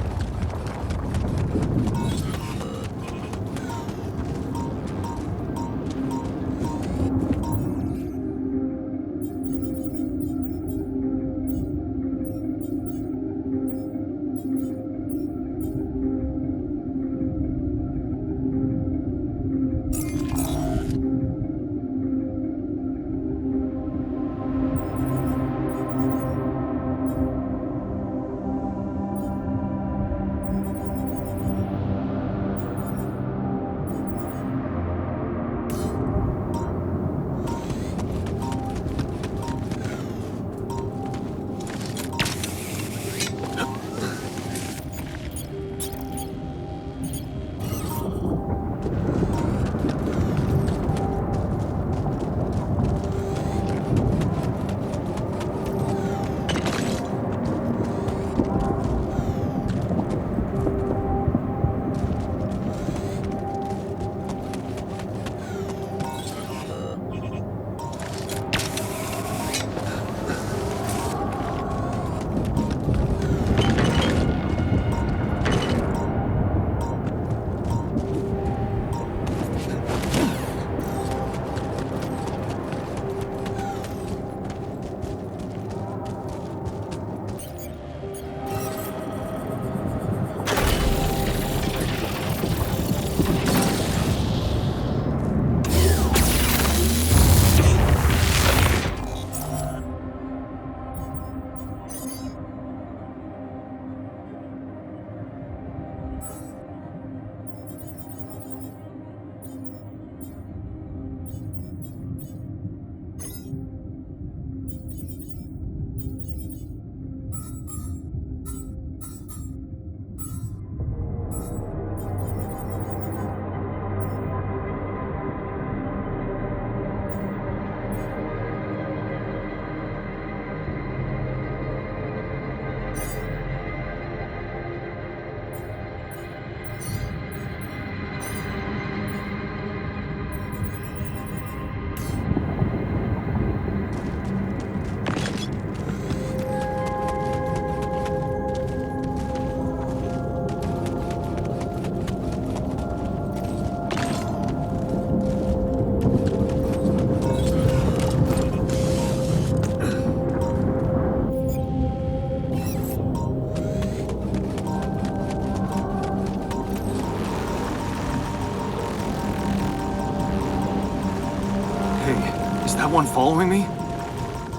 anyone following me?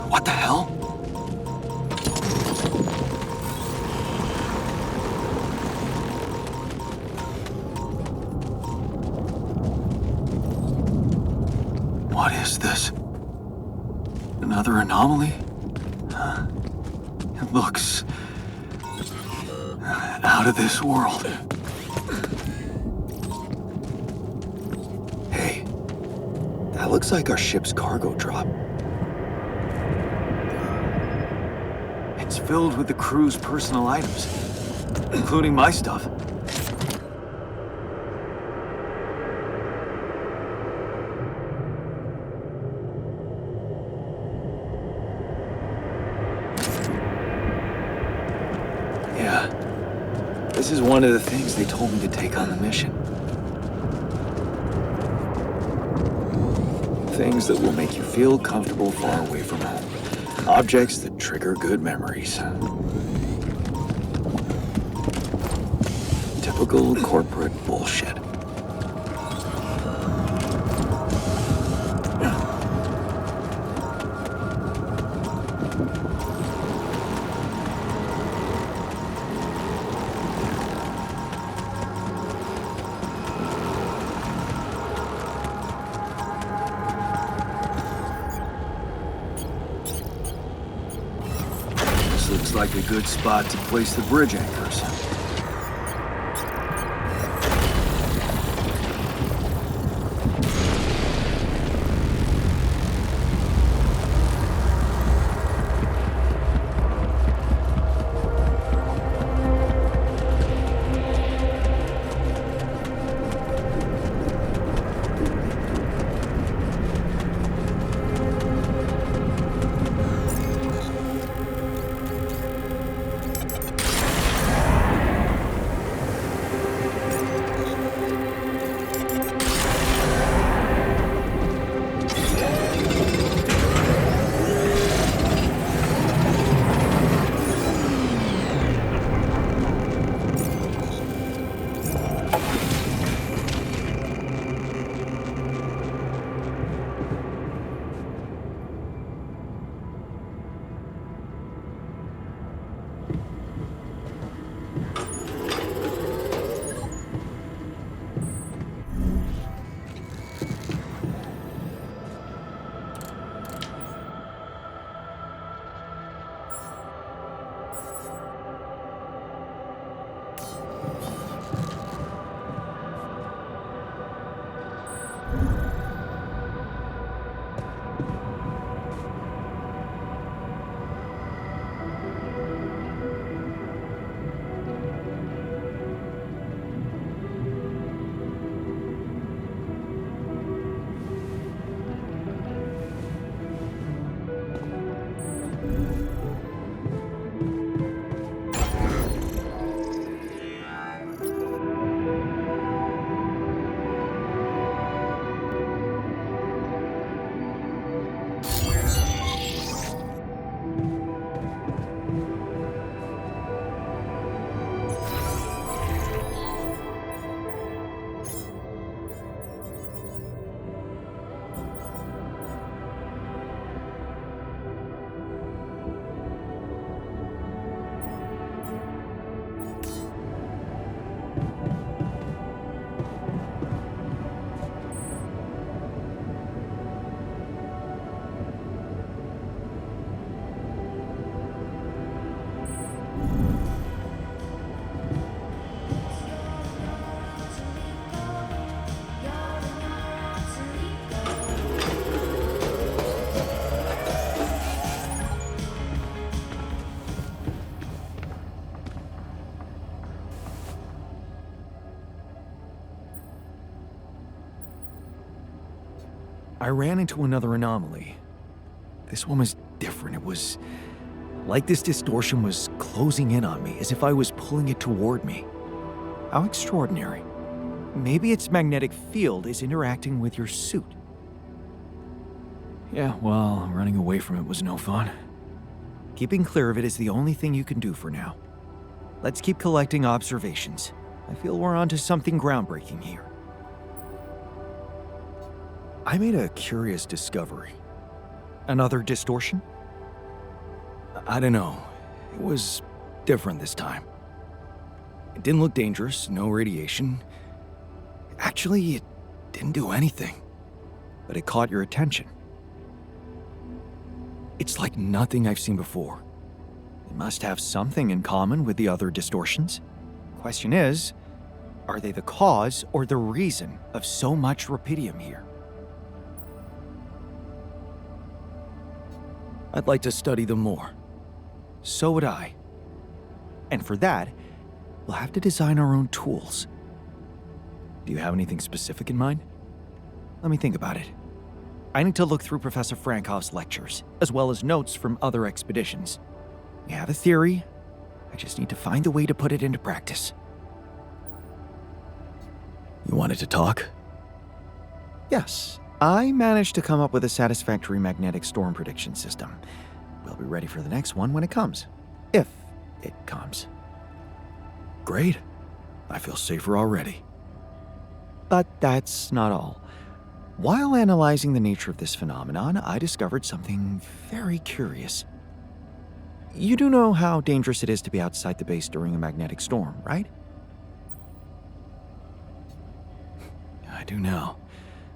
What the hell? What is this? Another anomaly? Huh? It looks out of this world. Hey, that looks like our ship's cargo drop. It's filled with the crew's personal items, including my stuff. Yeah, this is one of the things they told me to take on the mission. Things that will make you feel comfortable far away from home. Objects that trigger good memories. Typical corporate bullshit. Looks like a good spot to place the bridge anchors. I ran into another anomaly. This one was different. It was like this distortion was closing in on me, as if I was pulling it toward me. How extraordinary. Maybe its magnetic field is interacting with your suit. Yeah, well, running away from it was no fun. Keeping clear of it is the only thing you can do for now. Let's keep collecting observations. I feel we're onto something groundbreaking here. I made a curious discovery. Another distortion? I don't know. It was different this time. It didn't look dangerous, no radiation. Actually, it didn't do anything. But it caught your attention. It's like nothing I've seen before. It must have something in common with the other distortions. Question is, are they the cause or the reason of so much rupidium here? I'd like to study them more. So would I. And for that, we'll have to design our own tools. Do you have anything specific in mind? Let me think about it. I need to look through Professor Frankov's lectures, as well as notes from other expeditions. We have a theory. I just need to find a way to put it into practice. You wanted to talk? Yes, I managed to come up with a satisfactory magnetic storm prediction system. We'll be ready for the next one when it comes. If it comes. Great. I feel safer already. But that's not all. While analyzing the nature of this phenomenon, I discovered something very curious. You do know how dangerous it is to be outside the base during a magnetic storm, right? I do now.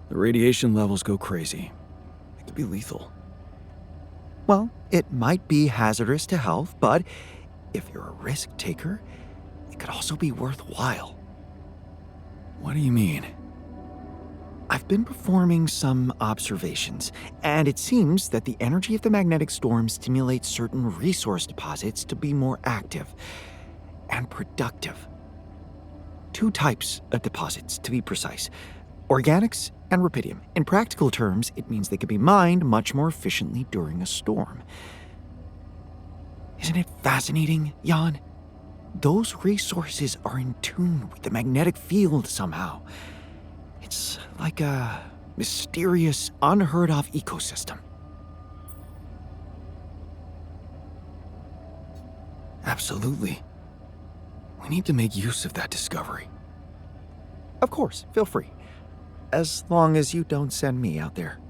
The radiation levels go crazy. It could be lethal. Well, it might be hazardous to health, but if you're a risk taker, it could also be worthwhile. What do you mean? I've been performing some observations, and it seems that the energy of the magnetic storm stimulates certain resource deposits to be more active and productive. 2 types of deposits, to be precise. Organics and rupidium. In practical terms, it means they can be mined much more efficiently during a storm. Isn't it fascinating, Jan? Those resources are in tune with the magnetic field somehow. It's like a mysterious, unheard-of ecosystem. Absolutely. We need to make use of that discovery. Of course, feel free. As long as you don't send me out there.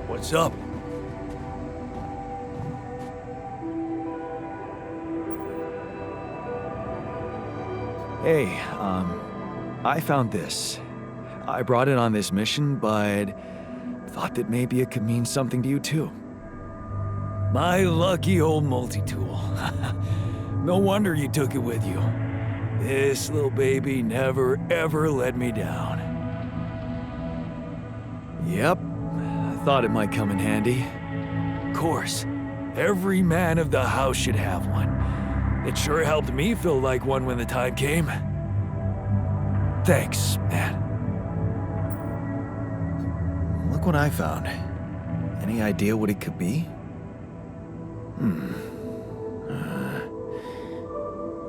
What's up? Hey, I found this. I brought it on this mission, but thought that maybe it could mean something to you too. My lucky old multi-tool. No wonder you took it with you. This little baby never ever let me down. Yep, I thought it might come in handy. Of course, every man of the house should have one. It sure helped me feel like one when the time came. Thanks, man. Look what I found. Any idea what it could be?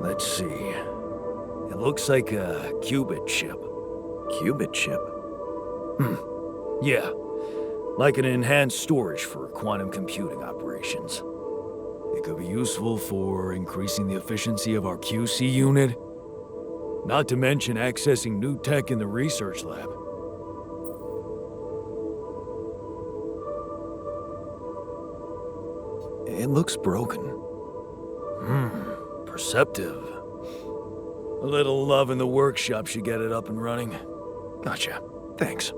Let's see. It looks like a qubit chip. Qubit chip? Yeah, like an enhanced storage for quantum computing operations. It could be useful for increasing the efficiency of our QC unit. Not to mention accessing new tech in the research lab. It looks broken. Perceptive. A little love in the workshop should get it up and running. Gotcha. Thanks.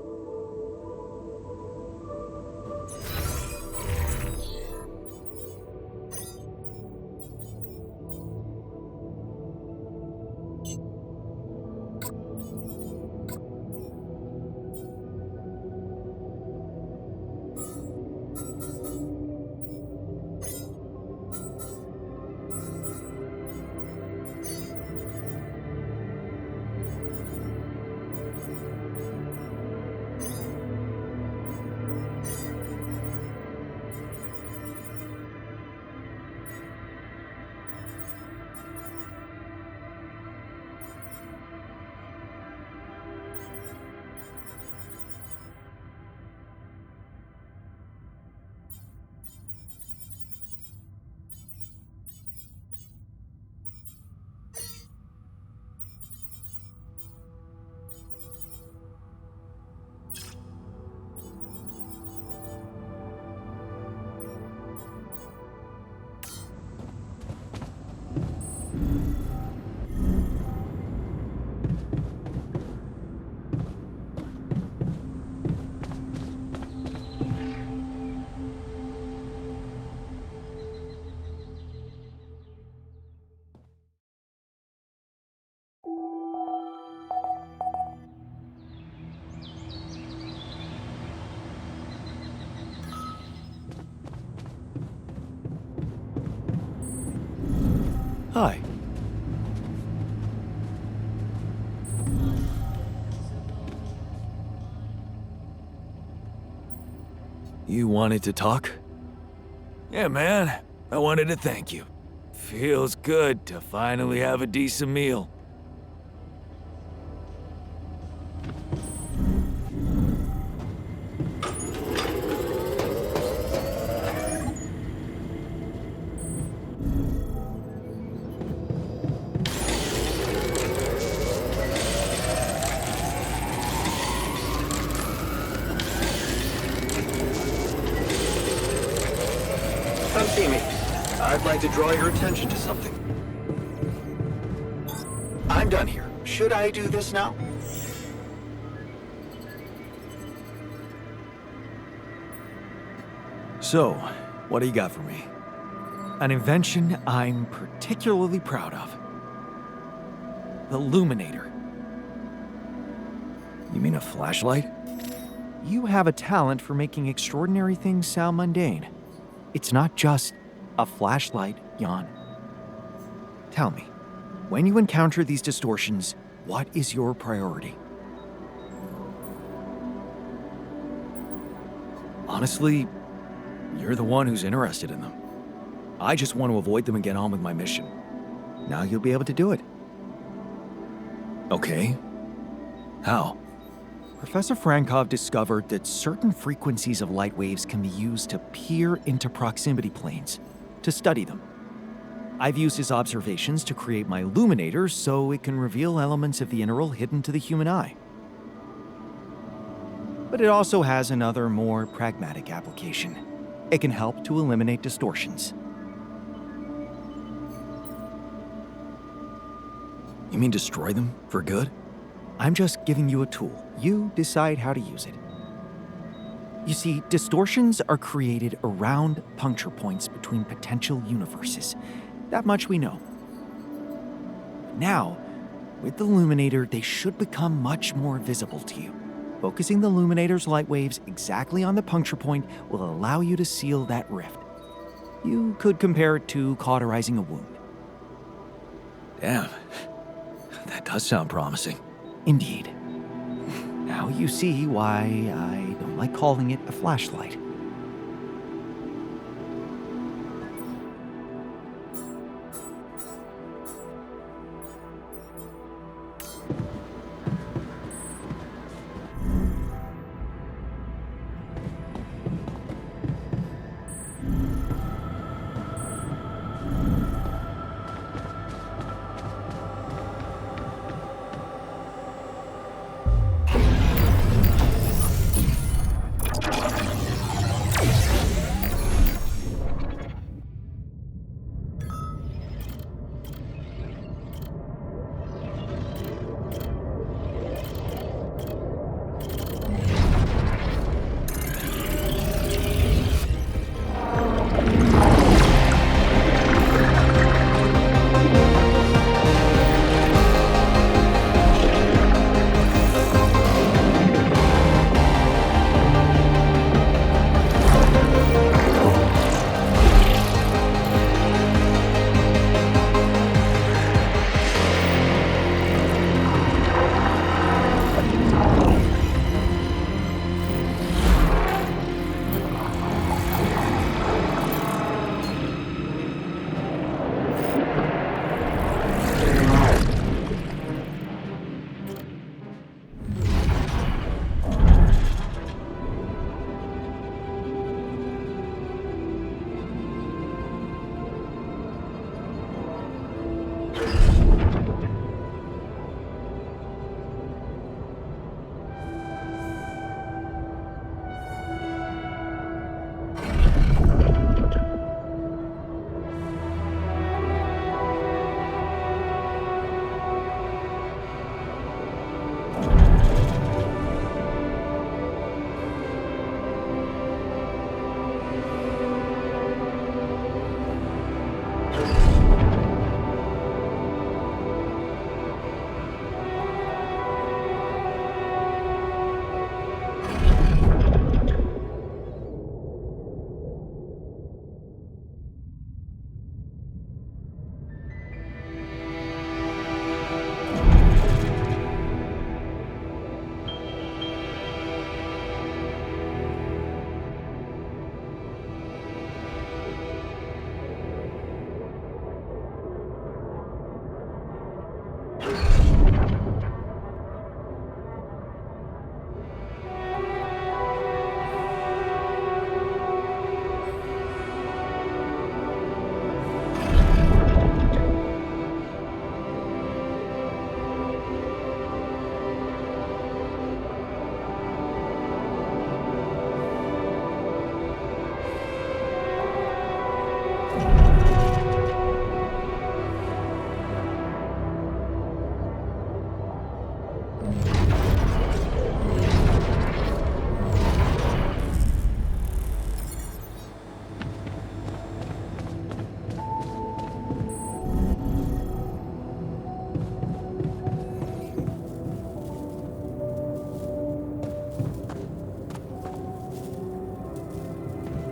Hi. You wanted to talk? Yeah, man. I wanted to thank you. Feels good to finally have a decent meal. Come see me. I'd like to draw your attention to something. I'm done here. Should I do this now? So, what do you got for me? An invention I'm particularly proud of. The Luminator. You mean a flashlight? You have a talent for making extraordinary things sound mundane. It's not just a flashlight, Jan. Tell me, when you encounter these distortions, what is your priority? Honestly, you're the one who's interested in them. I just want to avoid them and get on with my mission. Now you'll be able to do it. Okay. How? Professor Frankov discovered that certain frequencies of light waves can be used to peer into proximity planes, to study them. I've used his observations to create my Luminator so it can reveal elements of the interval hidden to the human eye. But it also has another, more pragmatic application. It can help to eliminate distortions. You mean destroy them for good? I'm just giving you a tool. You decide how to use it. You see, distortions are created around puncture points between potential universes. That much we know. Now, with the Luminator, they should become much more visible to you. Focusing the Luminator's light waves exactly on the puncture point will allow you to seal that rift. You could compare it to cauterizing a wound. Damn. That does sound promising. Indeed. Now you see why I don't like calling it a flashlight.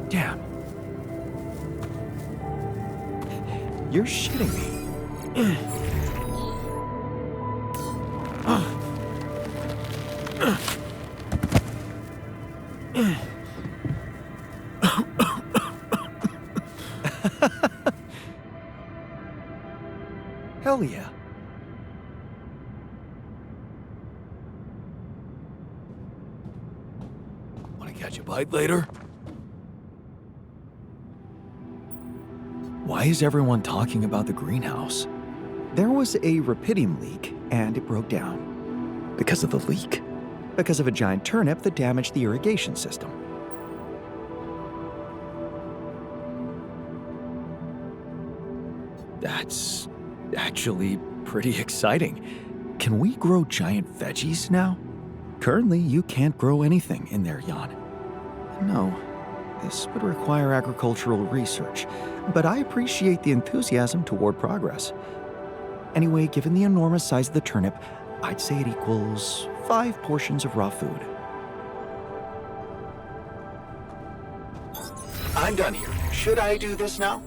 Damn. You're shitting me. Hell yeah. Want to catch a bite later? Why is everyone talking about the greenhouse? There was a rapidium leak, and it broke down. Because of the leak? Because of a giant turnip that damaged the irrigation system. That's actually pretty exciting. Can we grow giant veggies now? Currently, you can't grow anything in there, Jan. No. This would require agricultural research, but I appreciate the enthusiasm toward progress. Anyway, given the enormous size of the turnip, I'd say it equals 5 portions of raw food. I'm done here. Should I do this now?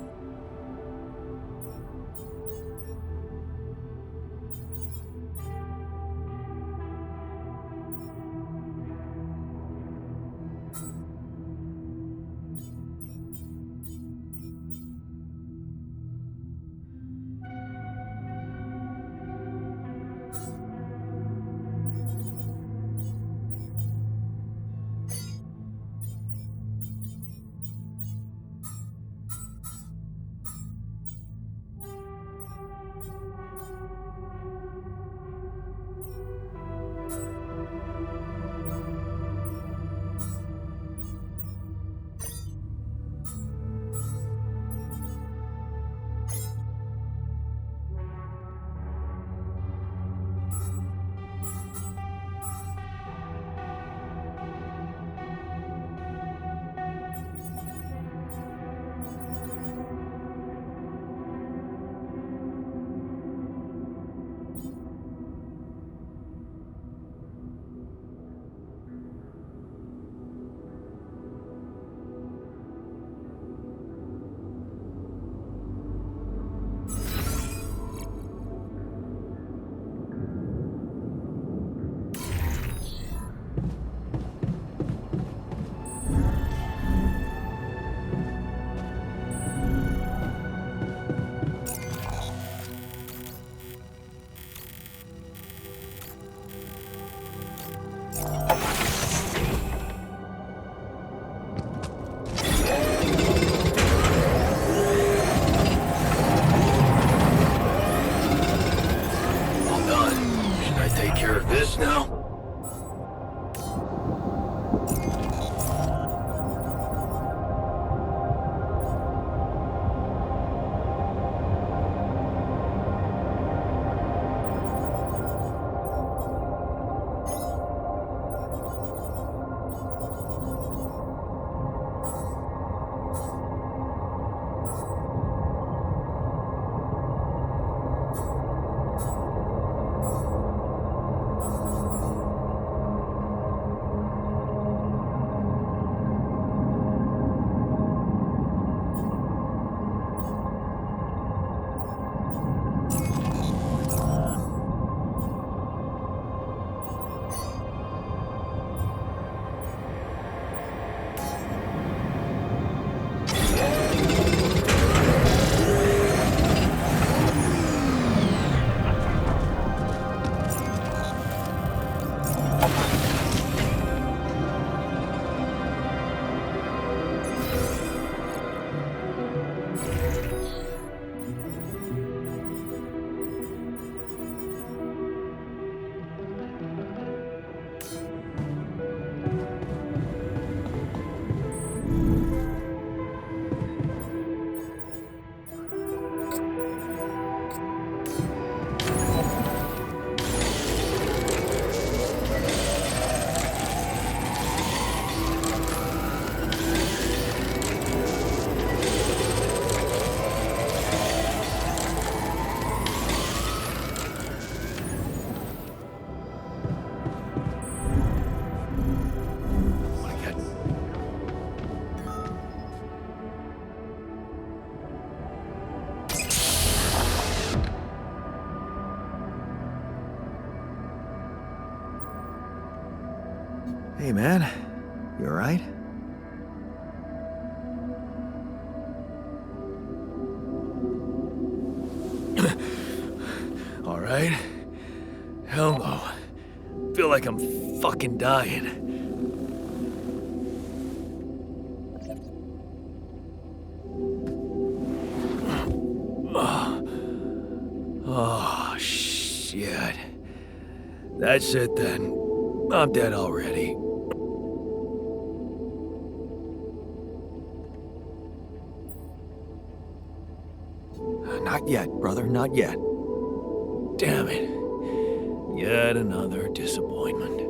Hey, man. You alright? Alright? Hell no. Feel like I'm fucking dying. Oh, shit. That's it then. I'm dead already. Not yet, brother, not yet. Damn it. Yet another disappointment.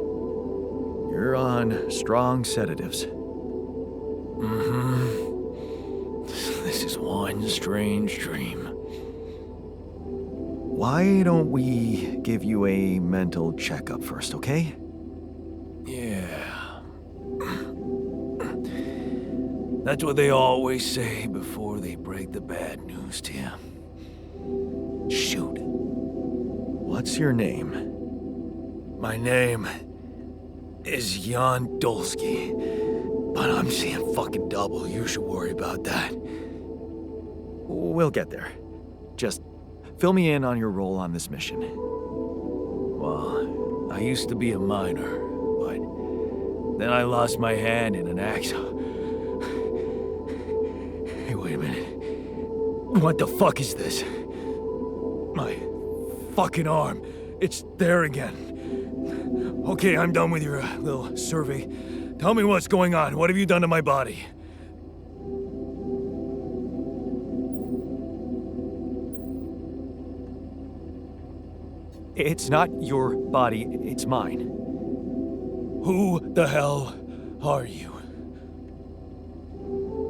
You're on strong sedatives. This is one strange dream. Why don't we give you a mental checkup first, okay? Yeah. That's what they always say before they break the bad news to you. Shoot. What's your name? My name is Jan Dolsky, but I'm seeing fucking double. You should worry about that. We'll get there. Just fill me in on your role on this mission. Well, I used to be a miner, but then I lost my hand in an accident. Hey, wait a minute. What the fuck is this? My fucking arm. It's there again. Okay, I'm done with your little survey. Tell me what's going on. What have you done to my body? It's not your body, it's mine. Who the hell are you?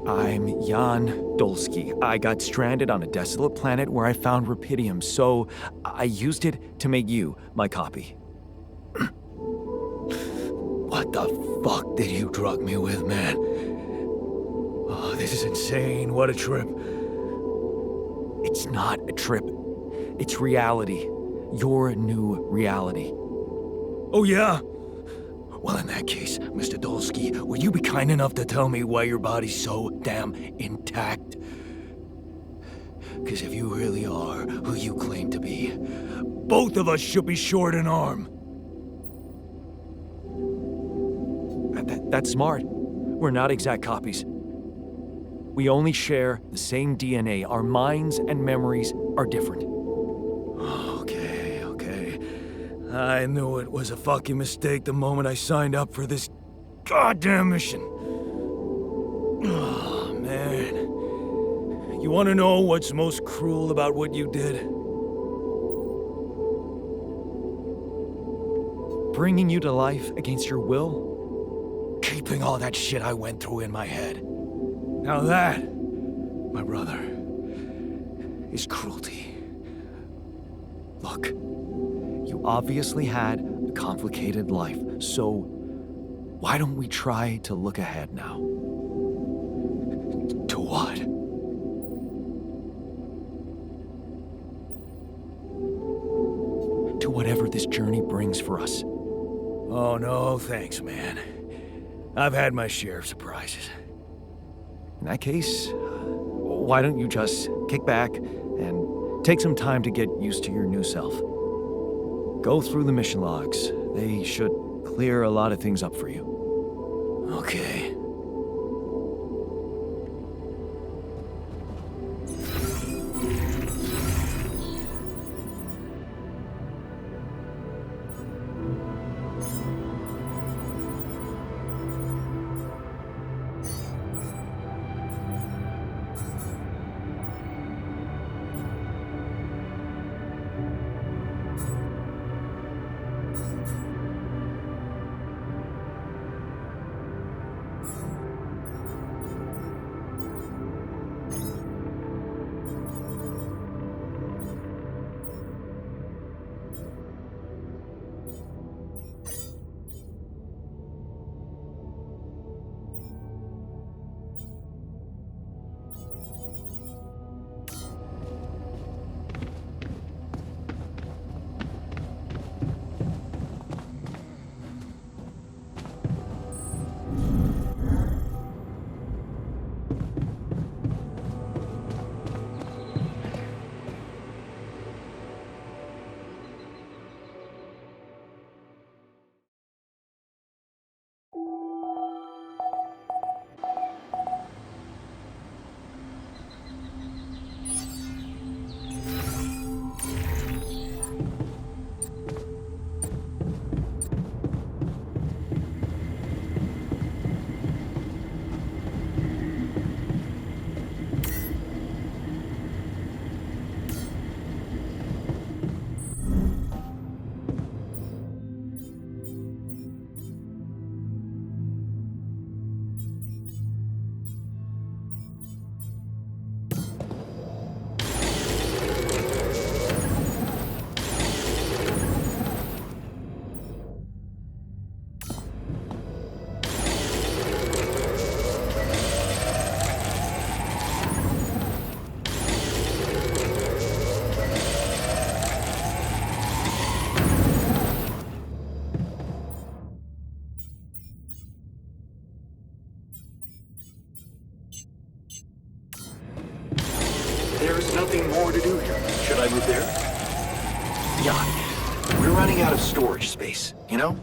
I'm Jan Dolsky. I got stranded on a desolate planet where I found rupidium, so I used it to make you my copy. What the fuck did you drug me with, man? Oh, this is insane. What a trip. It's not a trip. It's reality. Your new reality. Oh, yeah? Well, in that case, Mr. Dolsky, would you be kind enough to tell me why your body's so damn intact? Because if you really are who you claim to be, both of us should be short an arm. That's smart. We're not exact copies. We only share the same DNA. Our minds and memories are different. Okay. I knew it was a fucking mistake the moment I signed up for this goddamn mission. Oh, man. You want to know what's most cruel about what you did? Bringing you to life against your will? Keeping all that shit I went through in my head. Now that, my brother, is cruelty. Look, you obviously had a complicated life, so why don't we try to look ahead now? To what? To whatever this journey brings for us. Oh, no, thanks, man. I've had my share of surprises. In that case, why don't you just kick back and take some time to get used to your new self? Go through the mission logs. They should clear a lot of things up for you. Okay. anything more to do here? Should I move there? Yeah. We're running out of storage space, you know?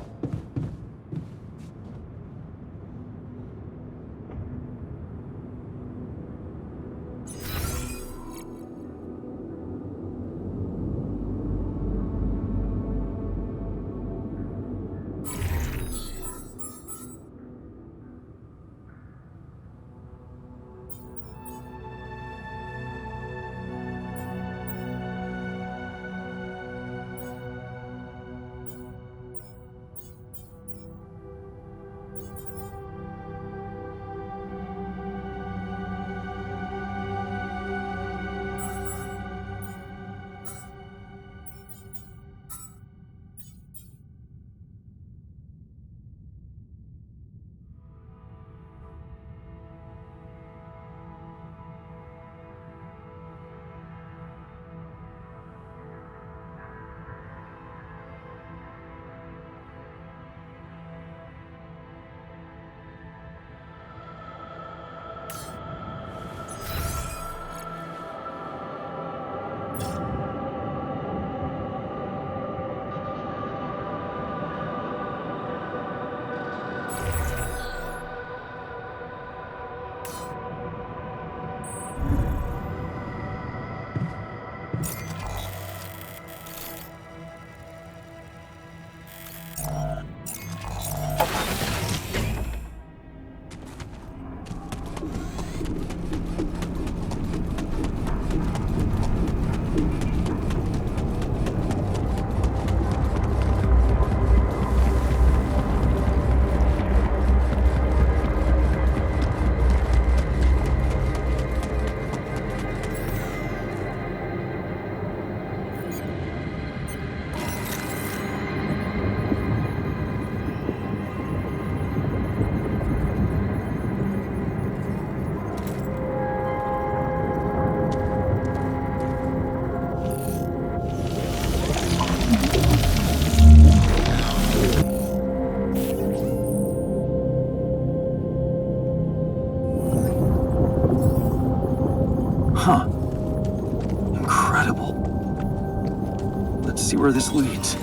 Huh. Incredible. Let's see where this leads.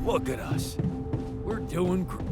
Look at us. We're doing great.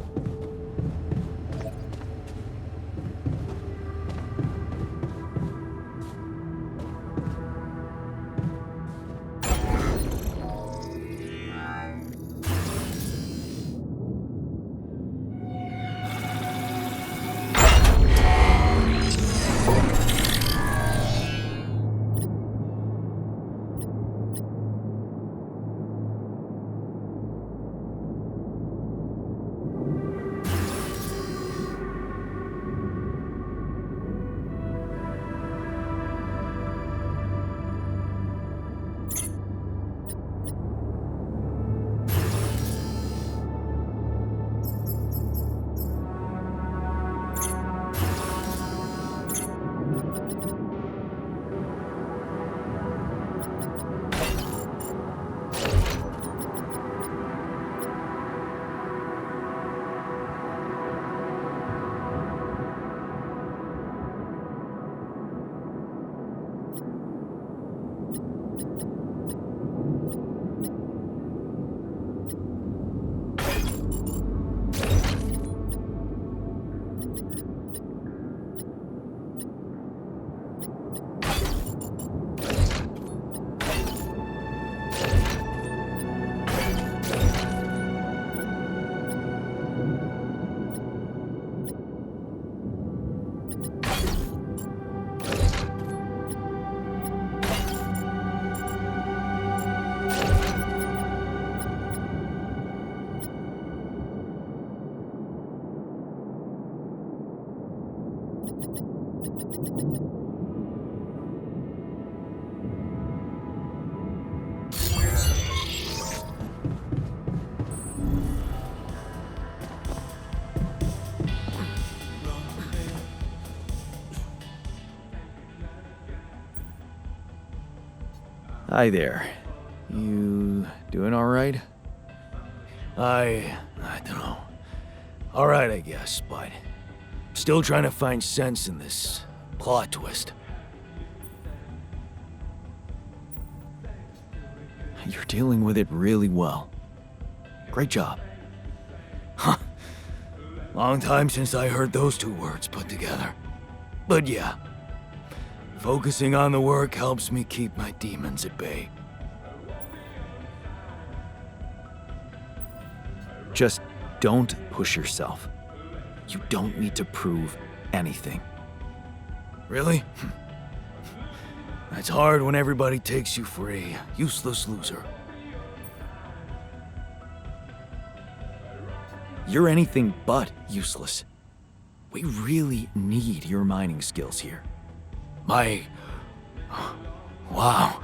Hi there. You doing all right? I don't know. All right, I guess, but still trying to find sense in this plot twist. You're dealing with it really well. Great job. Huh. Long time since I heard those two words put together. But yeah, focusing on the work helps me keep my demons at bay. Just don't push yourself. You don't need to prove anything. Really? That's hard when everybody takes you for a useless loser. You're anything but useless. We really need your mining skills here. Wow.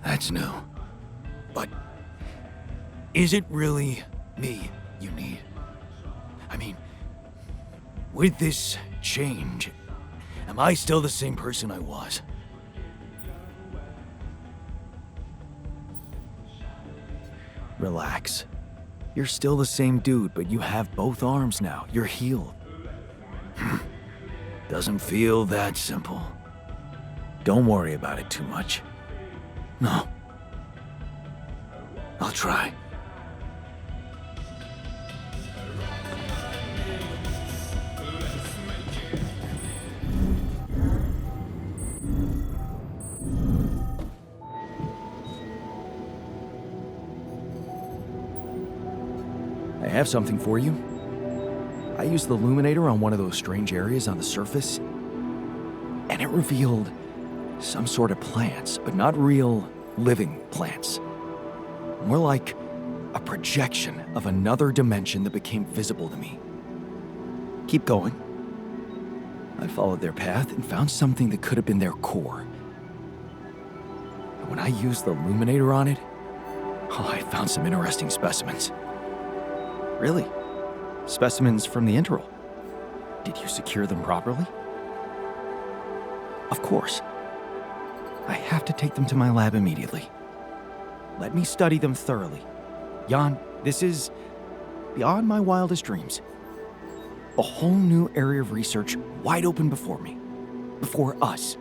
That's new. But is it really me you need? I mean, with this change, am I still the same person I was? Relax. You're still the same dude, but you have both arms now. You're healed. Doesn't feel that simple. Don't worry about it too much. No. I'll try. I have something for you. I used the illuminator on one of those strange areas on the surface, and it revealed some sort of plants, but not real living plants. More like a projection of another dimension that became visible to me. Keep going. I followed their path and found something that could have been their core. And when I used the illuminator on it, I found some interesting specimens. Really? Specimens from the interval. Did you secure them properly? Of course. I have to take them to my lab immediately. Let me study them thoroughly. Jan, this is beyond my wildest dreams. A whole new area of research wide open before me. Before us.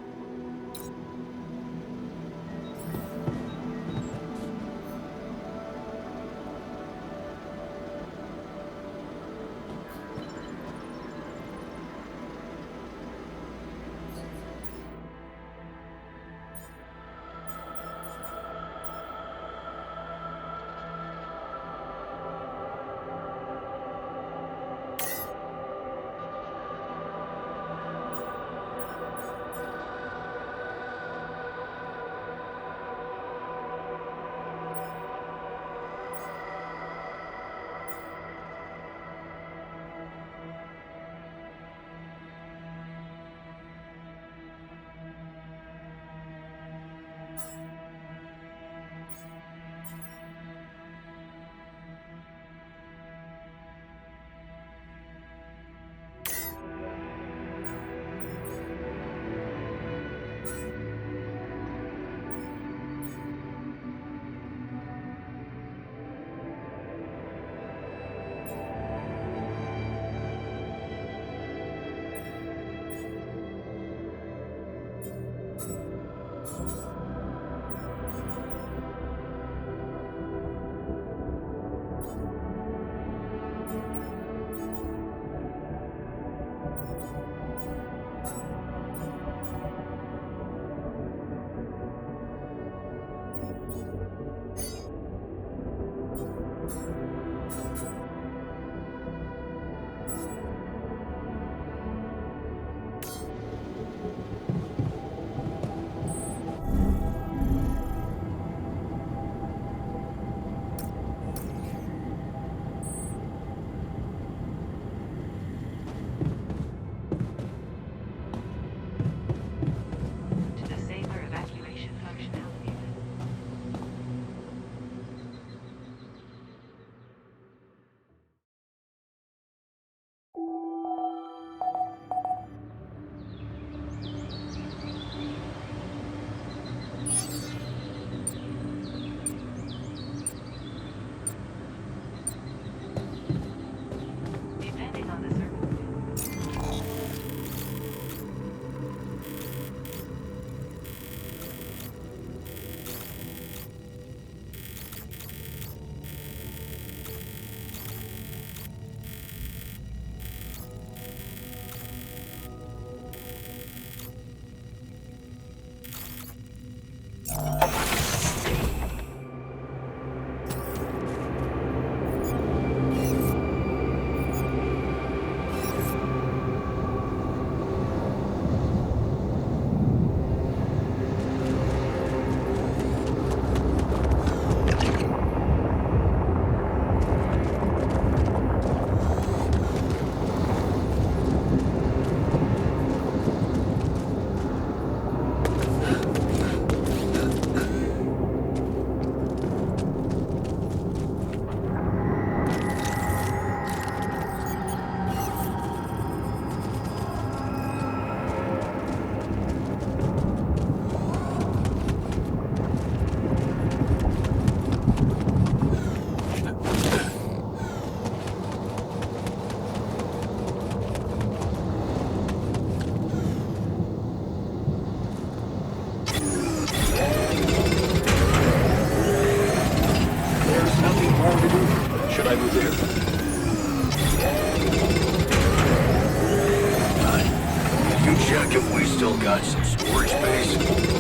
got some storage space?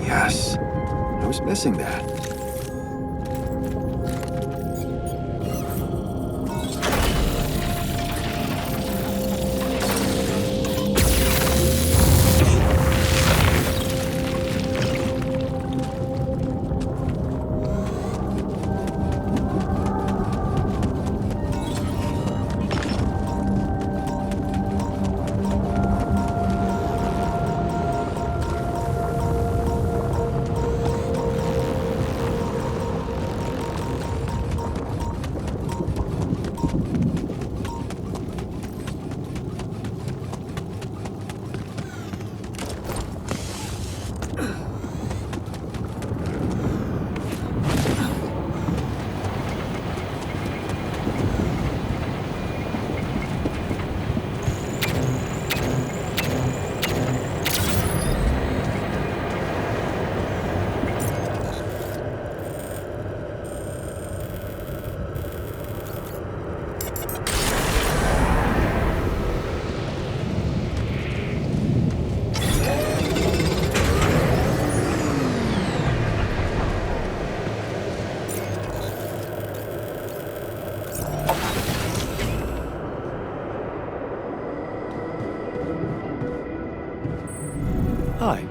Yes. I was missing that. Hi.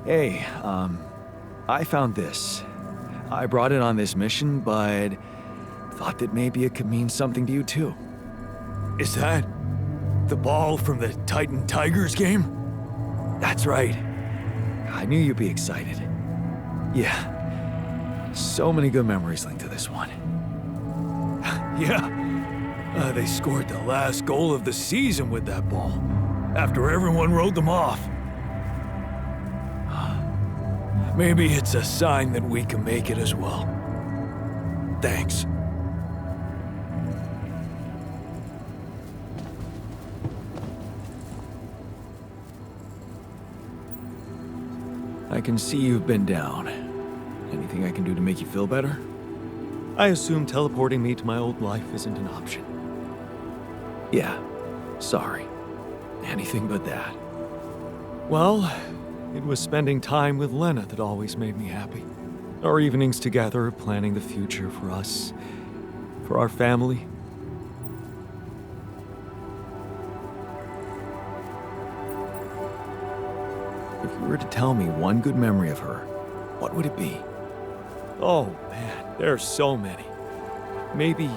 Hey, I found this. I brought it on this mission, but thought that maybe it could mean something to you too. Is that the ball from the Titan Tigers game? That's right. I knew you'd be excited. Yeah. So many good memories linked to this one. Yeah. They scored the last goal of the season with that ball, after everyone wrote them off. Maybe it's a sign that we can make it as well. Thanks. I can see you've been down. Anything I can do to make you feel better? I assume teleporting me to my old life isn't an option. Yeah. Sorry. Anything but that. Well, it was spending time with Lena that always made me happy. Our evenings together, planning the future for us, for our family. If you were to tell me one good memory of her, what would it be? Oh man, there's so many. Maybe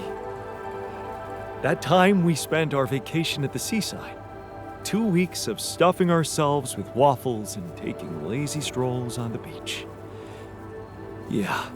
that time we spent our vacation at the seaside. 2 weeks of stuffing ourselves with waffles and taking lazy strolls on the beach. Yeah.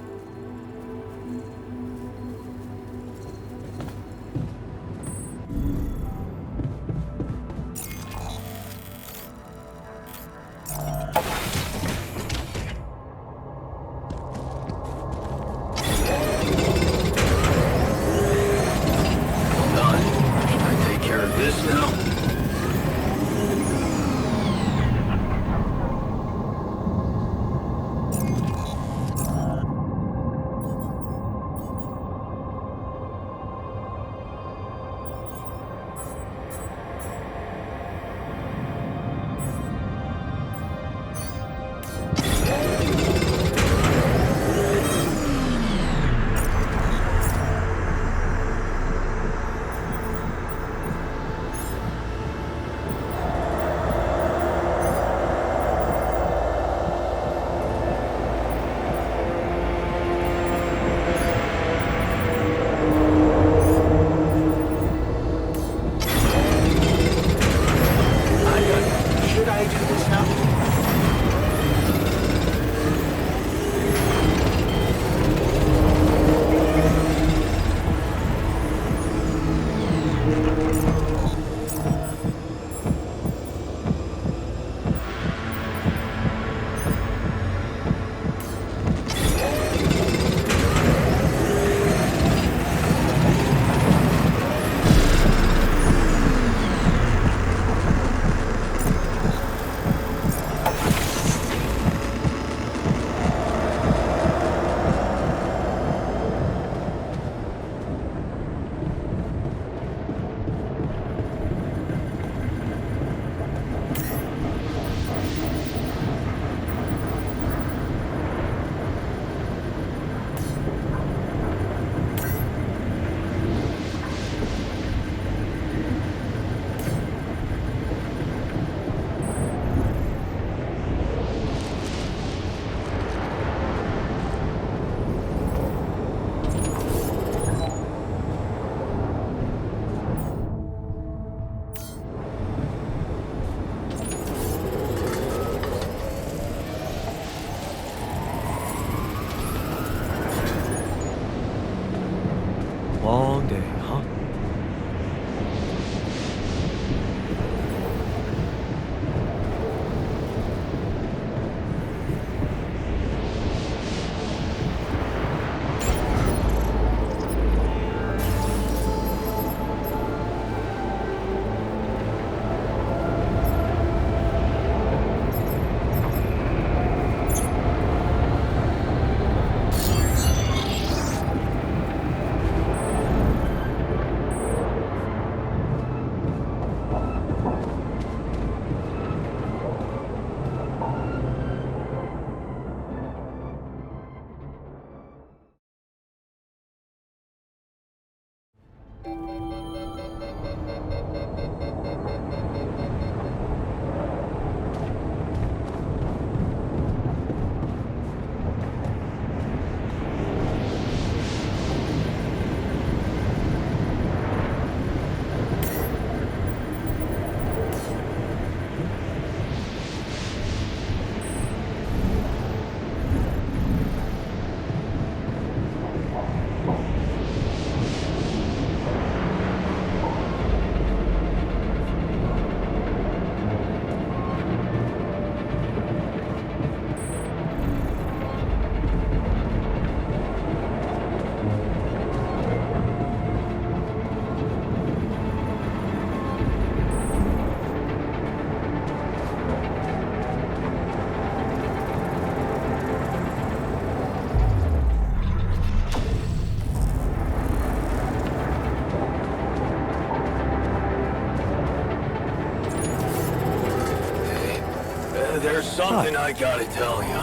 There's something I gotta tell you.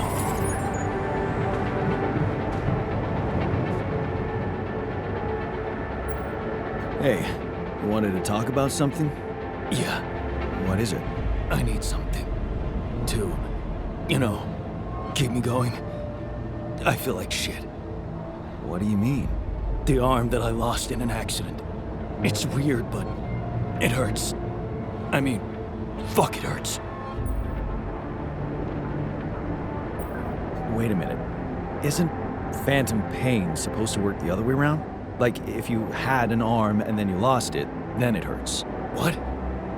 Hey, you wanted to talk about something? Yeah, What is it? I need something to, you know, keep me going. I feel like shit. What do you mean? The arm that I lost in an accident. It's weird, but it hurts. I mean, fuck, it hurts. Wait a minute. Isn't phantom pain supposed to work the other way around? Like, if you had an arm and then you lost it, then it hurts. What?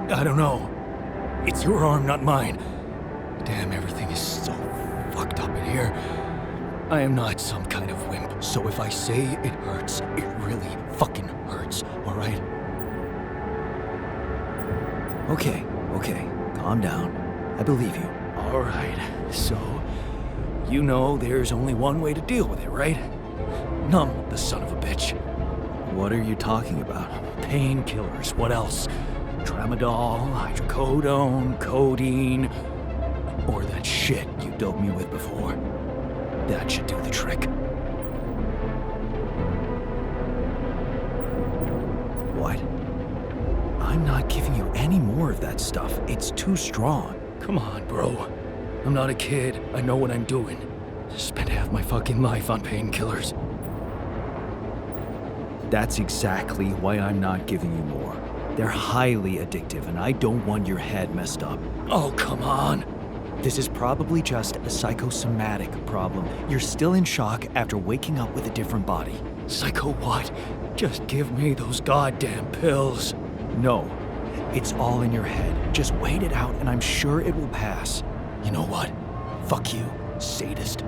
I don't know. It's your arm, not mine. Damn, everything is so fucked up in here. I am not some kind of wimp, so if I say it hurts, it really fucking hurts, alright? Okay, calm down. I believe you. Alright, so, you know there's only one way to deal with it, right? Numb the son of a bitch. What are you talking about? Painkillers, what else? Tramadol, hydrocodone, codeine, or that shit you doped me with before. That should do the trick. What? I'm not giving you any more of that stuff. It's too strong. Come on, bro. I'm not a kid. I know what I'm doing. Spent half my fucking life on painkillers. That's exactly why I'm not giving you more. They're highly addictive, and I don't want your head messed up. Oh, come on. This is probably just a psychosomatic problem. You're still in shock after waking up with a different body. Psycho what? Just give me those goddamn pills. No, it's all in your head. Just wait it out, and I'm sure it will pass. You know what? Fuck you, sadist.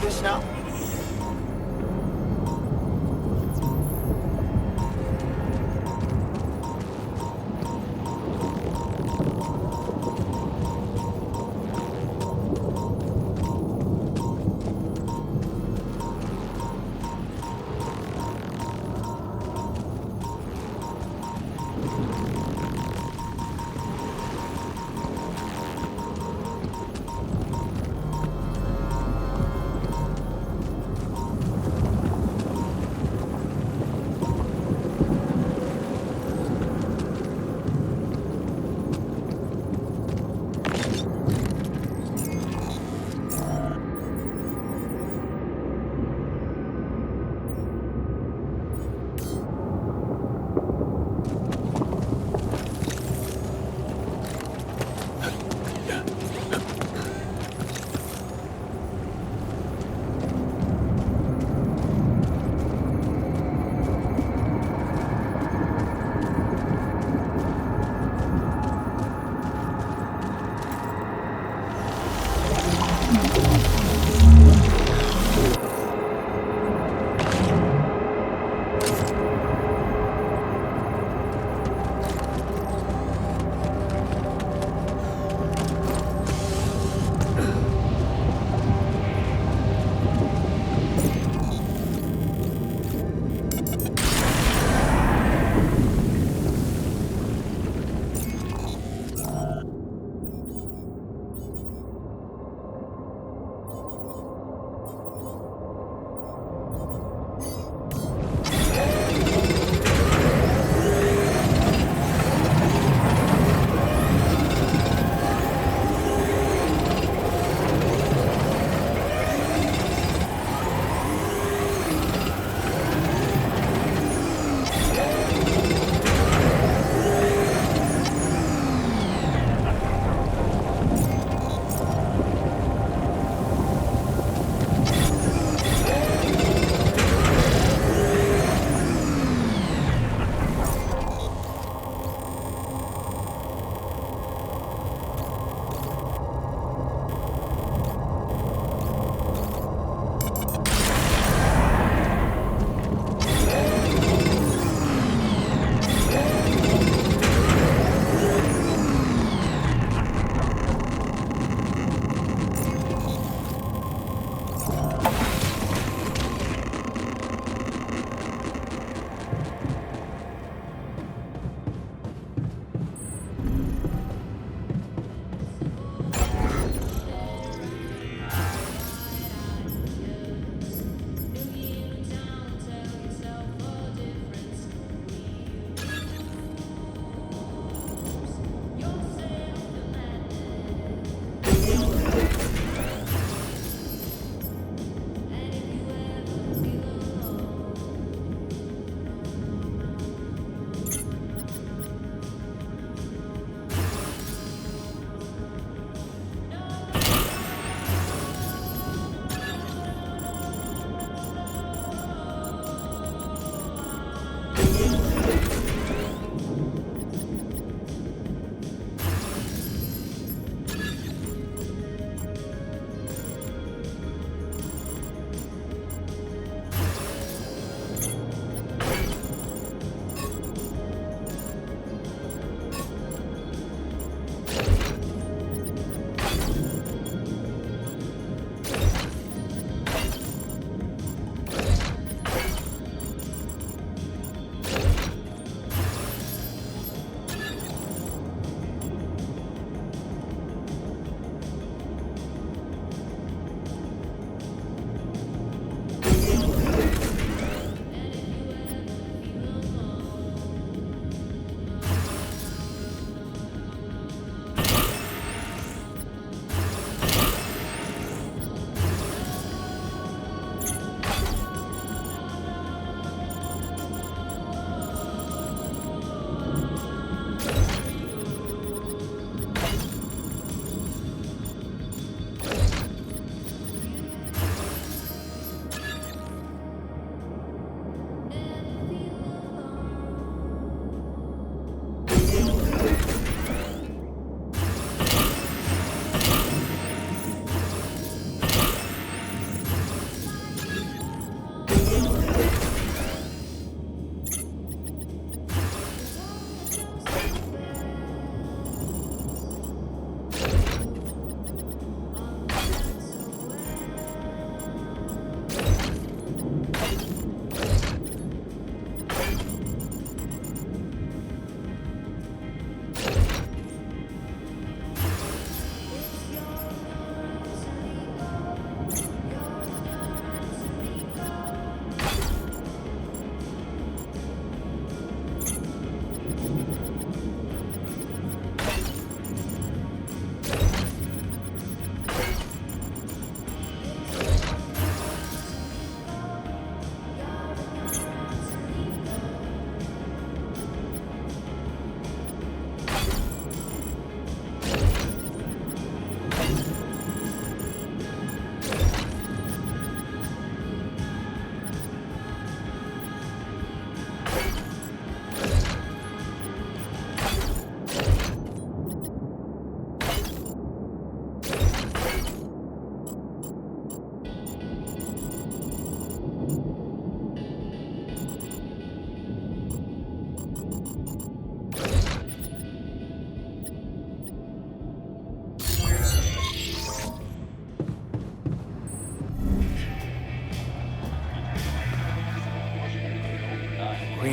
this now?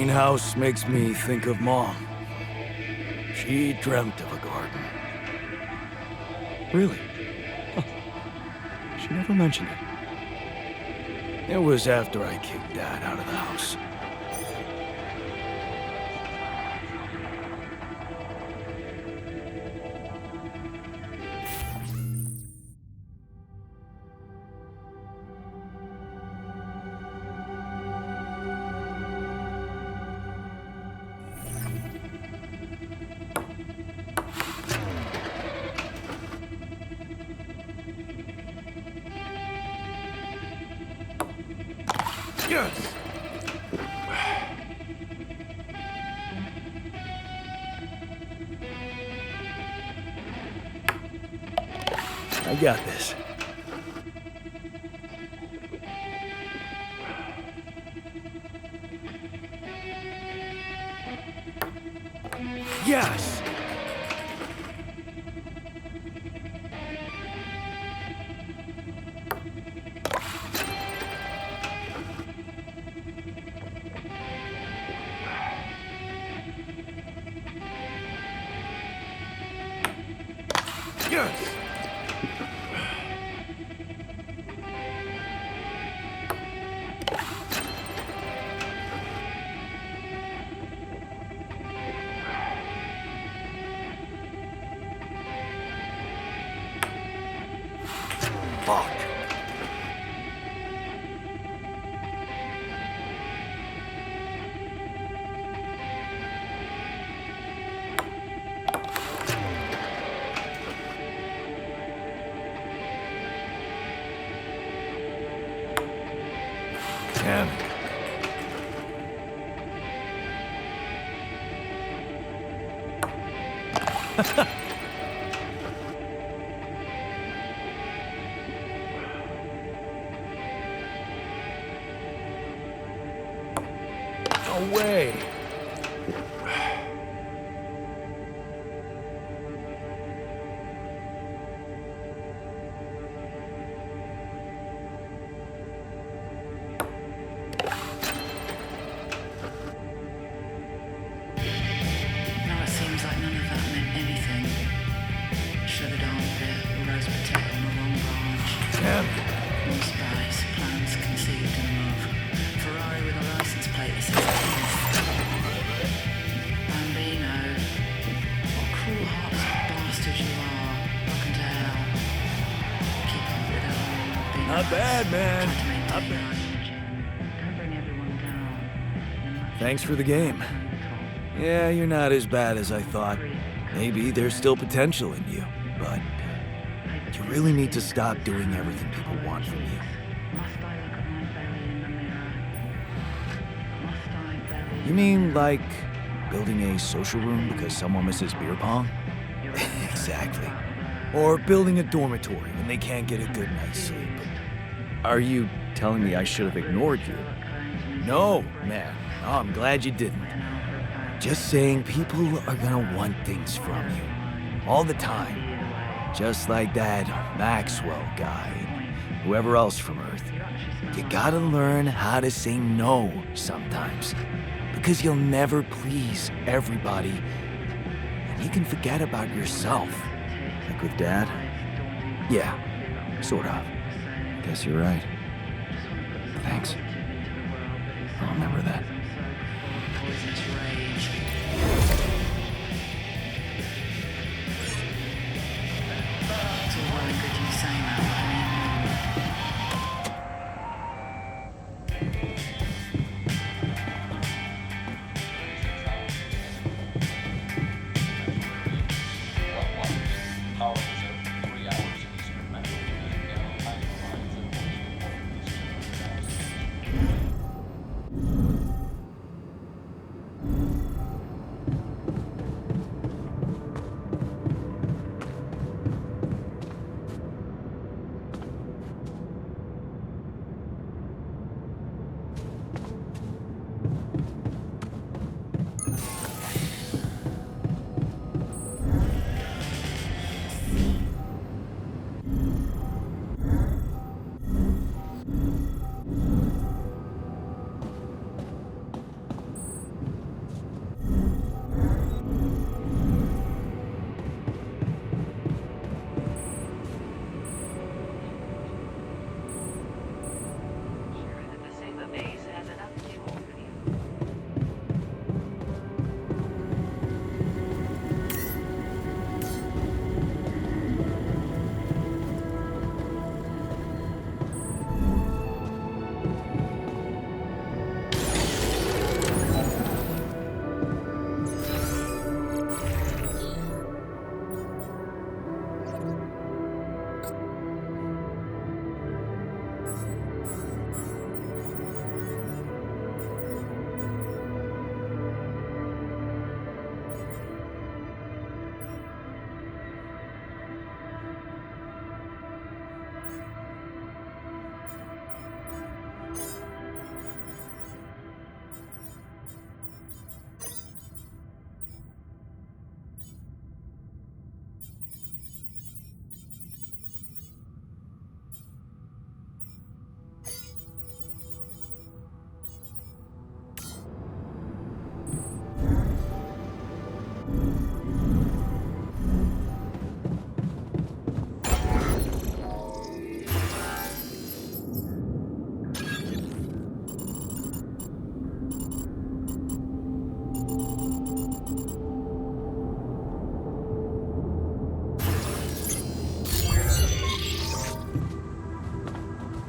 greenhouse makes me think of Mom. She dreamt of a garden. Really? Huh. She never mentioned it. It was after I kicked Dad out of the house. Yes! I got this. Yes! Yes! Fuck. Damn it. No way. Now it seems like none of that meant anything. Sugared armpit, rose potato on the wrong branch. Damn it. More spice, plans conceived in love. Ferrari with a license plate that says teeth. Bambino, what cruel-hearted bastard you are. Welcome to hell. Keep up with her. Not bad, man. Try to maintain Not your bad. image. Don't bring everyone down. Thanks for the game. Yeah, you're not as bad as I thought. Maybe there's still potential in you, but you really need to stop doing everything people want from you. Must I look at my belly in the mirror? Must I belly? You mean like building a social room because someone misses beer pong? Exactly. Or building a dormitory when they can't get a good night's sleep. Are you telling me I should have ignored you? No, man. Oh, I'm glad you didn't. Just saying people are gonna want things from you. All the time. Just like that Maxwell guy and whoever else from Earth. You gotta learn how to say no sometimes. Because you'll never please everybody. And you can forget about yourself. Like with Dad? Yeah, sort of. Guess you're right. Thanks. I'll remember that. Poisonous rage. It's all well and good you saying that,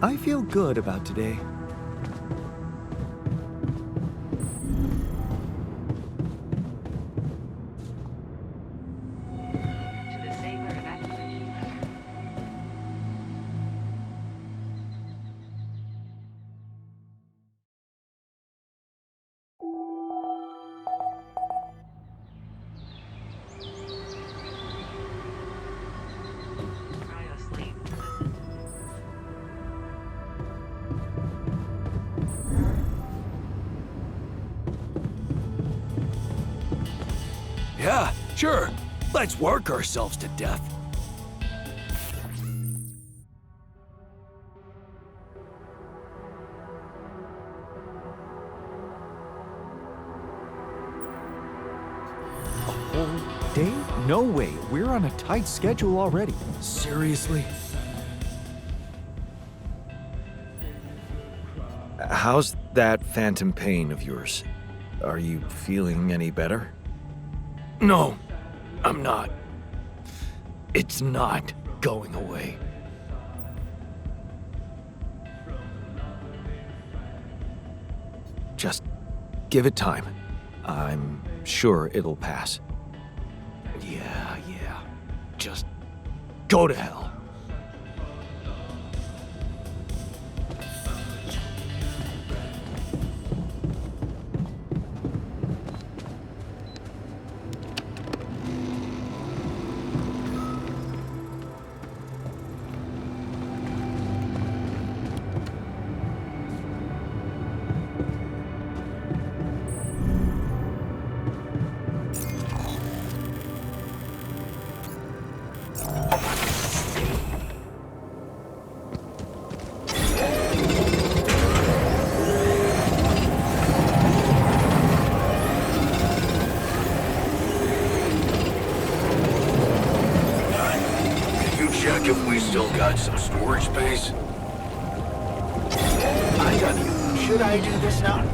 I feel good about today. Yeah, sure. Let's work ourselves to death. Whole day? No way. We're on a tight schedule already. Seriously? How's that phantom pain of yours? Are you feeling any better? No, I'm not. It's not going away. Just give it time. I'm sure it'll pass. Yeah. Just go to hell. Check if we still got some storage space. I got you. Should I do this now?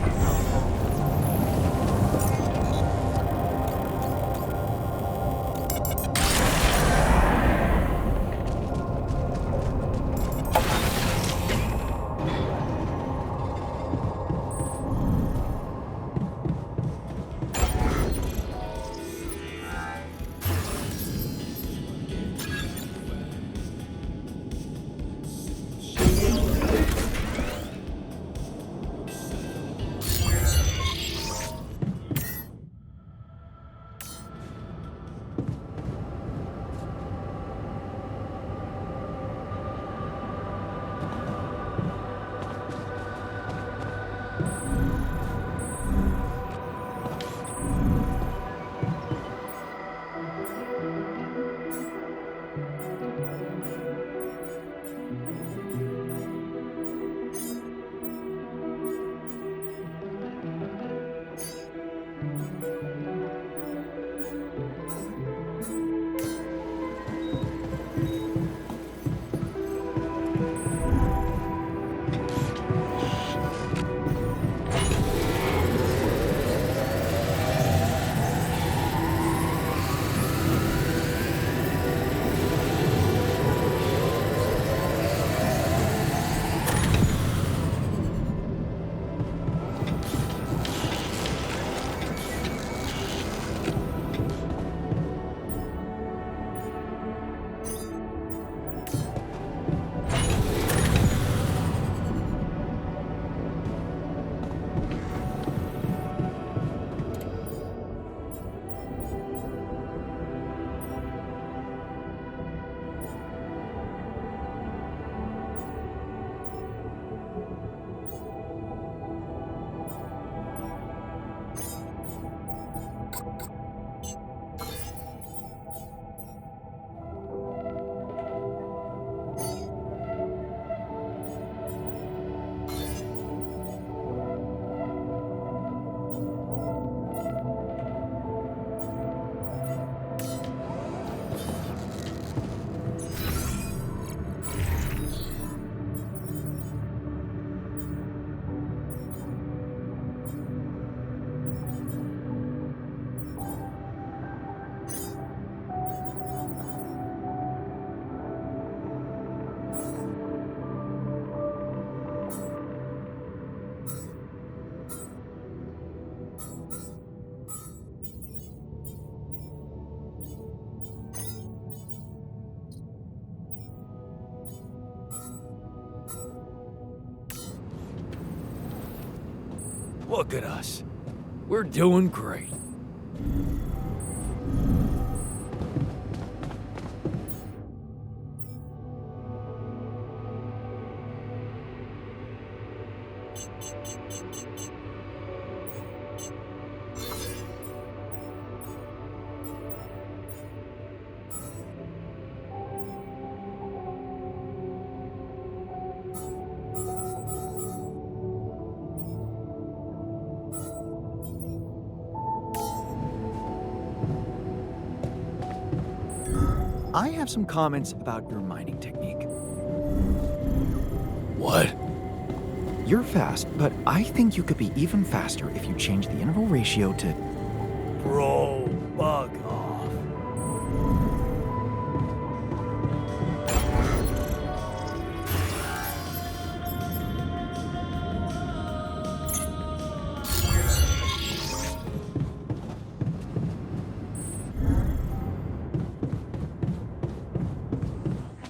Look at us. We're doing great. I have some comments about your mining technique. What? You're fast, but I think you could be even faster if you change the interval ratio to... Bro, bug off.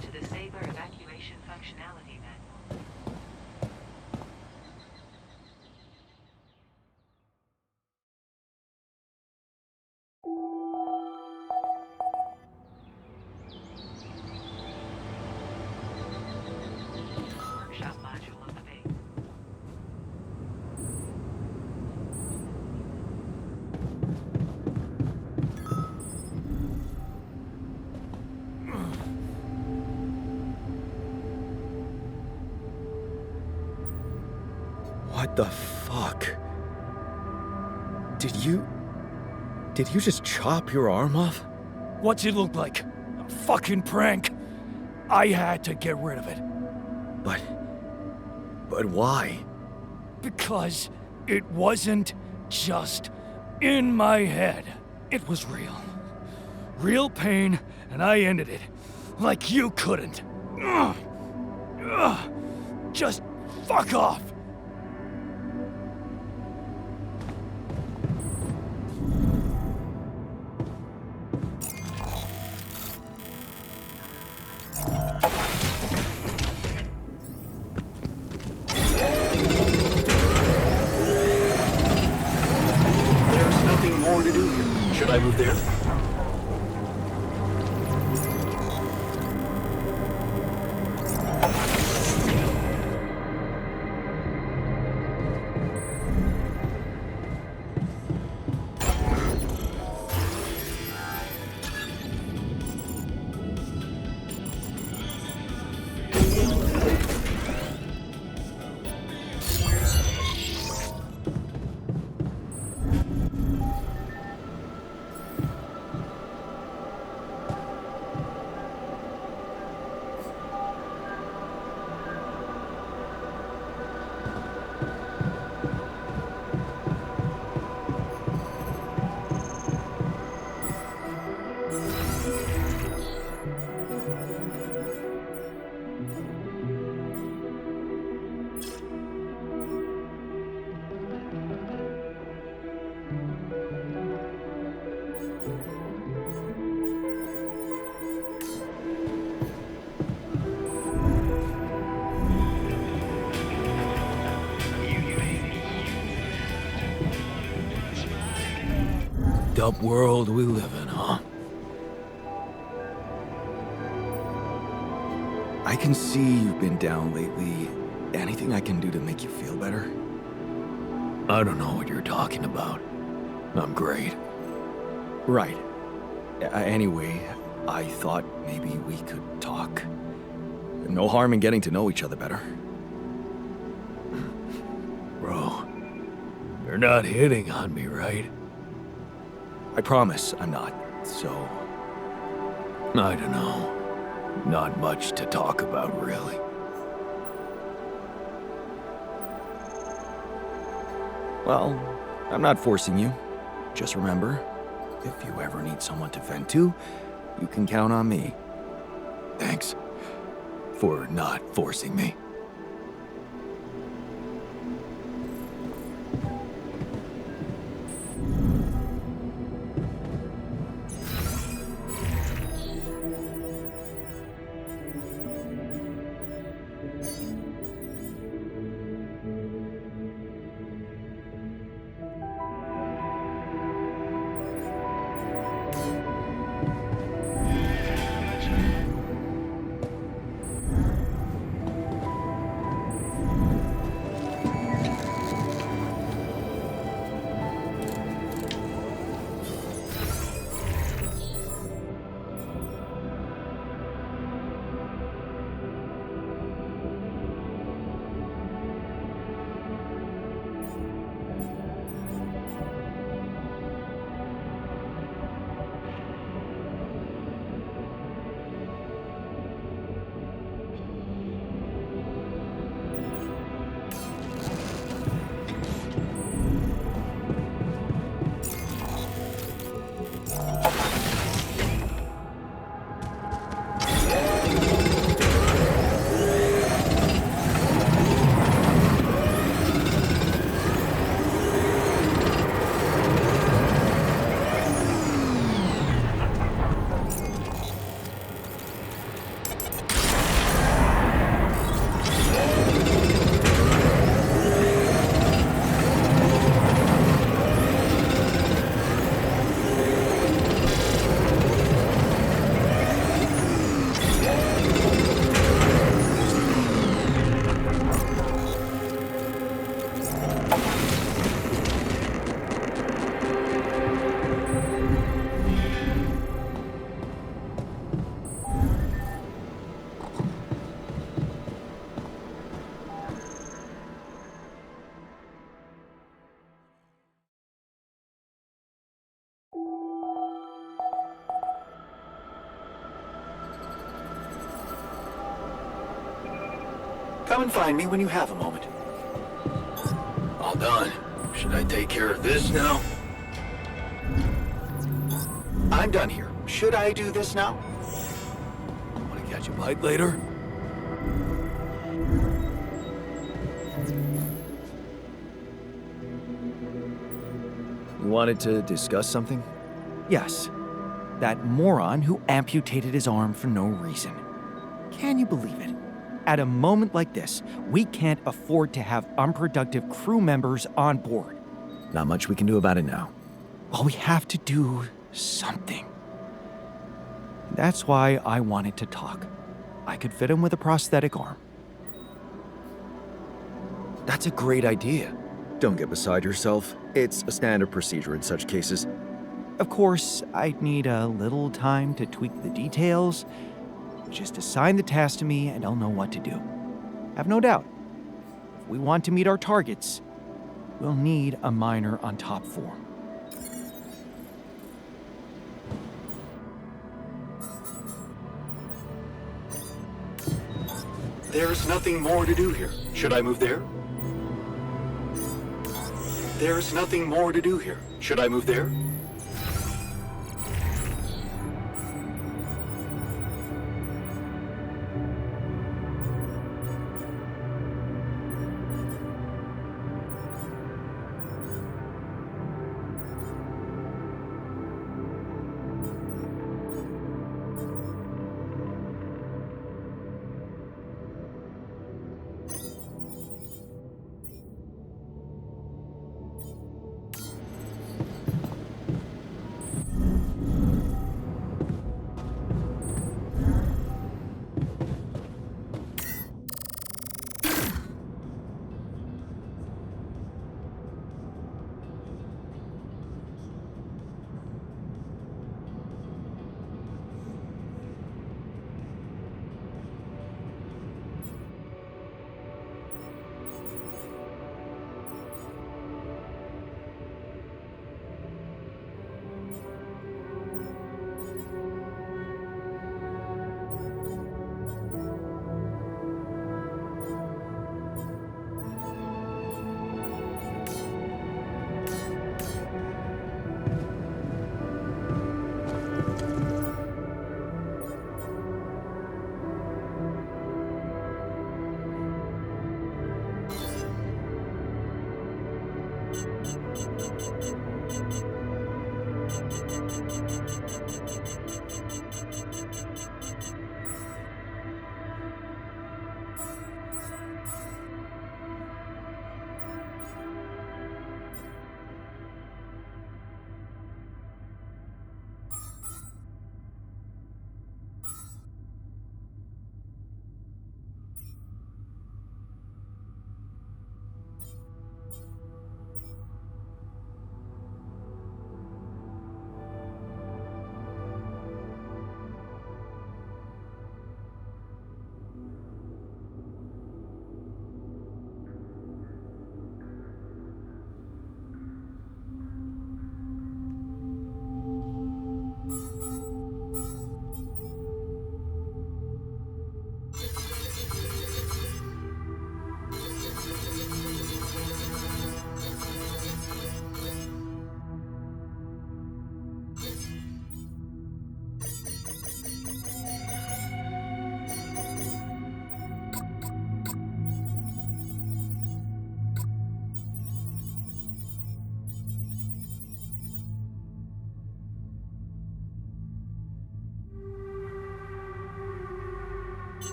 To the Saber evacuation functionality manual. Workshop module of the base. What the fuck? Did you just chop your arm off? What's it look like? A fucking prank. I had to get rid of it. But why? Because it wasn't just in my head. It was real. Real pain, and I ended it. Like you couldn't. Just fuck off. There's nothing more to do here. Should I move there? Up world we live in, huh? I can see you've been down lately. Anything I can do to make you feel better? I don't know what you're talking about. I'm great. Right. Anyway, I thought maybe we could talk. No harm in getting to know each other better. Bro, you're not hitting on me, right? I promise I'm not, so... I don't know. Not much to talk about, really. Well, I'm not forcing you. Just remember, if you ever need someone to vent to, you can count on me. Thanks for not forcing me. Come and find me when you have a moment. All done. Should I take care of this now? I'm done here. Should I do this now? Want to catch a bite later? You wanted to discuss something? Yes. That moron who amputated his arm for no reason. Can you believe it? At a moment like this, we can't afford to have unproductive crew members on board. Not much we can do about it now. Well, we have to do something. That's why I wanted to talk. I could fit him with a prosthetic arm. That's a great idea. Don't get beside yourself. It's a standard procedure in such cases. Of course, I'd need a little time to tweak the details. Just assign the task to me and I'll know what to do. Have no doubt. If we want to meet our targets, we'll need a miner on top form. There's nothing more to do here. Should I move there? There's nothing more to do here. Should I move there?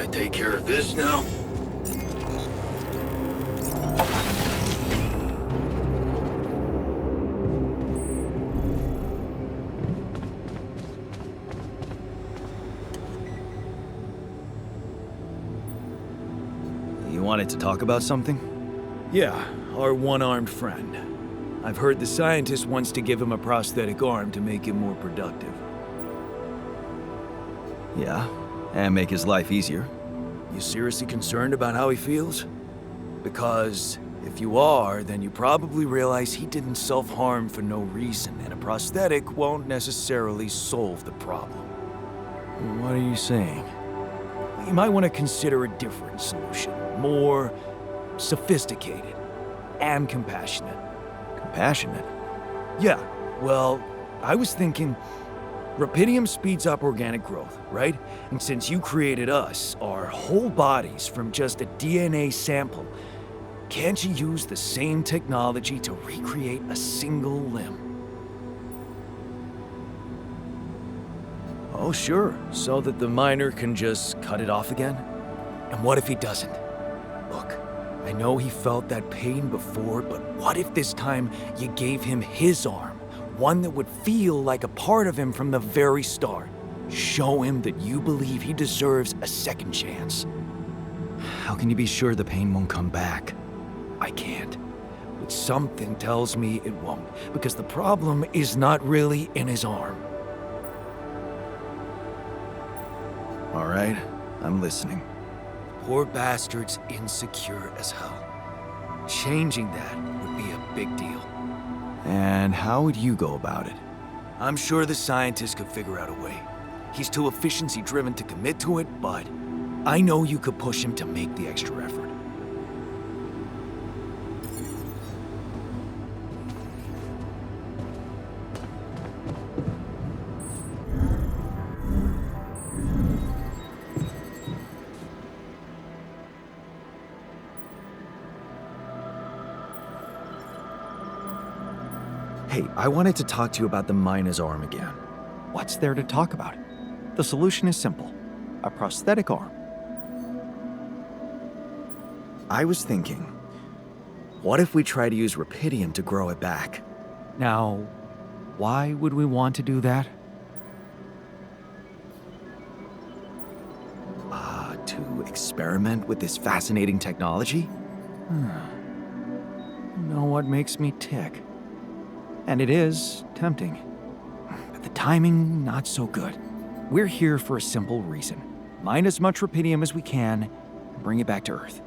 I take care of this now? You wanted to talk about something? Yeah, our one-armed friend. I've heard the scientist wants to give him a prosthetic arm to make him more productive. Yeah, and make his life easier. You seriously concerned about how he feels? Because if you are, then you probably realize he didn't self-harm for no reason, and a prosthetic won't necessarily solve the problem. What are you saying? You might want to consider a different solution, more sophisticated and compassionate. Compassionate? Yeah, well, I was thinking, Rapidium speeds up organic growth, right? And since you created us, our whole bodies from just a DNA sample, can't you use the same technology to recreate a single limb? Oh, sure. So that the miner can just cut it off again? And what if he doesn't? Look, I know he felt that pain before, but what if this time you gave him his arm? One that would feel like a part of him from the very start. Show him that you believe he deserves a second chance. How can you be sure the pain won't come back? I can't. But something tells me it won't, because the problem is not really in his arm. All right, I'm listening. Poor bastard's insecure as hell. Changing that would be a big deal. And how would you go about it? I'm sure the scientist could figure out a way. He's too efficiency-driven to commit to it, but I know you could push him to make the extra effort. Hey, I wanted to talk to you about the miner's arm again. What's there to talk about? The solution is simple. A prosthetic arm. I was thinking, what if we try to use Rapidium to grow it back? Now, why would we want to do that? To experiment with this fascinating technology? You know what makes me tick? And it is tempting. But the timing, not so good. We're here for a simple reason. Mine as much Rapidium as we can, and bring it back to Earth.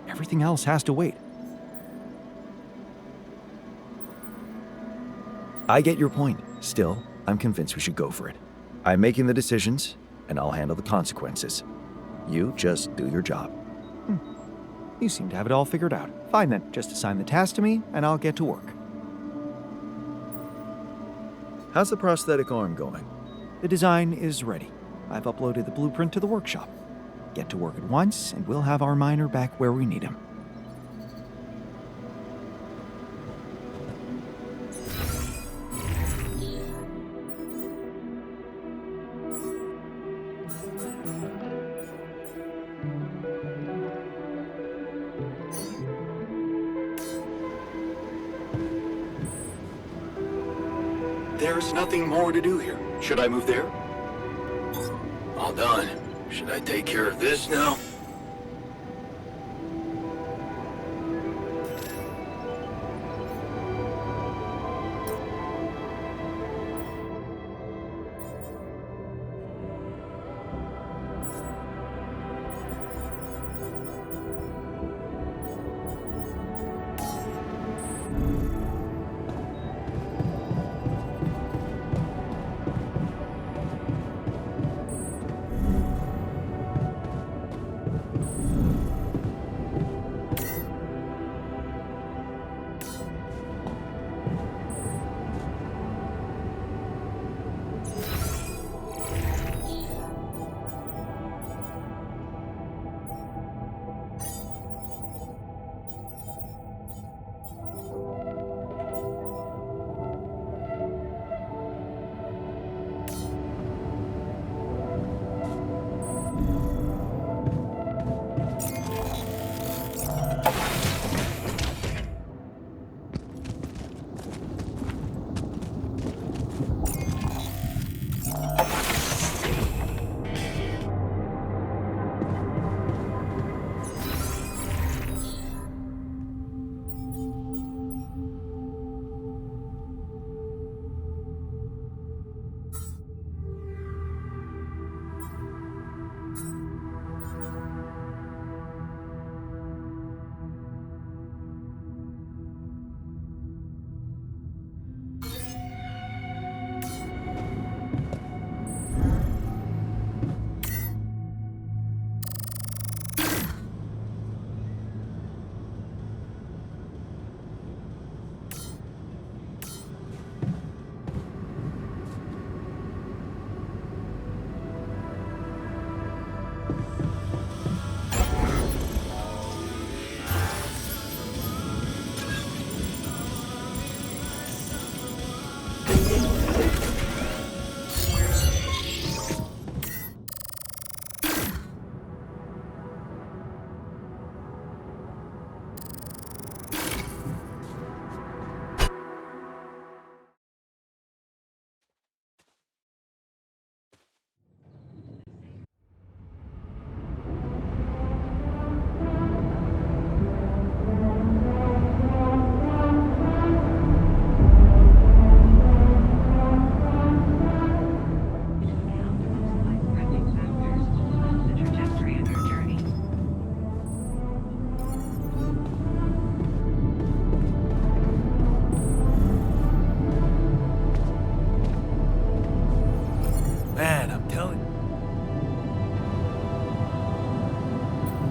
Everything else has to wait. I get your point. Still, I'm convinced we should go for it. I'm making the decisions, and I'll handle the consequences. You just do your job. You seem to have it all figured out. Fine then, just assign the task to me, and I'll get to work. How's the prosthetic arm going? The design is ready. I've uploaded the blueprint to the workshop. Get to work at once, and we'll have our miner back where we need him. There's nothing more to do here. Should I move there? All done. Should I take care of this now?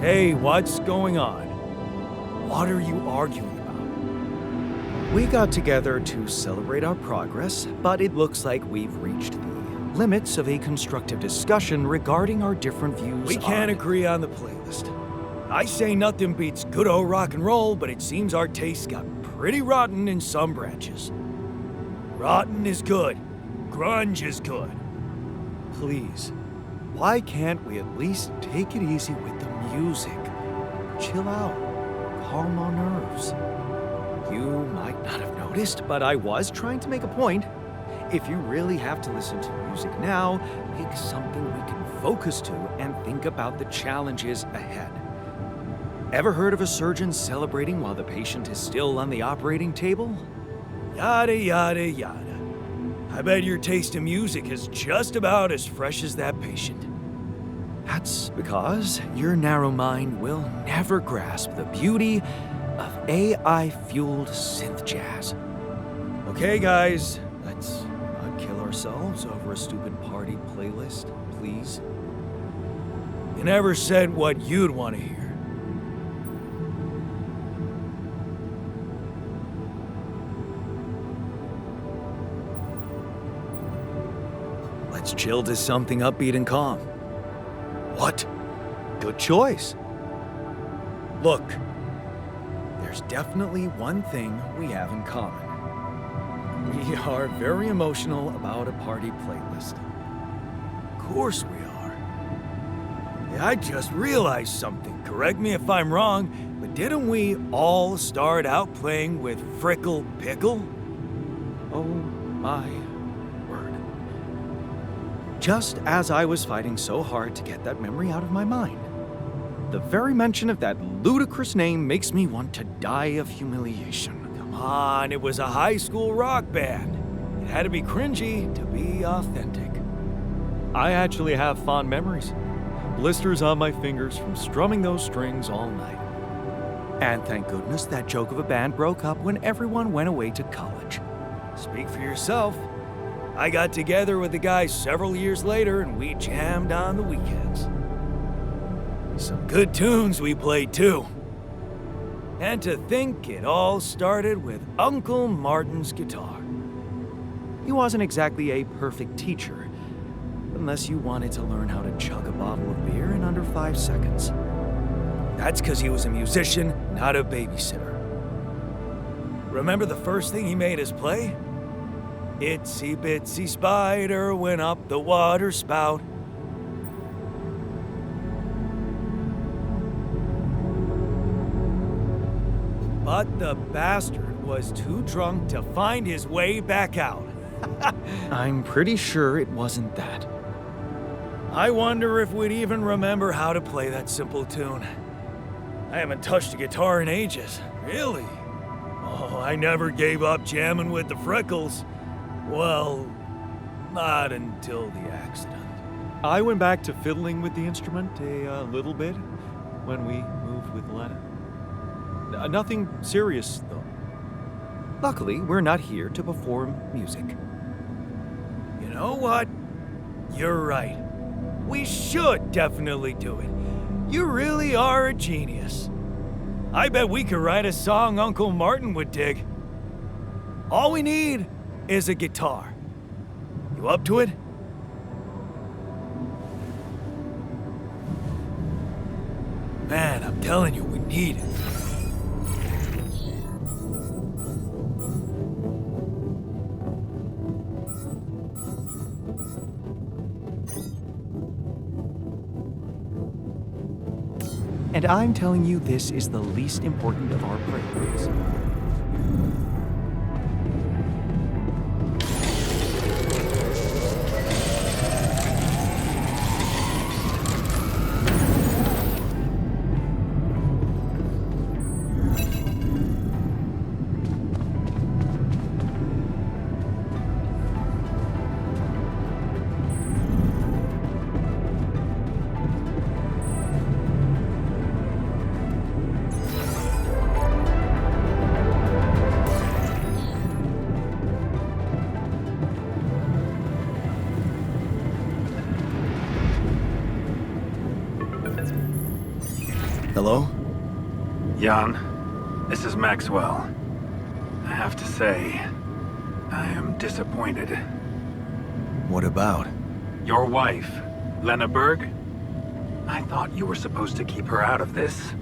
Hey, what's going on? What are you arguing about? We got together to celebrate our progress, but it looks like we've reached the limits of a constructive discussion regarding our different views. We can't agree on the playlist. I say nothing beats good old rock and roll, but it seems our tastes got pretty rotten in some branches. Rotten is good. Grunge is good. Please, why can't we at least take it easy with the music? Chill out. Calm our nerves. You might not have noticed, but I was trying to make a point. If you really have to listen to music now, pick something we can focus to and think about the challenges ahead. Ever heard of a surgeon celebrating while the patient is still on the operating table? Yada, yada, yada. I bet your taste in music is just about as fresh as that patient. That's because your narrow mind will never grasp the beauty of AI-fueled synth jazz. Okay, guys, let's not kill ourselves over a stupid party playlist, please. You never said what you'd want to hear. Let's chill to something upbeat and calm. What? Good choice. Look, there's definitely one thing we have in common. We are very emotional about a party playlist. Of course we are. I just realized something. Correct me if I'm wrong, but didn't we all start out playing with Frickle Pickle? Oh my word. Just as I was fighting so hard to get that memory out of my mind, the very mention of that ludicrous name makes me want to die of humiliation. Come on, it was a high school rock band. It had to be cringy to be authentic. I actually have fond memories. Blisters on my fingers from strumming those strings all night. And thank goodness that joke of a band broke up when everyone went away to college. Speak for yourself. I got together with the guys several years later and we jammed on the weekends. Some good tunes we played too. And to think it all started with Uncle Martin's guitar. He wasn't exactly a perfect teacher, unless you wanted to learn how to chug a bottle of beer in under 5 seconds. That's because he was a musician, not a babysitter. Remember the first thing he made us play? Itsy bitsy spider went up the water spout. But the bastard was too drunk to find his way back out. I'm pretty sure it wasn't that. I wonder if we'd even remember how to play that simple tune. I haven't touched a guitar in ages. Really? Oh, I never gave up jamming with the Freckles. Well, not until the accident. I went back to fiddling with the instrument a little bit when we moved with Lena. Nothing serious, though. Luckily, we're not here to perform music. You know what? You're right. We should definitely do it. You really are a genius. I bet we could write a song Uncle Martin would dig. All we need is a guitar. You up to it? Man, I'm telling you, we need it. And I'm telling you, this is the least important of our priorities. Hello? Jan, this is Maxwell. I have to say, I am disappointed. What about? Your wife, Lena Berg? I thought you were supposed to keep her out of this.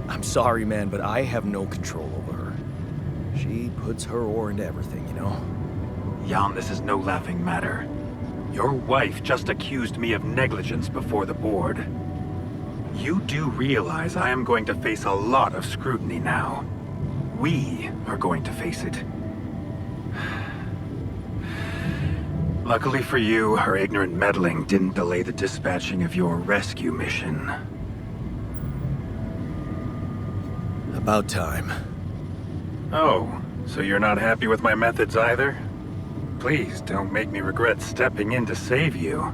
I'm sorry, man, but I have no control over her. She puts her oar into everything, you know? Jan, this is no laughing matter. Your wife just accused me of negligence before the board. You do realize I am going to face a lot of scrutiny now. We are going to face it. Luckily for you, her ignorant meddling didn't delay the dispatching of your rescue mission. About time. Oh, so you're not happy with my methods either? Please don't make me regret stepping in to save you.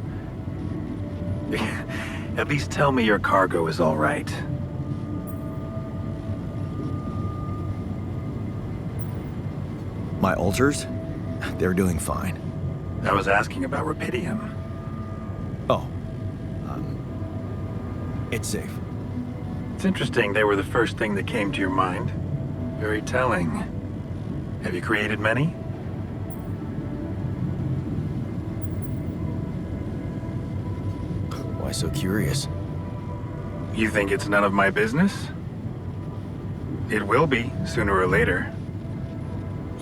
At least tell me your cargo is all right. My alters? They're doing fine. I was asking about Rapidium. Oh. It's safe. It's interesting they were the first thing that came to your mind. Very telling. Have you created many? Why so curious? You think it's none of my business? It will be, sooner or later.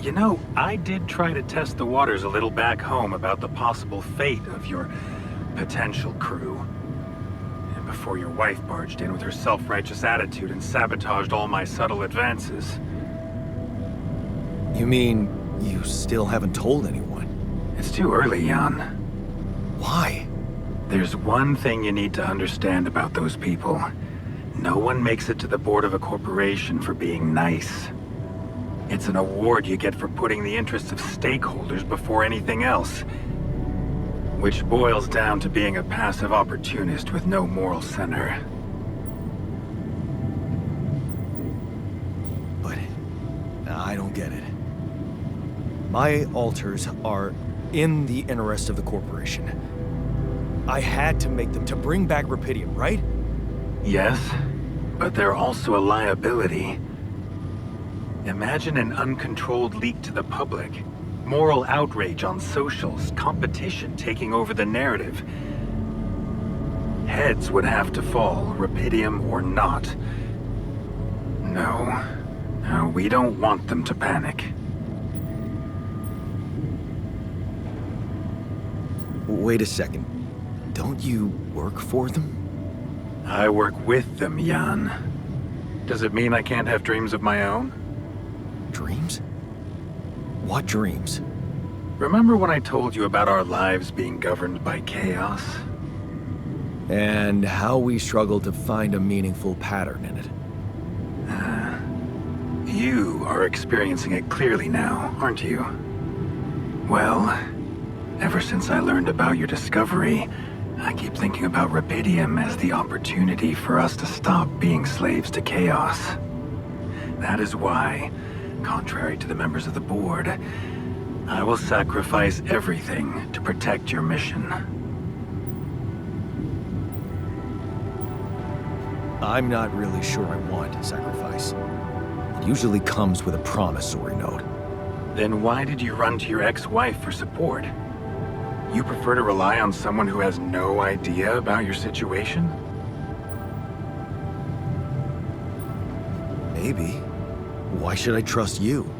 You know, I did try to test the waters a little back home about the possible fate of your potential crew. And before your wife barged in with her self-righteous attitude and sabotaged all my subtle advances. You mean you still haven't told anyone? It's too early, Jan. Why? There's one thing you need to understand about those people. No one makes it to the board of a corporation for being nice. It's an award you get for putting the interests of stakeholders before anything else. Which boils down to being a passive opportunist with no moral center. But I don't get it. My alters are in the interest of the corporation. I had to make them to bring back Rapidium, right? Yes, but they're also a liability. Imagine an uncontrolled leak to the public. Moral outrage on socials, competition taking over the narrative. Heads would have to fall, Rapidium or not. No, we don't want them to panic. Wait a second. Don't you work for them? I work with them, Jan. Does it mean I can't have dreams of my own? Dreams? What dreams? Remember when I told you about our lives being governed by chaos? And how we struggle to find a meaningful pattern in it. You are experiencing it clearly now, aren't you? Well, ever since I learned about your discovery, I keep thinking about Rapidium as the opportunity for us to stop being slaves to chaos. That is why, contrary to the members of the board, I will sacrifice everything to protect your mission. I'm not really sure I want sacrifice. It usually comes with a promissory note. Then why did you run to your ex-wife for support? You prefer to rely on someone who has no idea about your situation? Maybe. Why should I trust you?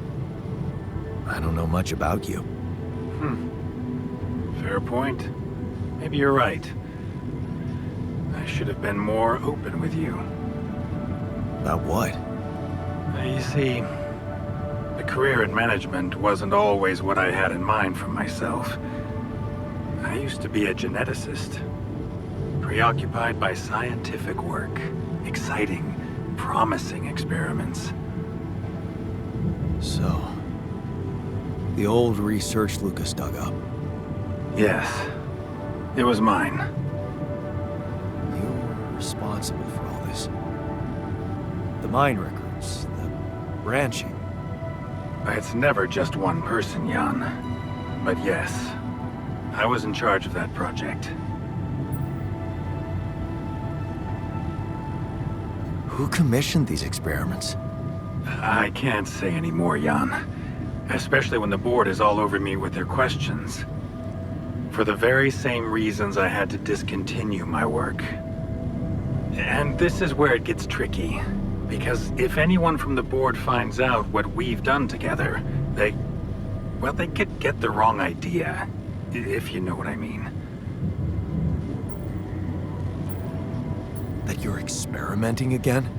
I don't know much about you. Fair point. Maybe you're right. I should have been more open with you. About what? You see, the career in management wasn't always what I had in mind for myself. I used to be a geneticist, preoccupied by scientific work, exciting, promising experiments. So, the old research Lucas dug up. Yes, it was mine. You were responsible for all this. The mine records, the branching. It's never just one person, Jan. But yes, I was in charge of that project. Who commissioned these experiments? I can't say any more, Jan. Especially when the board is all over me with their questions. For the very same reasons I had to discontinue my work. And this is where it gets tricky. Because if anyone from the board finds out what we've done together, they could get the wrong idea. If you know what I mean. That you're experimenting again?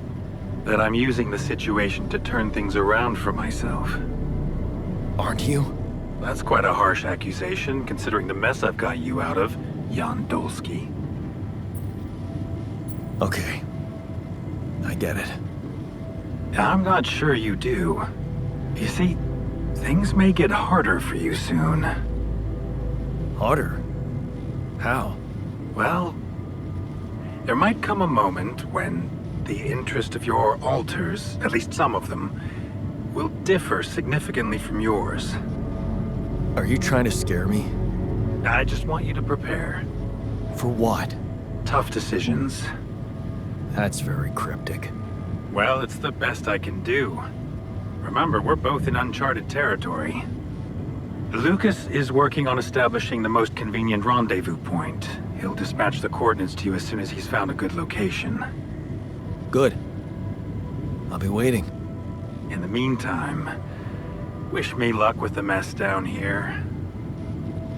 That I'm using the situation to turn things around for myself. Aren't you? That's quite a harsh accusation, considering the mess I've got you out of, Jan Dolsky. Okay. I get it. I'm not sure you do. You see, things may get harder for you soon. Harder? How? Well, there might come a moment when the interest of your alters, at least some of them, will differ significantly from yours. Are you trying to scare me? I just want you to prepare. For what? Tough decisions. That's very cryptic. Well, it's the best I can do. Remember, we're both in uncharted territory. Lucas is working on establishing the most convenient rendezvous point. He'll dispatch the coordinates to you as soon as he's found a good location. Good. I'll be waiting. In the meantime, wish me luck with the mess down here.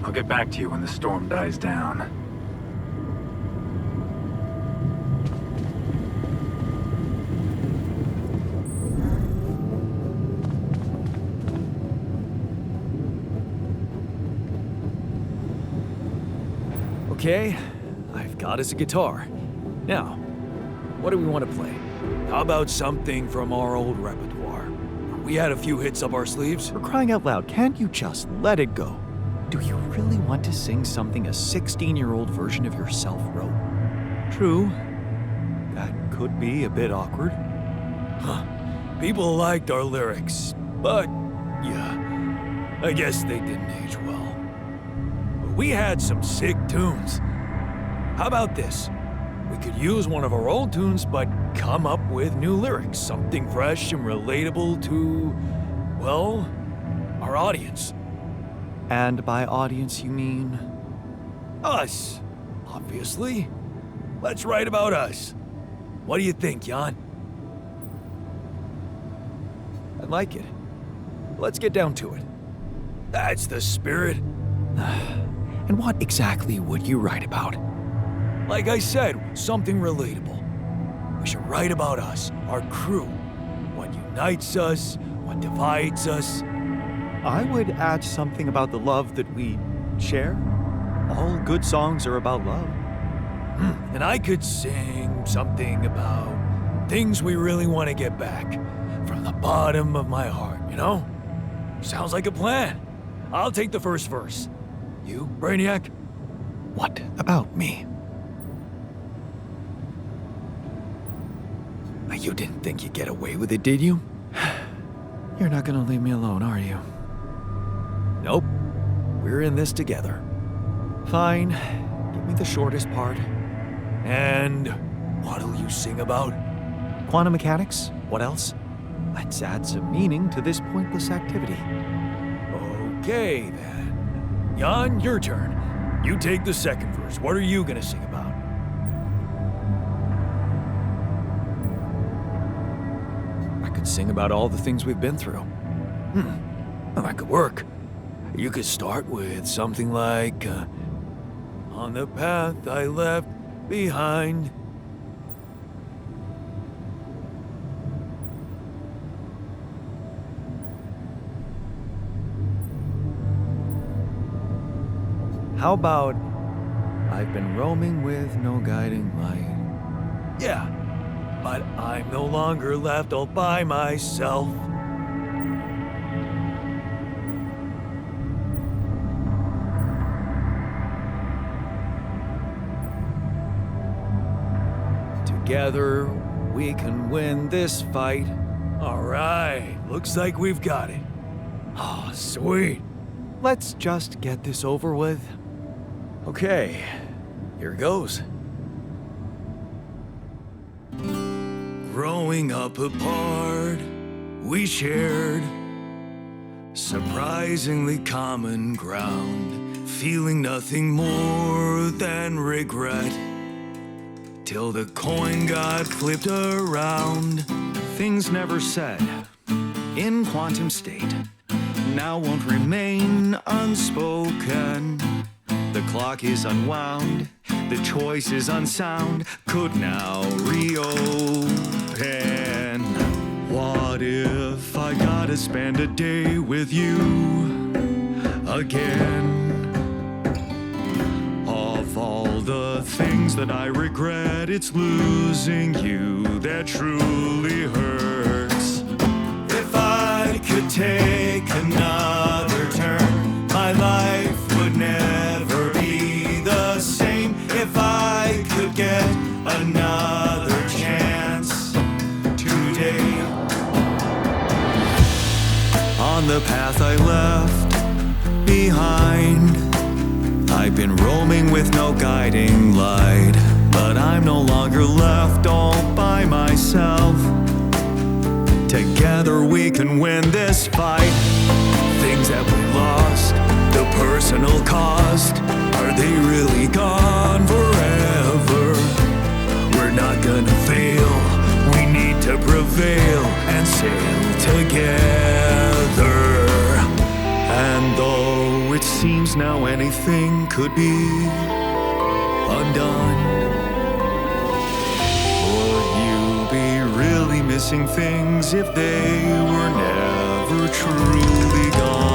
I'll get back to you when the storm dies down. Okay, I've got us a guitar. Now, what do we want to play? How about something from our old repertoire? We had a few hits up our sleeves. For crying out loud, can't you just let it go? Do you really want to sing something a 16-year-old version of yourself wrote? True, that could be a bit awkward. Huh. People liked our lyrics, but yeah, I guess they didn't age well. But we had some sick tunes. How about this? We could use one of our old tunes, but come up with new lyrics, something fresh and relatable to, well, our audience. And by audience, you mean? Us, obviously. Let's write about us. What do you think, Jan? I like it. Let's get down to it. That's the spirit. And what exactly would you write about? Like I said, something relatable. We should write about us, our crew. What unites us, what divides us. I would add something about the love that we share. All good songs are about love. And I could sing something about things we really want to get back. From the bottom of my heart, you know? Sounds like a plan. I'll take the first verse. You, Brainiac? What about me? You didn't think you'd get away with it, did you? You're not gonna leave me alone, are you? Nope. We're in this together. Fine. Give me the shortest part. And what'll you sing about? Quantum mechanics? What else? Let's add some meaning to this pointless activity. Okay, then. Jan, your turn. You take the second verse. What are you gonna sing about? I could sing about all the things we've been through. Well, that could work. You could start with something like, on the path I left behind. How about, I've been roaming with no guiding light. Yeah, but I'm no longer left all by myself. Together, we can win this fight. All right, looks like we've got it. Oh, sweet. Let's just get this over with. Okay, here goes. Growing up apart, we shared surprisingly common ground, feeling nothing more than regret. Till the coin got flipped around. Things never said in quantum state now won't remain unspoken. The clock is unwound, the choice is unsound, could now reopen. What if I gotta spend a day with you again? Of all the things that I regret, it's losing you that truly hurts. If I could take another turn, my life would never be the same. If I could get another chance today. On the path I left behind, I've been roaming with no guiding light, but I'm no longer left all by myself. Together we can win this fight. Things that we lost, the personal cost, are they really gone forever? We're not gonna fail, we need to prevail and sail together. And though it seems now anything could be undone, would you be really missing things if they were never truly gone?